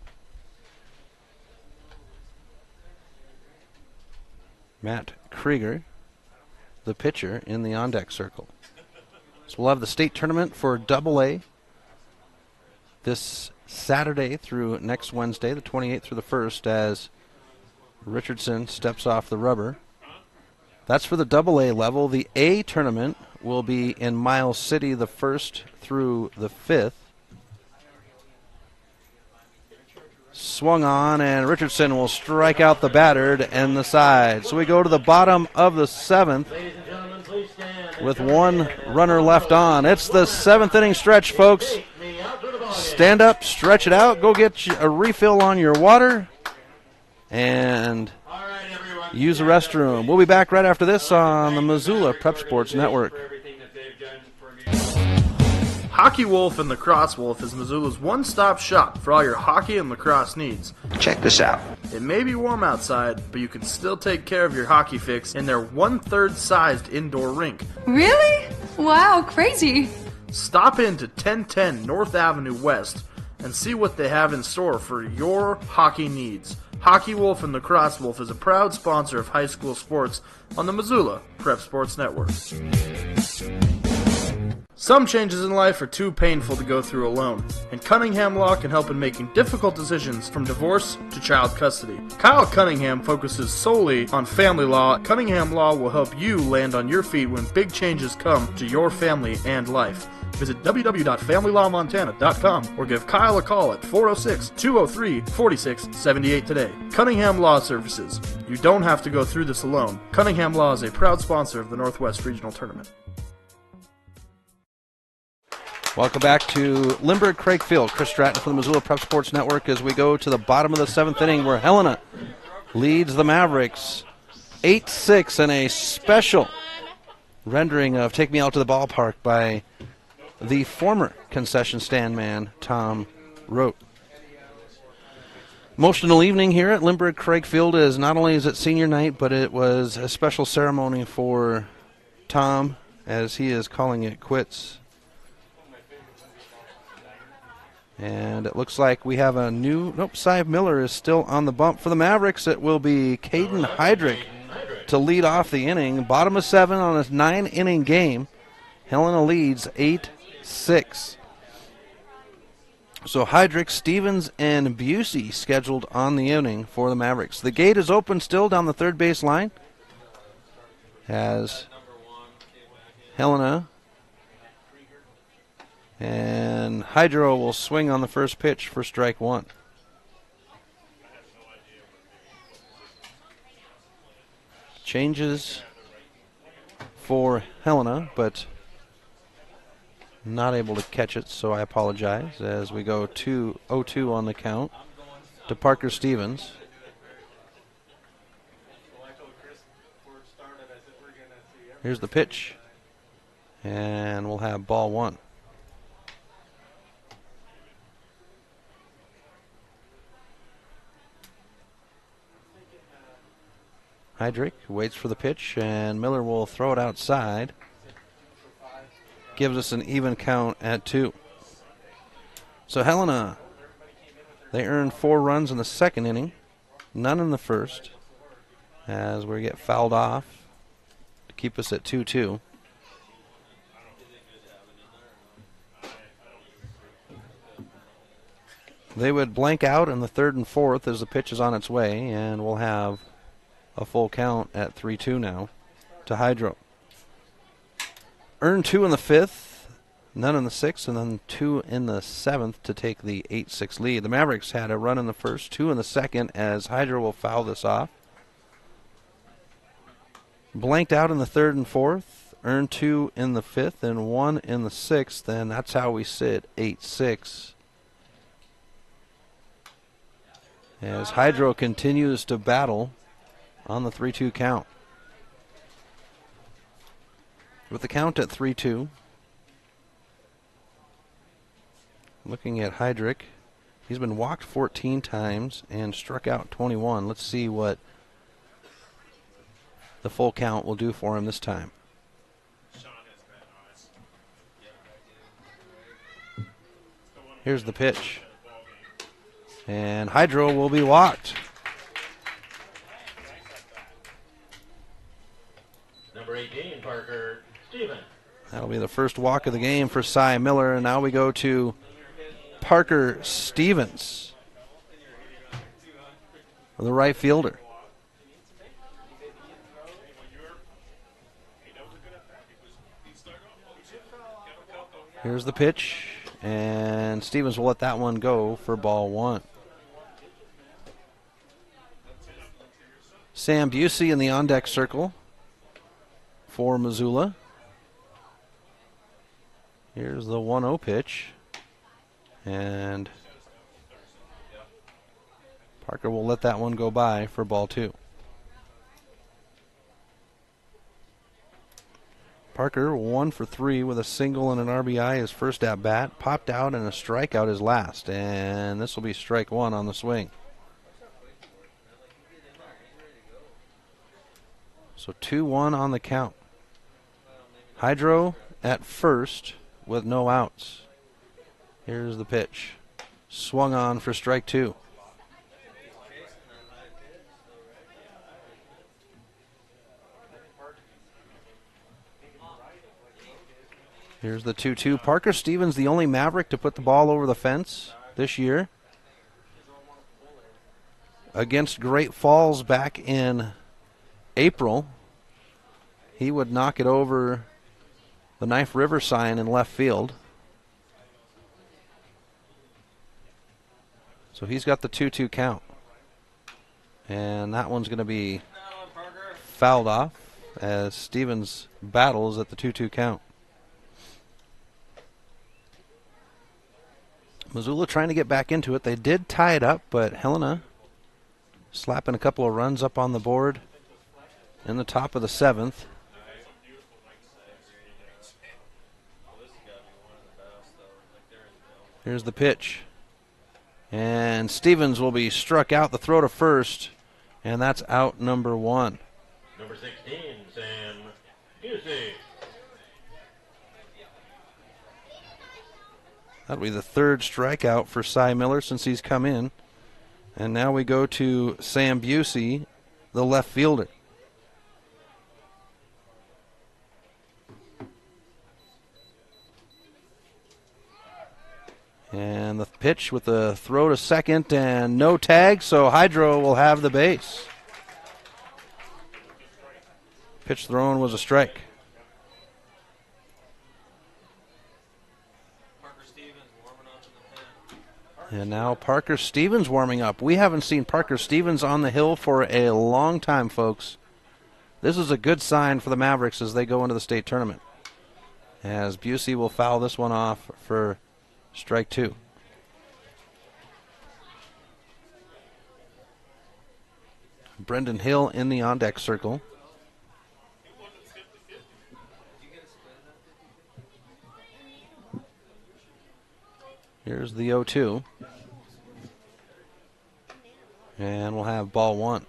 Matt Krieger, the pitcher, in the on-deck circle. So we'll have the state tournament for AA this Saturday through next Wednesday, the 28th through the 1st, as Richardson steps off the rubber. That's for the AA level. The A tournament will be in Miles City the 1st through the 5th. Swung on, and Richardson will strike out the batter to end the side. So we go to the bottom of the 7th. Ladies and gentlemen, please with one runner left on. It's the 7th inning stretch, folks. Stand up, stretch it out, go get a refill on your water, and use the restroom. We'll be back right after this on the Missoula Prep Sports Network. Hockey Wolf and Lacrosse Wolf is Missoula's one-stop shop for all your hockey and lacrosse needs. Check this out. It may be warm outside, but you can still take care of your hockey fix in their 1/3 sized indoor rink. Really? Wow, crazy. Stop in to 1010 North Avenue West and see what they have in store for your hockey needs. Hockey Wolf and Lacrosse Wolf is a proud sponsor of high school sports on the Missoula Prep Sports Network. Some changes in life are too painful to go through alone, and Cunningham Law can help in making difficult decisions from divorce to child custody. Kyle Cunningham focuses solely on family law. Cunningham Law will help you land on your feet when big changes come to your family and life. Visit www.familylawmontana.com or give Kyle a call at 406-203-4678 today. Cunningham Law Services. You don't have to go through this alone. Cunningham Law is a proud sponsor of the Northwest Regional Tournament. Welcome back to Lindbergh Craigfield. Chris Stratton from the Missoula Prep Sports Network as we go to the bottom of the 7th inning where Helena leads the Mavericks 8-6 in a special rendering of Take Me Out to the Ballpark by the former concession stand man, Tom Rote. Emotional evening here at Lindbergh Craigfield is not only is it senior night, but it was a special ceremony for Tom as he is calling it quits. And it looks like we have a new... Nope, Cy Miller is still on the bump for the Mavericks. It will be Caden Heydrich to lead off the inning. Bottom of 7 on a 9-inning game. Helena leads 8-6. So Heydrich, Stevens, and Busey scheduled on the inning for the Mavericks. The gate is open still down the third base line as Helena and Hydro will swing on the first pitch for strike one. Changes for Helena, but not able to catch it, so I apologize as we go 2-0-2 on the count to Parker Stevens. Here's the pitch, and we'll have ball one. Heydrich waits for the pitch, and Miller will throw it outside. Gives us an even count at 2. So Helena, they earned 4 runs in the second inning, none in the first, as we get fouled off to keep us at 2-2. They would blank out in the third and fourth as the pitch is on its way, and we'll have a full count at 3-2 now to Hydro. Earned 2 in the 5th, none in the 6th, and then 2 in the 7th to take the 8-6 lead. The Mavericks had a run in the first, 2 in the second, as Hydro will foul this off. Blanked out in the third and fourth, earned 2 in the 5th and 1 in the 6th, and that's how we sit 8-6. As Hydro continues to battle on the 3-2 count. With the count at 3-2, looking at Heydrich, he's been walked 14 times and struck out 21. Let's see what the full count will do for him this time. Here's the pitch. And Hydro will be walked. Number 18, Parker Stevens. That'll be the first walk of the game for Cy Miller. And now we go to Parker Stevens, the right fielder. Here's the pitch, and Stevens will let that one go for ball one. Sam Busey in the on-deck circle for Missoula. Here's the 1-0 pitch. And Parker will let that one go by for ball 2. Parker 1 for 3 with a single and an RBI his first at bat. Popped out and a strikeout his last. And this will be strike 1 on the swing. So 2-1 on the count. Hydro at first with no outs. Here's the pitch. Swung on for strike 2. Here's the 2-2. Parker Stevens, the only Maverick to put the ball over the fence this year. Against Great Falls back in April, he would knock it over the Knife River sign in left field. So he's got the 2-2 count. And that one's going to be fouled off as Stevens battles at the 2-2 count. Missoula trying to get back into it. They did tie it up, but Helena slapping a couple of runs up on the board in the top of the 7th. Here's the pitch. And Stevens will be struck out. The throw to first, and that's out number 1. Number 16, Sam Busey. That'll be the 3rd strikeout for Cy Miller since he's come in. And now we go to Sam Busey, the left fielder. And the pitch with the throw to second and no tag, so Hydro will have the base. Pitch thrown was a strike. And now Parker Stevens warming up. We haven't seen Parker Stevens on the hill for a long time, folks. This is a good sign for the Mavericks as they go into the state tournament, as Busey will foul this one off for strike 2. Brendan Hill in the on-deck circle. Here's the 0-2. And we'll have ball 1.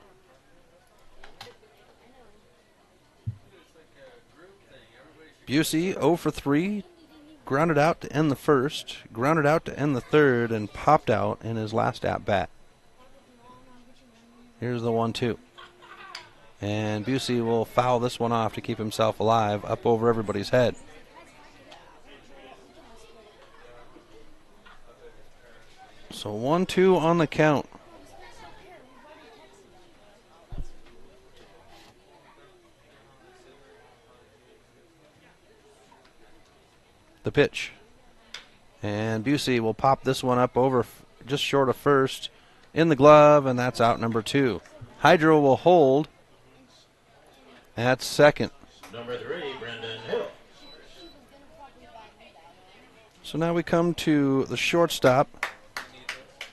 Busey 0 for 3. Grounded out to end the first. Grounded out to end the third. And popped out in his last at-bat. Here's the 1-2. And Busey will foul this one off to keep himself alive up over everybody's head. So 1-2 on the count. The pitch. And Busey will pop this one up over just short of first in the glove, and that's out number 2. Hydro will hold at second. Number 3, Brendan Hill. So now we come to the shortstop.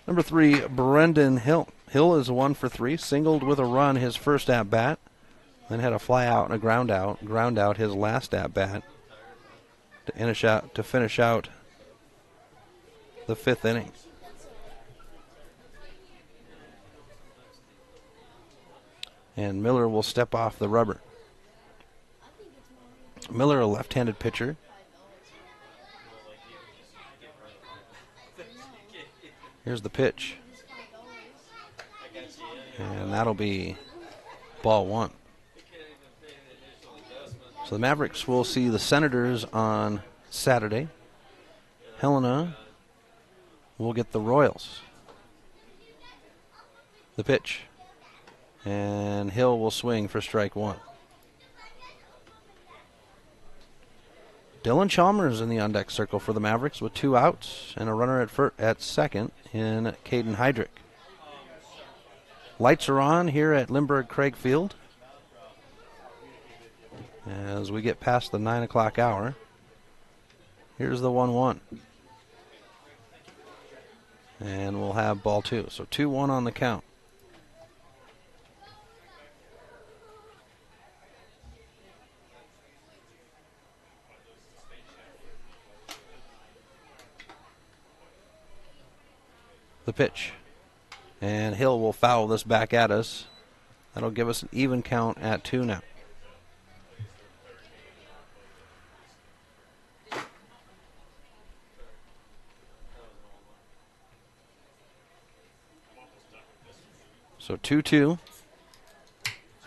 Number 3, Brendan Hill. Hill is 1 for 3, singled with a run his first at-bat, then had a fly out and a ground out his last at-bat to finish out the 5th inning. And Miller will step off the rubber. Miller, a left-handed pitcher. Here's the pitch. And that'll be ball 1. So the Mavericks will see the Senators on Saturday. Helena will get the Royals. The pitch. And Hill will swing for strike 1. Dylan Chalmers in the on-deck circle for the Mavericks with 2 outs and a runner at second in Caden Heydrich. Lights are on here at Lindbergh Craig Field as we get past the 9 o'clock hour. Here's the 1-1. And we'll have ball 2. So 2-1 on the count. The pitch. And Hill will foul this back at us. That'll give us an even count at 2 now. So 2-2.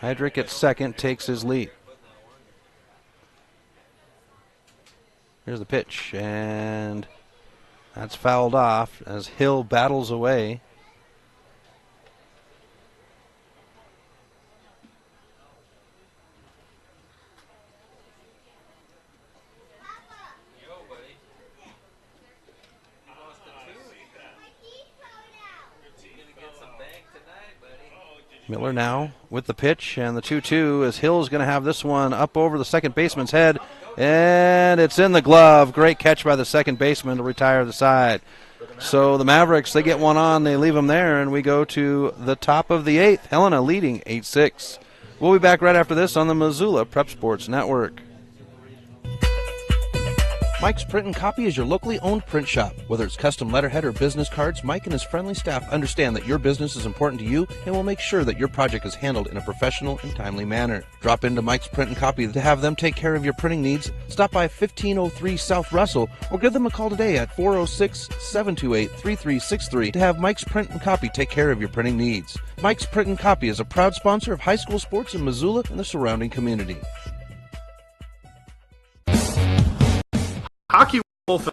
Heydrich at second takes his lead. Here's the pitch, and that's fouled off as Hill battles away. Miller now with the pitch, and the 2-2 as Hill's going to have this one up over the second baseman's head, and it's in the glove. Great catch by the second baseman to retire the side. So the Mavericks, they get one on, they leave them there, and we go to the top of the 8th. Helena leading 8-6. We'll be back right after this on the Missoula Prep Sports Network. Mike's Print and Copy is your locally owned print shop. Whether it's custom letterhead or business cards, Mike and his friendly staff understand that your business is important to you and will make sure that your project is handled in a professional and timely manner. Drop into Mike's Print and Copy to have them take care of your printing needs. Stop by 1503 South Russell or give them a call today at 406-728-3363 to have Mike's Print and Copy take care of your printing needs. Mike's Print and Copy is a proud sponsor of high school sports in Missoula and the surrounding community. Hockey Wolf.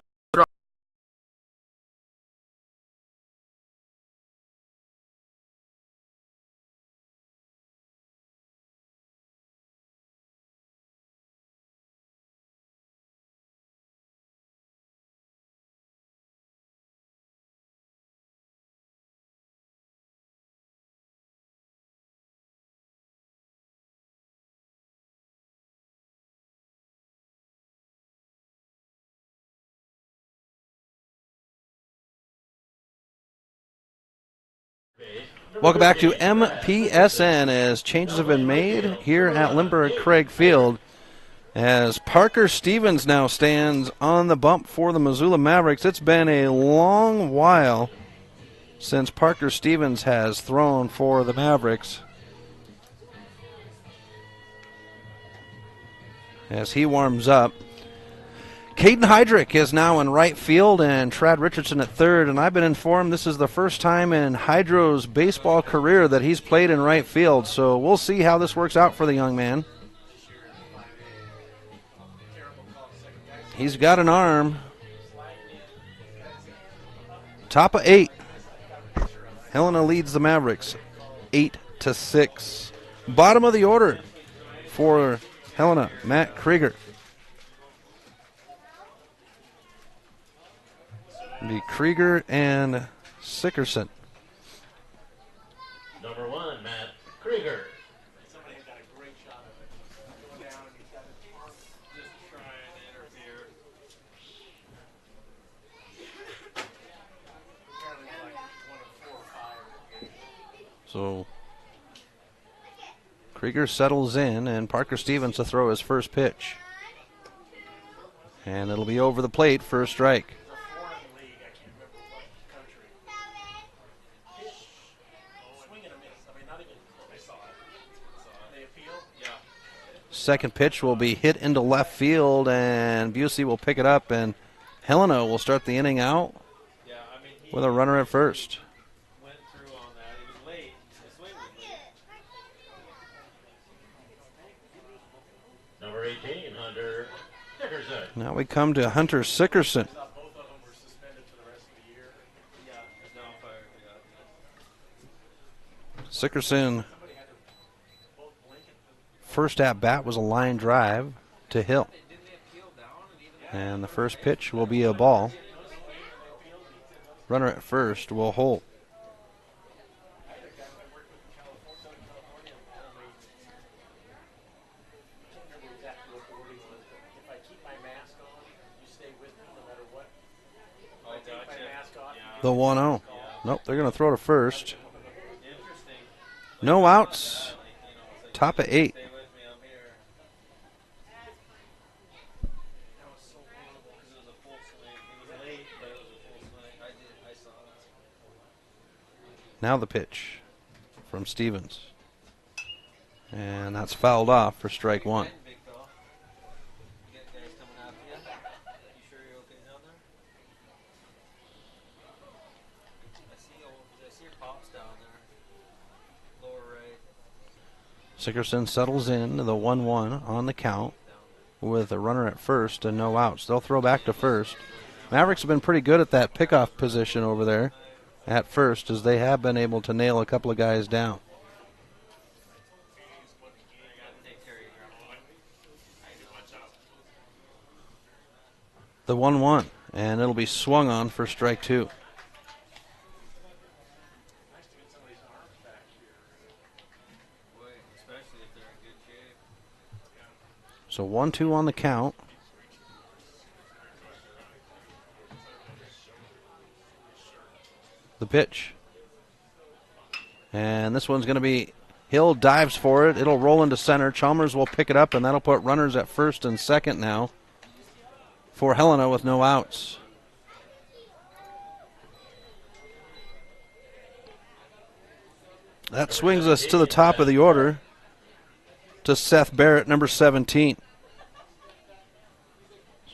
Welcome back to MPSN as changes have been made here at Lindbergh Craig Field as Parker Stevens now stands on the bump for the Missoula Mavericks. It's been a long while since Parker Stevens has thrown for the Mavericks. As he warms up, Caden Heydrich is now in right field and Trad Richardson at third, and I've been informed this is the first time in Hydro's baseball career that he's played in right field, so we'll see how this works out for the young man. He's got an arm. Top of 8. Helena leads the Mavericks 8-6. Bottom of the order for Helena, Matt Krieger. Be Krieger and Sickerson. Number 1, Matt Krieger. Somebody got a great shot of it. Going down and he's got his arm just trying to interfere. Apparently like one of 4 or 5. So Krieger settles in, and Parker Stevens to throw his first pitch. And it'll be over the plate for a strike. Second pitch will be hit into left field, and Busey will pick it up, and Helena will start the inning out with a runner at first. Went through on that. He was late. His swing was late. Number 18, Hunter Dickerson. Now we come to Hunter Sickerson. Both of them were suspended for the rest of the year. Yeah, he's now fired. Sickerson, first at bat was a line drive to Hill. And the first pitch will be a ball. Runner at first will hold. If I keep my mask on, you stay with me. The 1-0. Nope, they're going to throw to first. No outs. Top of 8. Now the pitch from Stevens. And that's fouled off for strike 1. Sickerson settles in to the 1-1 on the count with a runner at first and no outs. They'll throw back to first. Mavericks have been pretty good at that pickoff position over there at first, as they have been able to nail a couple of guys down. The 1-1, and it'll be swung on for strike 2. So 1-2 on the count. The pitch. And this one's going to be, Hill dives for it. It'll roll into center. Chalmers will pick it up, and that'll put runners at first and second now for Helena with no outs. That swings us to the top of the order to Seth Barrett, number 17.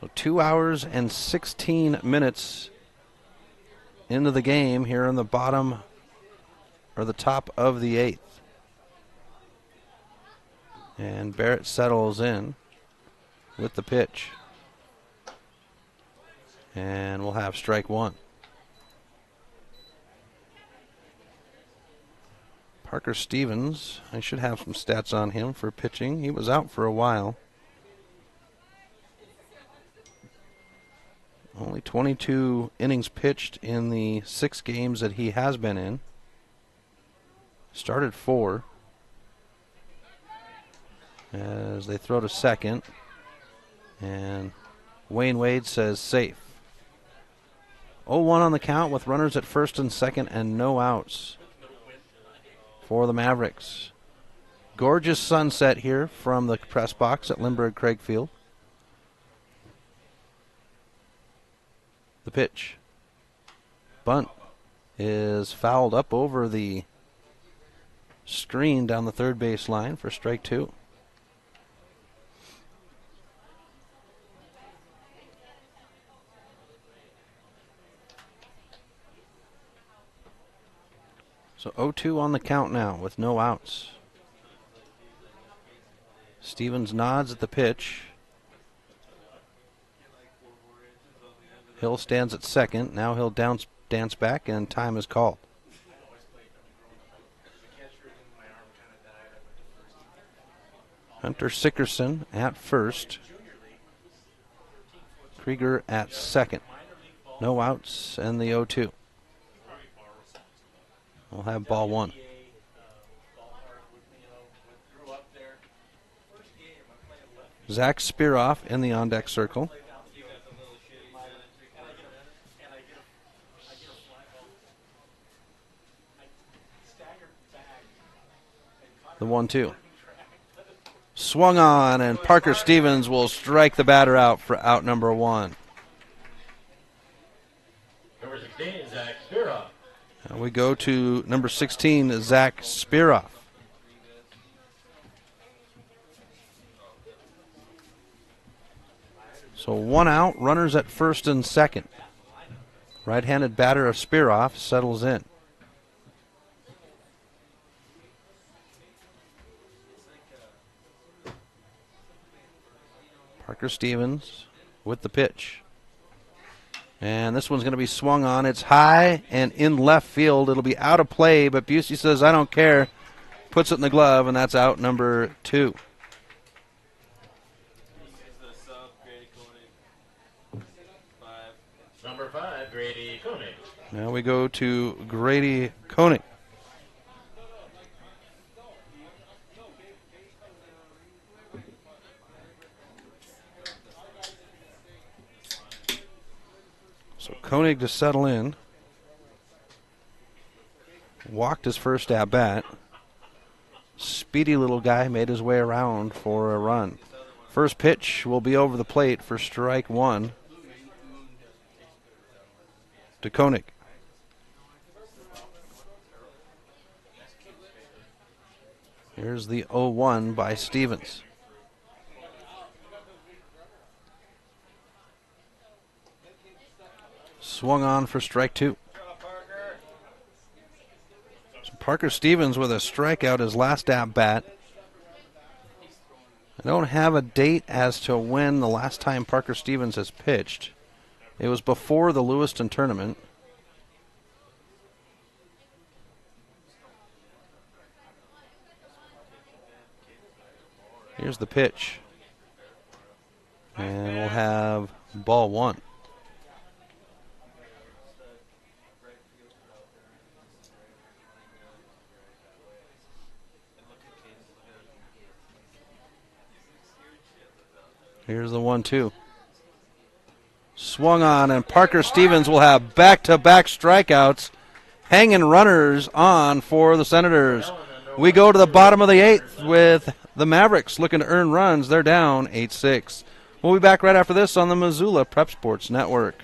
So 2 hours and 16 minutes into the game here in the bottom, or the top of the 8th. And Barrett settles in with the pitch. And we'll have strike 1. Parker Stevens, I should have some stats on him for pitching. He was out for a while. Only 22 innings pitched in the 6 games that he has been in. Started 4. As they throw to second. And Wayne Wade says safe. 0-1 on the count with runners at first and second and no outs for the Mavericks. Gorgeous sunset here from the press box at Lindbergh Craig Field. The pitch. Bunt is fouled up over the screen down the third base line for strike 2. So 0-2 on the count now with no outs. Stevens nods at the pitch. Hill stands at second. Now he'll dance back, and time is called. Hunter Sickerson at first. Krieger at second. No outs and the 0-2. We'll have ball 1. Zach Spiroff in the on-deck circle. The 1-2. Swung on, and Parker Stevens will strike the batter out for out number 1. Number 16, Zach Spiroff. Now we go to number 16, Zach Spiroff. So 1 out, runners at first and second. Right-handed batter of Spiroff settles in. Parker Stevens with the pitch. And this one's going to be swung on. It's high and in left field. It'll be out of play, but Busey says, I don't care. Puts it in the glove, and that's out number 2. Number 5, Grady Koenig. Now we go to Grady Koenig. So Koenig to settle in. walked his first at bat. Speedy little guy made his way around for a run. First pitch will be over the plate for strike one to Koenig. Here's the 0-1 by Stevens. Swung on for strike two. So Parker Stevens with a strikeout his last at bat. I don't have a date as to when the last time Parker Stevens has pitched. It was before the Lewiston tournament. Here's the pitch. And we'll have ball one. Here's the 1-2. Swung on, and Parker Stevens will have back-to-back strikeouts, hanging runners on for the Senators. We go to the bottom of the eighth with the Mavericks looking to earn runs. They're down 8-6. We'll be back right after this on the Missoula Prep Sports Network.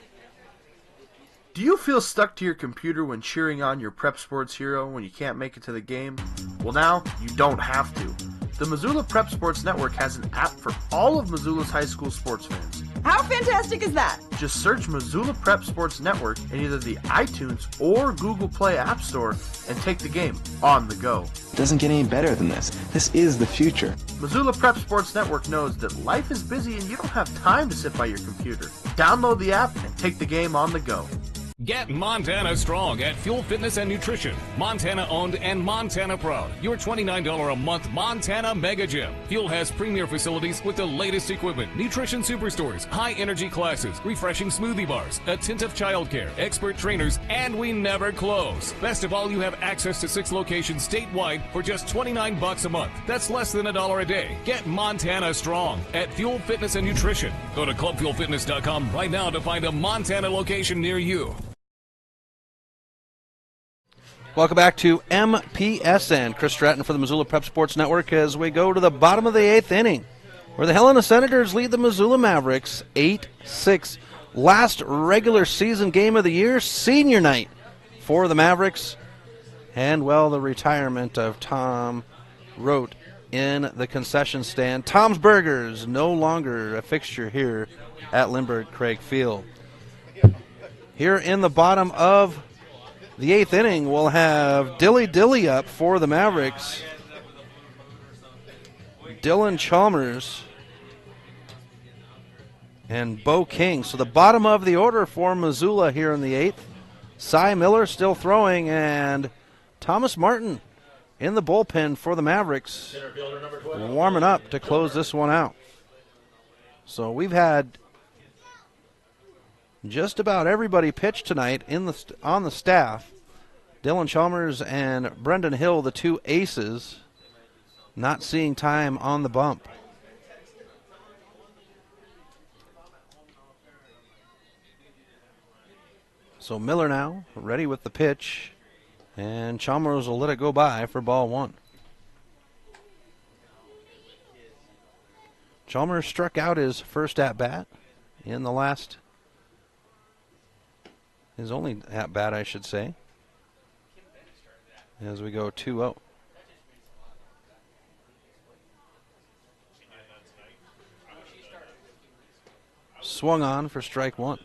Do you feel stuck to your computer when cheering on your prep sports hero when you can't make it to the game? Well, now you don't have to. The Missoula Prep Sports Network has an app for all of Missoula's high school sports fans. How fantastic is that? Just search Missoula Prep Sports Network in either the iTunes or Google Play App Store and take the game on the go. It doesn't get any better than this. This is the future. Missoula Prep Sports Network knows that life is busy and you don't have time to sit by your computer. Download the app and take the game on the go. Get Montana strong at Fuel Fitness and Nutrition. Montana owned and Montana proud. Your $29 a month Montana Mega Gym. Fuel has premier facilities with the latest equipment, nutrition superstores, high energy classes, refreshing smoothie bars, attentive childcare, expert trainers, and we never close. Best of all, you have access to 6 locations statewide for just $29 a month. That's less than $1 a day. Get Montana strong at Fuel Fitness and Nutrition. Go to clubfuelfitness.com right now to find a Montana location near you. Welcome back to MPSN. Chris Stratton for the Missoula Prep Sports Network as we go to the bottom of the 8th inning, where the Helena Senators lead the Missoula Mavericks 8-6. Last regular season game of the year, senior night for the Mavericks. And, well, the retirement of Tom Rote in the concession stand. Tom's Burgers no longer a fixture here at Lindbergh Craig Field. Here in the bottom of the 8th inning, we'll have Dilly up for the Mavericks. Dylan Chalmers and Bo King. So the bottom of the order for Missoula here in the 8th. Cy Miller still throwing, and Thomas Martin in the bullpen for the Mavericks, warming up to close this one out. So we've had just about everybody pitch tonight on the staff. Dylan Chalmers and Brendan Hill, the two aces, not seeing time on the bump. So Miller now ready with the pitch, and Chalmers will let it go by for ball one. Chalmers struck out his first at-bat in the last, his only at-bat, I should say, as we go 2-0. Swung on for strike one.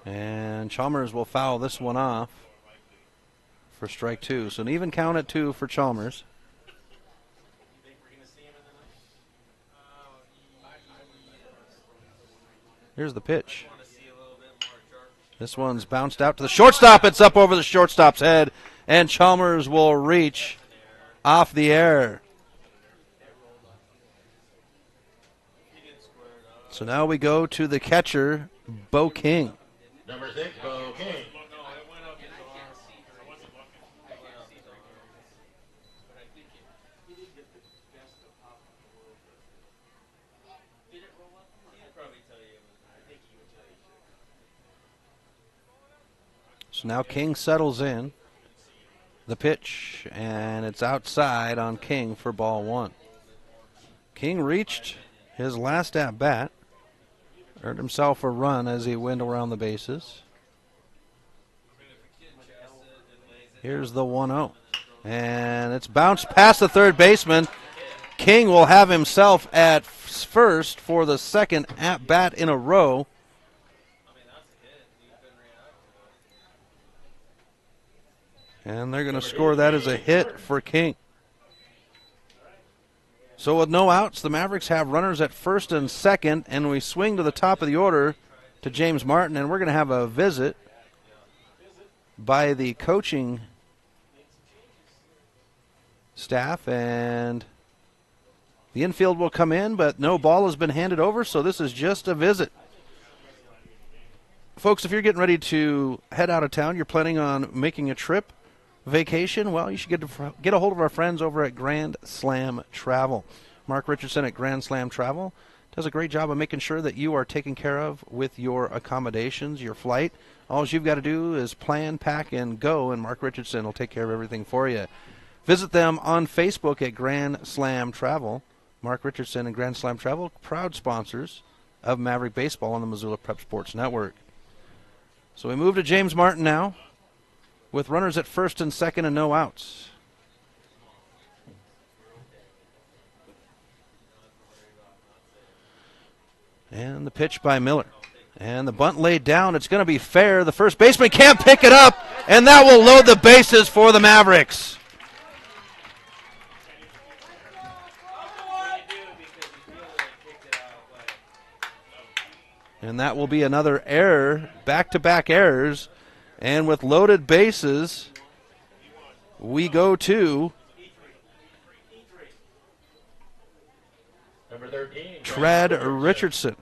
And Chalmers will foul this one off for strike two. So an even count at 2 for Chalmers. Here's the pitch. This one's bounced out to the shortstop. It's up over the shortstop's head, and Chalmers will reach off the air. So now we go to the catcher, Bo King. Number 6, Bo King. So now King settles in. The pitch, and it's outside on King for ball one. King reached his last at bat, earned himself a run as he went around the bases. Here's the 1-0, and it's bounced past the third baseman. King will have himself at first for the second at bat in a row. And they're going to score that as a hit for King. So with no outs, the Mavericks have runners at first and second, and we swing to the top of the order to James Martin, and we're going to have a visit by the coaching staff, and the infield will come in, but no ball has been handed over, so this is just a visit. Folks, if you're getting ready to head out of town, you're planning on making a trip, vacation, well, you should get a hold of our friends over at Grand Slam Travel. Mark Richardson at Grand Slam Travel does a great job of making sure that you are taken care of with your accommodations, your flight. All you've got to do is plan, pack, and go, and Mark Richardson will take care of everything for you. Visit them on Facebook at Grand Slam Travel. Mark Richardson and Grand Slam Travel, proud sponsors of Maverick Baseball on the Missoula Prep Sports Network. So we move to James Martin now, with runners at first and second and no outs. And the pitch by Miller. And the bunt laid down. It's going to be fair. The first baseman can't pick it up, and that will load the bases for the Mavericks. And that will be another error, back-to-back errors. And with loaded bases, we go to Number 13, Tread Richardson.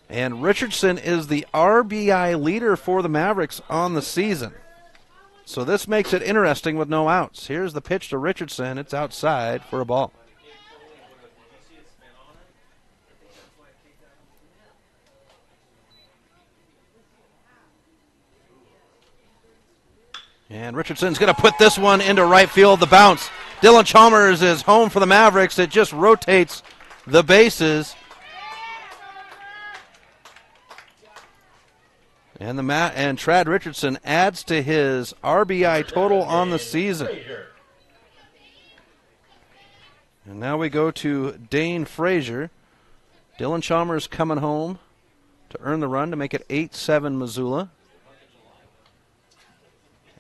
And Richardson is the RBI leader for the Mavericks on the season. So this makes it interesting with no outs. Here's the pitch to Richardson. It's outside for a ball. And Richardson's going to put this one into right field. The bounce. Dylan Chalmers is home for the Mavericks. It just rotates the bases. And Trad Richardson adds to his RBI total on the season. And now we go to Dane Frazier. Dylan Chalmers coming home to earn the run to make it 8-7 Missoula.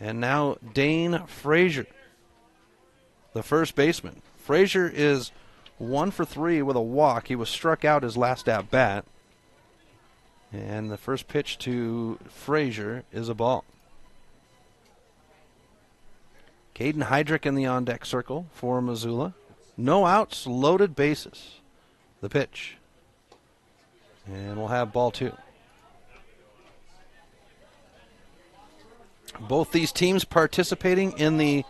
And now Dane Frazier, the first baseman. Frazier is 1 for 3 with a walk. He was struck out his last at bat. And the first pitch to Frazier is a ball. Caden Heydrich in the on-deck circle for Missoula. No outs, loaded bases. The pitch. And we'll have ball 2. Both these teams participating in the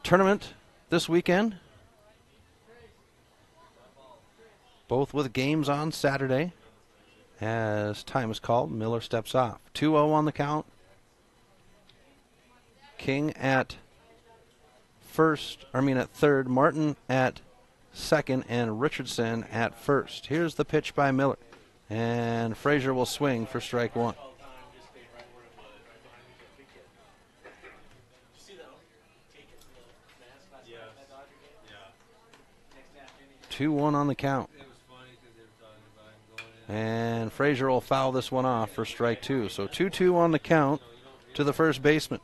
tournament this weekend. Both with games on Saturday. As time is called, Miller steps off. 2-0 on the count. King at third, Martin at second, and Richardson at first. Here's the pitch by Miller. And Frazier will swing for strike 1. 2-1 on the count. And Frazier will foul this one off for strike 2. So 2-2 on the count to the first baseman.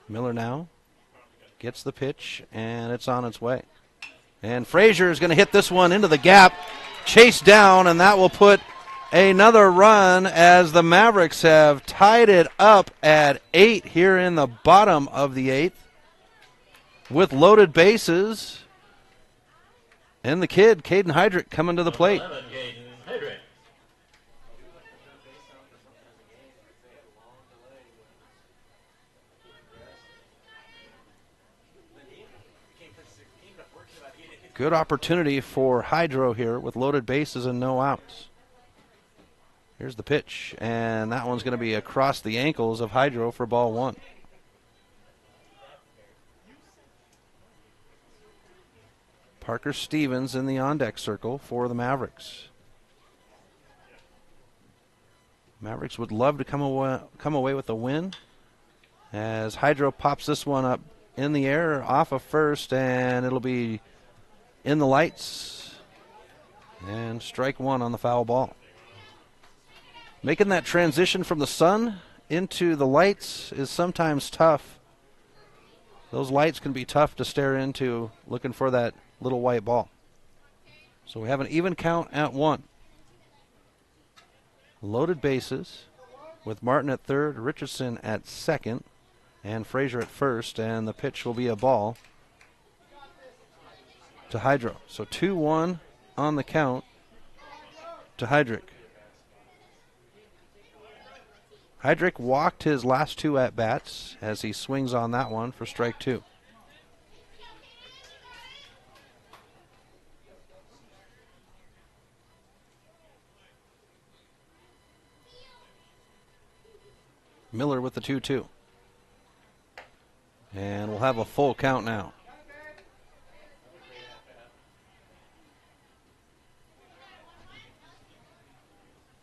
Miller now gets the pitch, and it's on its way. And Frazier is going to hit this one into the gap, chase down, and that will put another run as the Mavericks have tied it up at 8 here in the bottom of the 8th with loaded bases. And the kid, Caden Heydrich, coming to the plate. Good opportunity for Hydro here with loaded bases and no outs. Here's the pitch, and that one's going to be across the ankles of Hydro for ball one. Parker Stevens in the on-deck circle for the Mavericks. Mavericks would love to come away with a win as Hydro pops this one up in the air off of first, and it'll be in the lights and strike one on the foul ball. Making that transition from the sun into the lights is sometimes tough. Those lights can be tough to stare into looking for that little white ball. So we have an even count at one. Loaded bases with Martin at third, Richardson at second, and Frazier at first, and the pitch will be a ball to Hydro. So 2-1 on the count to Hydrick. Hydrick walked his last two at-bats as he swings on that one for strike two. Miller with the 2-2. And we'll have a full count now.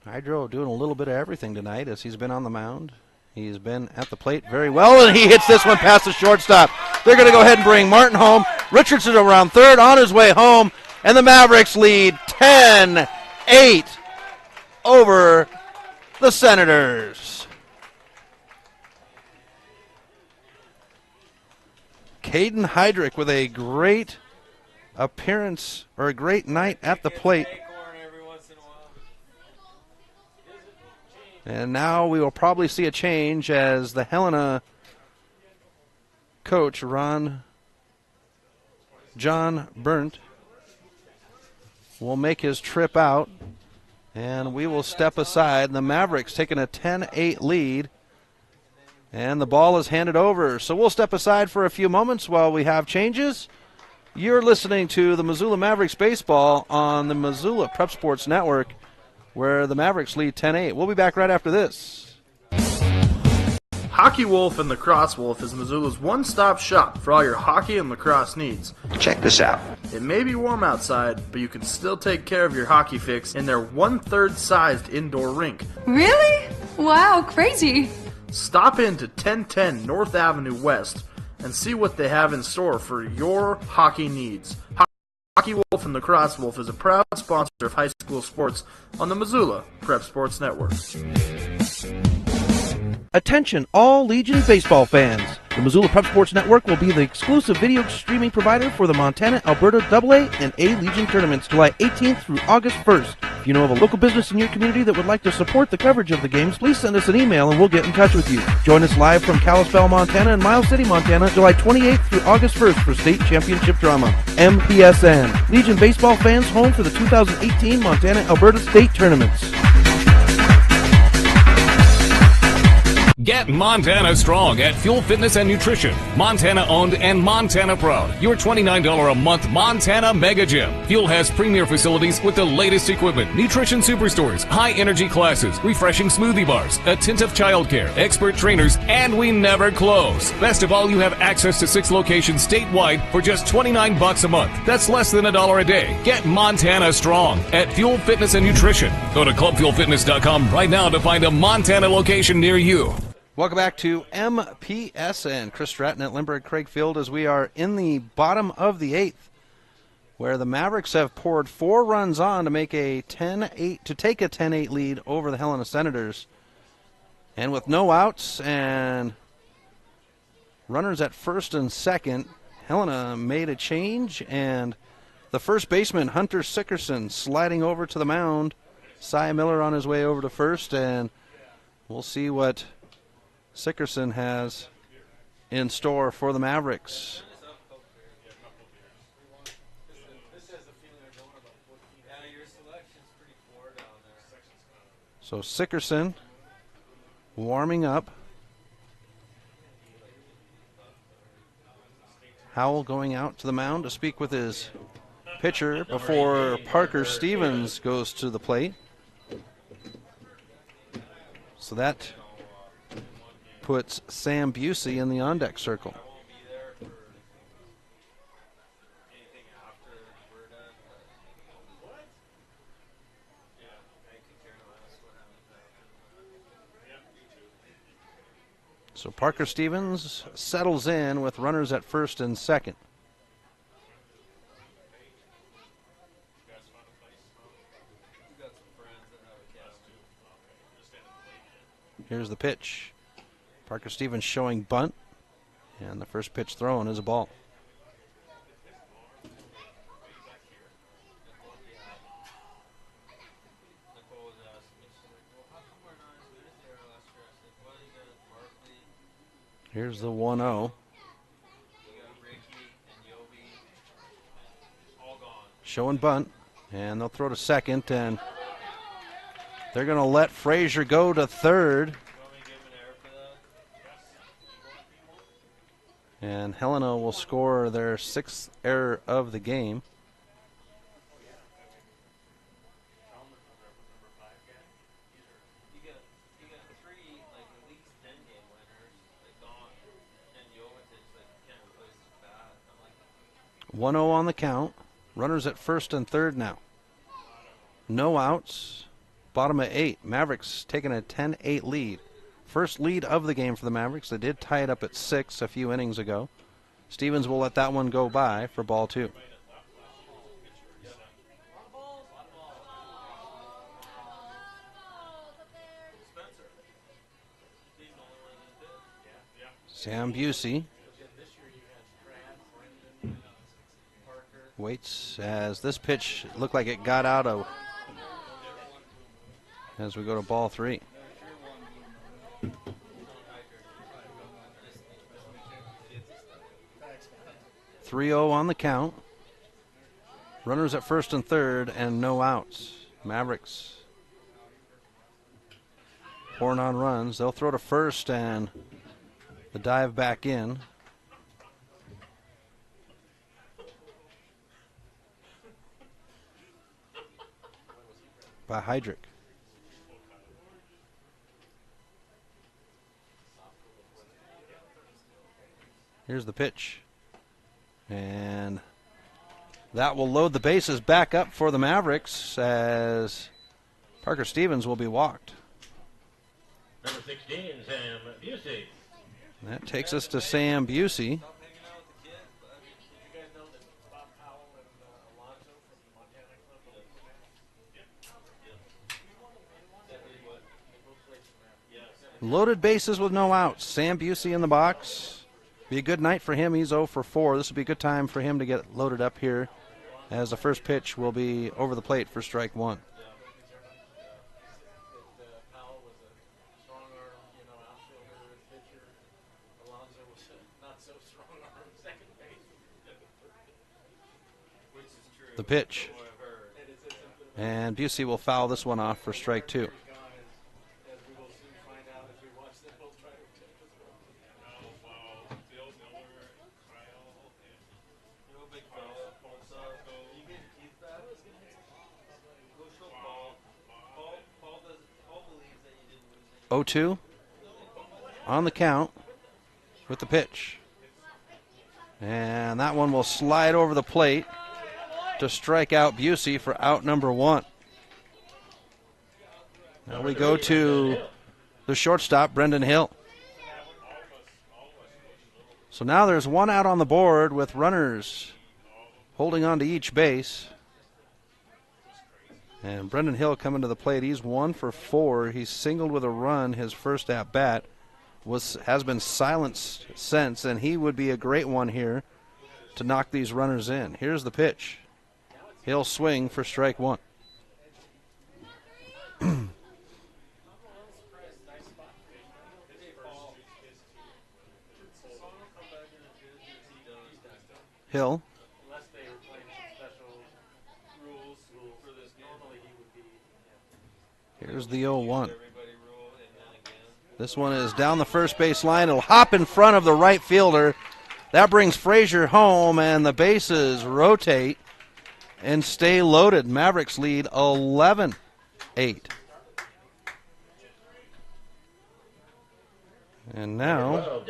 Hydro doing a little bit of everything tonight as he's been on the mound. He's been at the plate very well, and he hits this one past the shortstop. They're going to go ahead and bring Martin home. Richardson around third on his way home, and the Mavericks lead 10-8 over the Senators. Caden Hydrick with a great appearance, or a great night at the plate. And now we will probably see a change as the Helena coach, John Burnt, will make his trip out. And we will step aside. The Mavericks taking a 10-8 lead. And the ball is handed over. So we'll step aside for a few moments while we have changes. You're listening to the Missoula Mavericks baseball on the Missoula Prep Sports Network, where the Mavericks lead 10-8. We'll be back right after this. Hockey Wolf and Lacrosse Wolf is Missoula's one-stop shop for all your hockey and lacrosse needs. Check this out. It may be warm outside, but you can still take care of your hockey fix in their one-third sized indoor rink. Really? Wow, crazy. Stop into 1010 North Avenue West and see what they have in store for your hockey needs. Hockey Wolf and Lacrosse Wolf is a proud sponsor of high school sports on the Missoula Prep Sports Network. Attention all Legion baseball fans. The Missoula Prep Sports Network will be the exclusive video streaming provider for the Montana, Alberta AA and A Legion tournaments July 18th through August 1st. If you know of a local business in your community that would like to support the coverage of the games, please send us an email and we'll get in touch with you. Join us live from Kalispell, Montana and Miles City, Montana, July 28th through August 1st for state championship drama. MPSN. Legion baseball fans home for the 2018 Montana, Alberta state tournaments. Get Montana strong at Fuel Fitness and Nutrition. Montana owned and Montana proud. Your $29 a month Montana Mega Gym. Fuel has premier facilities with the latest equipment, nutrition superstores, high energy classes, refreshing smoothie bars, attentive childcare, expert trainers, and we never close. Best of all, you have access to 6 locations statewide for just $29 a month. That's less than $1 a day. Get Montana strong at Fuel Fitness and Nutrition. Go to clubfuelfitness.com right now to find a Montana location near you. Welcome back to MPSN. Chris Stratton at Lindbergh Craig Field as we are in the bottom of the 8th, where the Mavericks have poured 4 runs on to make a 10-8 to take a 10-8 lead over the Helena Senators. And with no outs and runners at first and second, Helena made a change, and the first baseman, Hunter Sickerson, sliding over to the mound. Cy Miller on his way over to first, and we'll see what Sickerson has in store for the Mavericks. So Sickerson warming up. Howell going out to the mound to speak with his pitcher before Parker Stevens goes to the plate. So that puts Sam Busey in the on-deck circle. So Parker Stevens settles in with runners at first and second. Here's the pitch. Parker Stevens showing bunt, and the first pitch thrown is a ball. Here's the 1-0. Showing bunt, and they'll throw to second, and they're going to let Frazier go to third. And Helena will score their 6th error of the game. One 0 on the count. Runners at first and third now. No outs. Bottom of 8. Mavericks taking a 10-8 lead. First lead of the game for the Mavericks. They did tie it up at 6 a few innings ago. Stevens will let that one go by for ball 2. Sam Busey waits as this pitch looked like it got out of as we go to ball 3. (3-0) on the count. Runners at first and third and no outs. Mavericks pouring on runs. They'll throw to first and the dive back in. By Heydrich. Here's the pitch. And that will load the bases back up for the Mavericks as Parker Stevens will be walked. Number 16, Sam Busey. That takes us to Sam Busey. Loaded bases with no outs. Sam Busey in the box. Be a good night for him. He's 0 for 4. This will be a good time for him to get loaded up here as the first pitch will be over the plate for strike 1. The pitch. And Busey will foul this one off for strike 2. (0-2) on the count with the pitch. And that one will slide over the plate to strike out Busey for out number 1. Now we go to the shortstop, Brendan Hill. So now there's one out on the board with runners holding on to each base. And Brendan Hill coming to the plate. He's 1 for 4. He's singled with a run his first at bat. Has been silenced since, and he would be a great one here to knock these runners in. Here's the pitch. He'll swing for strike 1. Hill. Here's the 0-1. This one is down the first base line. It'll hop in front of the right fielder. That brings Frazier home, and the bases rotate and stay loaded. Mavericks lead 11-8. And now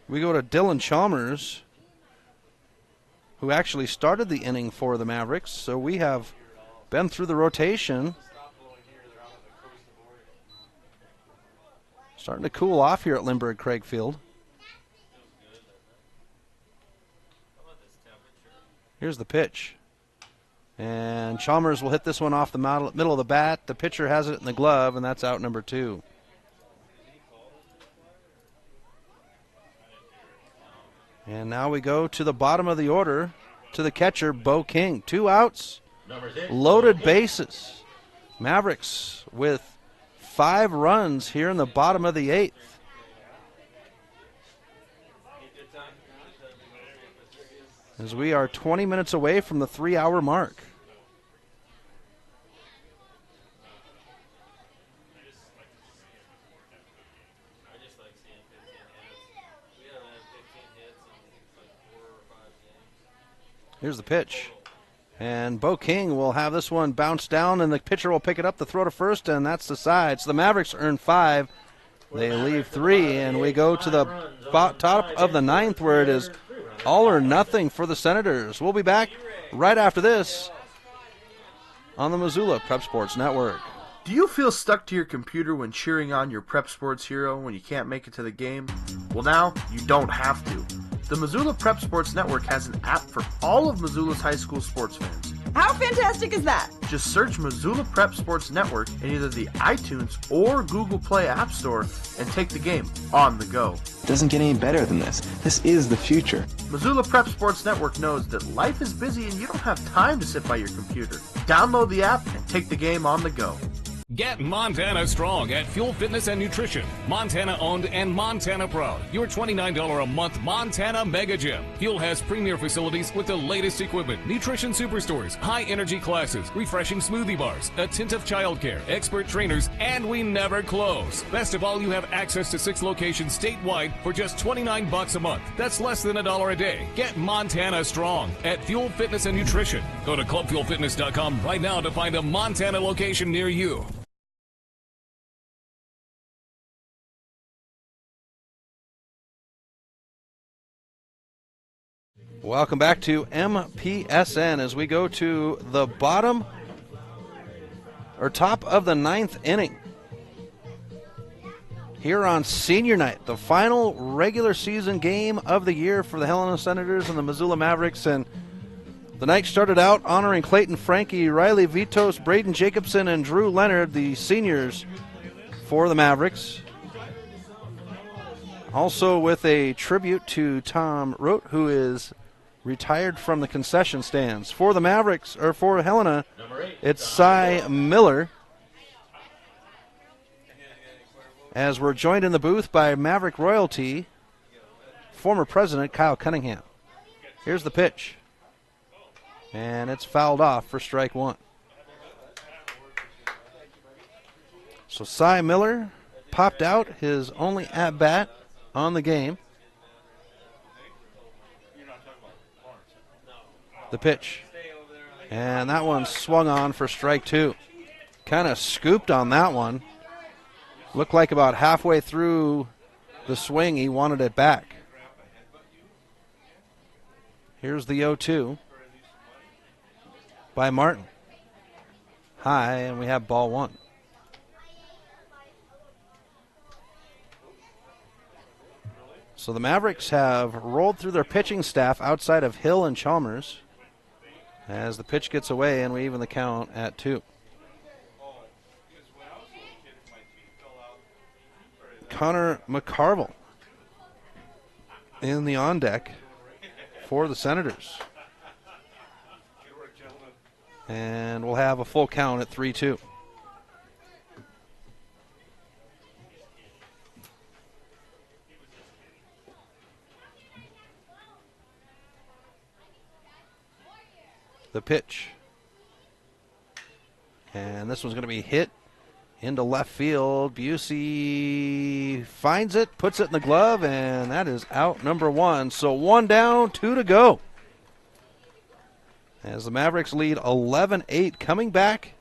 we go to Dylan Chalmers, who actually started the inning for the Mavericks. So we have been through the rotation. Starting to cool off here at Lindbergh Craig Field. Here's the pitch. And Chalmers will hit this one off the middle of the bat. The pitcher has it in the glove, and that's out number 2. And now we go to the bottom of the order to the catcher, Bo King. 2 outs, loaded bases. Mavericks with 5 runs here in the bottom of the 8th. As we are 20 minutes away from the 3-hour mark. Here's the pitch. And Bo King will have this one bounce down, and the pitcher will pick it up to throw to first, and that's the side. So the Mavericks earn 5. They leave 3, and we go to the top of the 9th, where it is all or nothing for the Senators. We'll be back right after this on the Missoula Prep Sports Network. Do you feel stuck to your computer when cheering on your Prep Sports hero when you can't make it to the game? Well, now you don't have to. The Missoula Prep Sports Network has an app for all of Missoula's high school sports fans. How fantastic is that? Just search Missoula Prep Sports Network in either the iTunes or Google Play App Store and take the game on the go. It doesn't get any better than this. This is the future. Missoula Prep Sports Network knows that life is busy and you don't have time to sit by your computer. Download the app and take the game on the go. Get Montana strong at Fuel Fitness and Nutrition. Montana owned and Montana proud. Your $29 a month Montana Mega Gym. Fuel has premier facilities with the latest equipment, nutrition superstores, high energy classes, refreshing smoothie bars, attentive childcare, expert trainers, and we never close. Best of all, you have access to 6 locations statewide for just $29 a month. That's less than $1 a day. Get Montana strong at Fuel Fitness and Nutrition. Go to clubfuelfitness.com right now to find a Montana location near you. Welcome back to MPSN as we go to the top of the 9th inning. Here on senior night, the final regular season game of the year for the Helena Senators and the Missoula Mavericks. And the night started out honoring Clayton Frankie, Riley Vitos, Braden Jacobson, and Drew Leonard, the seniors for the Mavericks. Also with a tribute to Tom Rote, who is retired from the concession stands. For the Mavericks, or for Helena, it's Cy Miller. As we're joined in the booth by Maverick royalty, former president Kyle Cunningham. Here's the pitch. And it's fouled off for strike 1. So Cy Miller popped out his only at-bat on the game. The pitch. And that one swung on for strike 2. Kind of scooped on that one. Looked like about halfway through the swing he wanted it back. Here's the 0-2 by Martin. High, and we have ball 1. So the Mavericks have rolled through their pitching staff outside of Hill and Chalmers as the pitch gets away, and we even the count at 2. Connor McCarville in the on deck for the Senators. And we'll have a full count at 3-2. The pitch. And this one's going to be hit into left field. Busey finds it, puts it in the glove, and that is out number 1. So 1 down, 2 to go. As the Mavericks lead 11-8, coming back,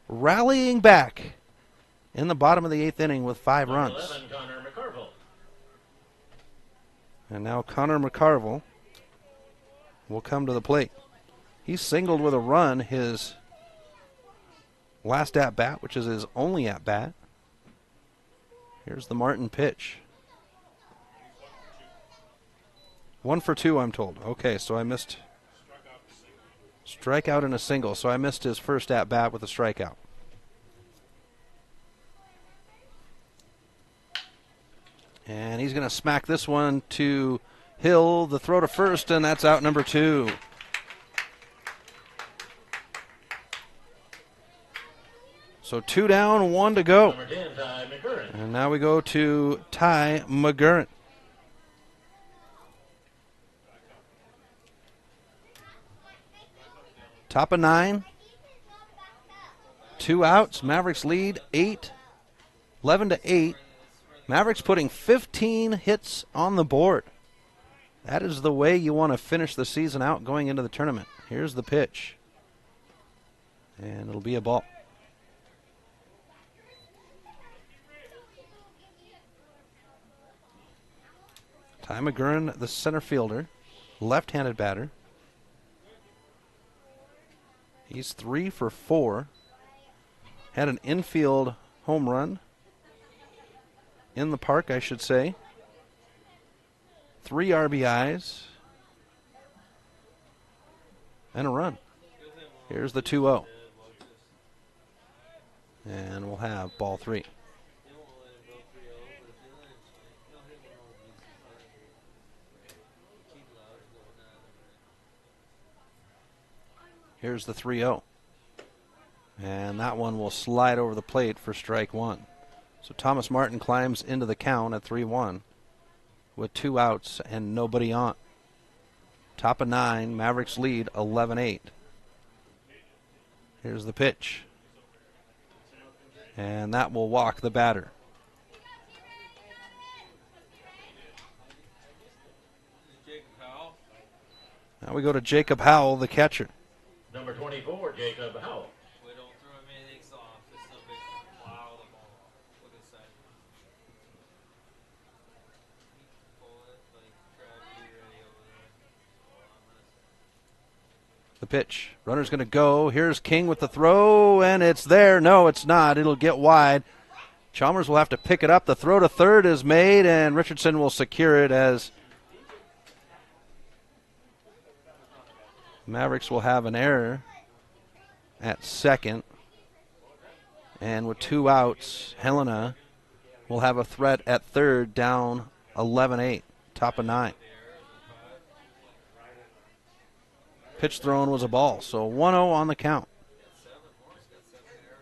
rallying back in the bottom of the 8th inning with 5 runs. 11, Connor McCarville. And now Connor McCarville will come to the plate. He singled with a run his last at-bat, which is his only at-bat. Here's the Martin pitch. 1 for 2, I'm told. Okay, so I missed strikeout and a single, so I missed his first at-bat with a strikeout. And he's going to smack this one to Hill, the throw to first, and that's out number 2. So 2 down, 1 to go. Number 10, Ty McGurran. And now we go to Ty McGurran. Top of 9. 2 outs. Mavericks lead 11-8. Mavericks putting 15 hits on the board. That is the way you want to finish the season out going into the tournament. Here's the pitch. And it'll be a ball. Ty McGurran, the center fielder, left-handed batter. He's 3 for 4. Had an infield home run. In the park, I should say. 3 RBIs. And a run. Here's the 2-0. And we'll have ball 3. Here's the 3-0. And that one will slide over the plate for strike 1. So Thomas Martin climbs into the count at 3-1 with 2 outs and nobody on. Top of 9, Mavericks lead 11-8. Here's the pitch. And that will walk the batter. Now we go to Jacob Howell, the catcher. Number 24, Jacob Howell. We don't throw him anything soft. It's so big. Wow, the ball. Look at that. Pull it, like, try to be ready over there. The pitch. Runner's going to go. Here's King with the throw, and it's there. No, it's not. It'll get wide. Chalmers will have to pick it up. The throw to third is made, and Richardson will secure it as Mavericks will have an error at second. And with 2 outs, Helena will have a threat at third, down 11-8, top of 9. Pitch thrown was a ball, so 1-0 on the count.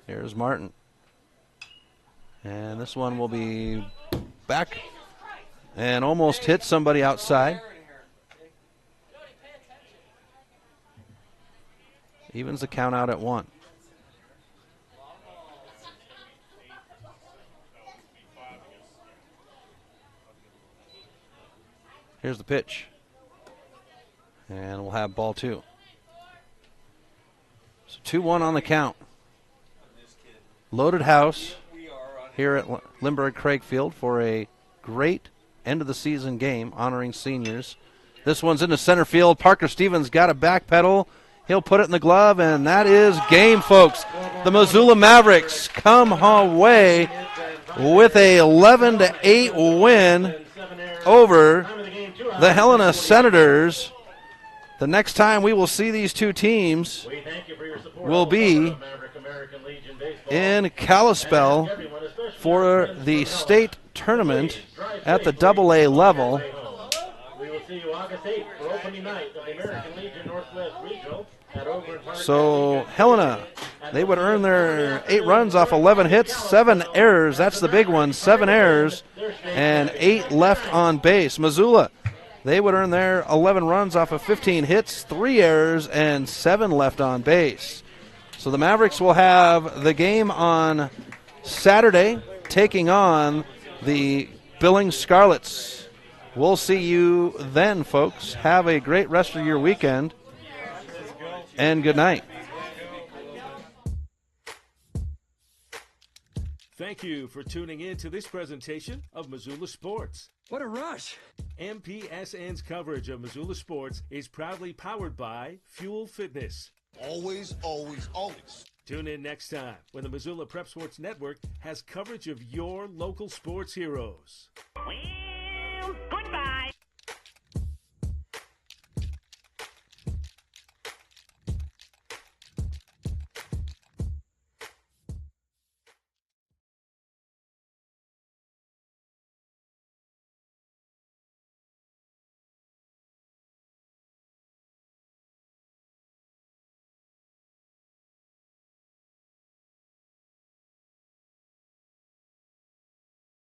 Here's Martin. And this one will be back and almost hit somebody outside. Evens the count out at 1. Here's the pitch. And we'll have ball 2. So 2-1 on the count. Loaded house here at Lindbergh Craig Field for a great end of the season game honoring seniors. This one's into center field. Parker Stevens got a backpedal. He'll put it in the glove, and that is game, folks. The Missoula Mavericks come away with a 11-8 win over the Helena Senators. The next time we will see these two teams will be in Kalispell for the state tournament at the AA level. We will see you August 8th for opening night of the American Legion Northwest Regional at Over in Park. So Helena, they would earn their 8 runs off 11 hits, 7 errors. That's the big one, 7 errors, and 8 left on base. Missoula, they would earn their 11 runs off of 15 hits, 3 errors, and 7 left on base. So the Mavericks will have the game on Saturday, taking on the Billings Scarlets. We'll see you then, folks. Have a great rest of your weekend, and good night. Thank you for tuning in to this presentation of Missoula Sports. What a rush! MPSN's coverage of Missoula Sports is proudly powered by Fuel Fitness. Always, always, always. Tune in next time when the Missoula Prep Sports Network has coverage of your local sports heroes. Well,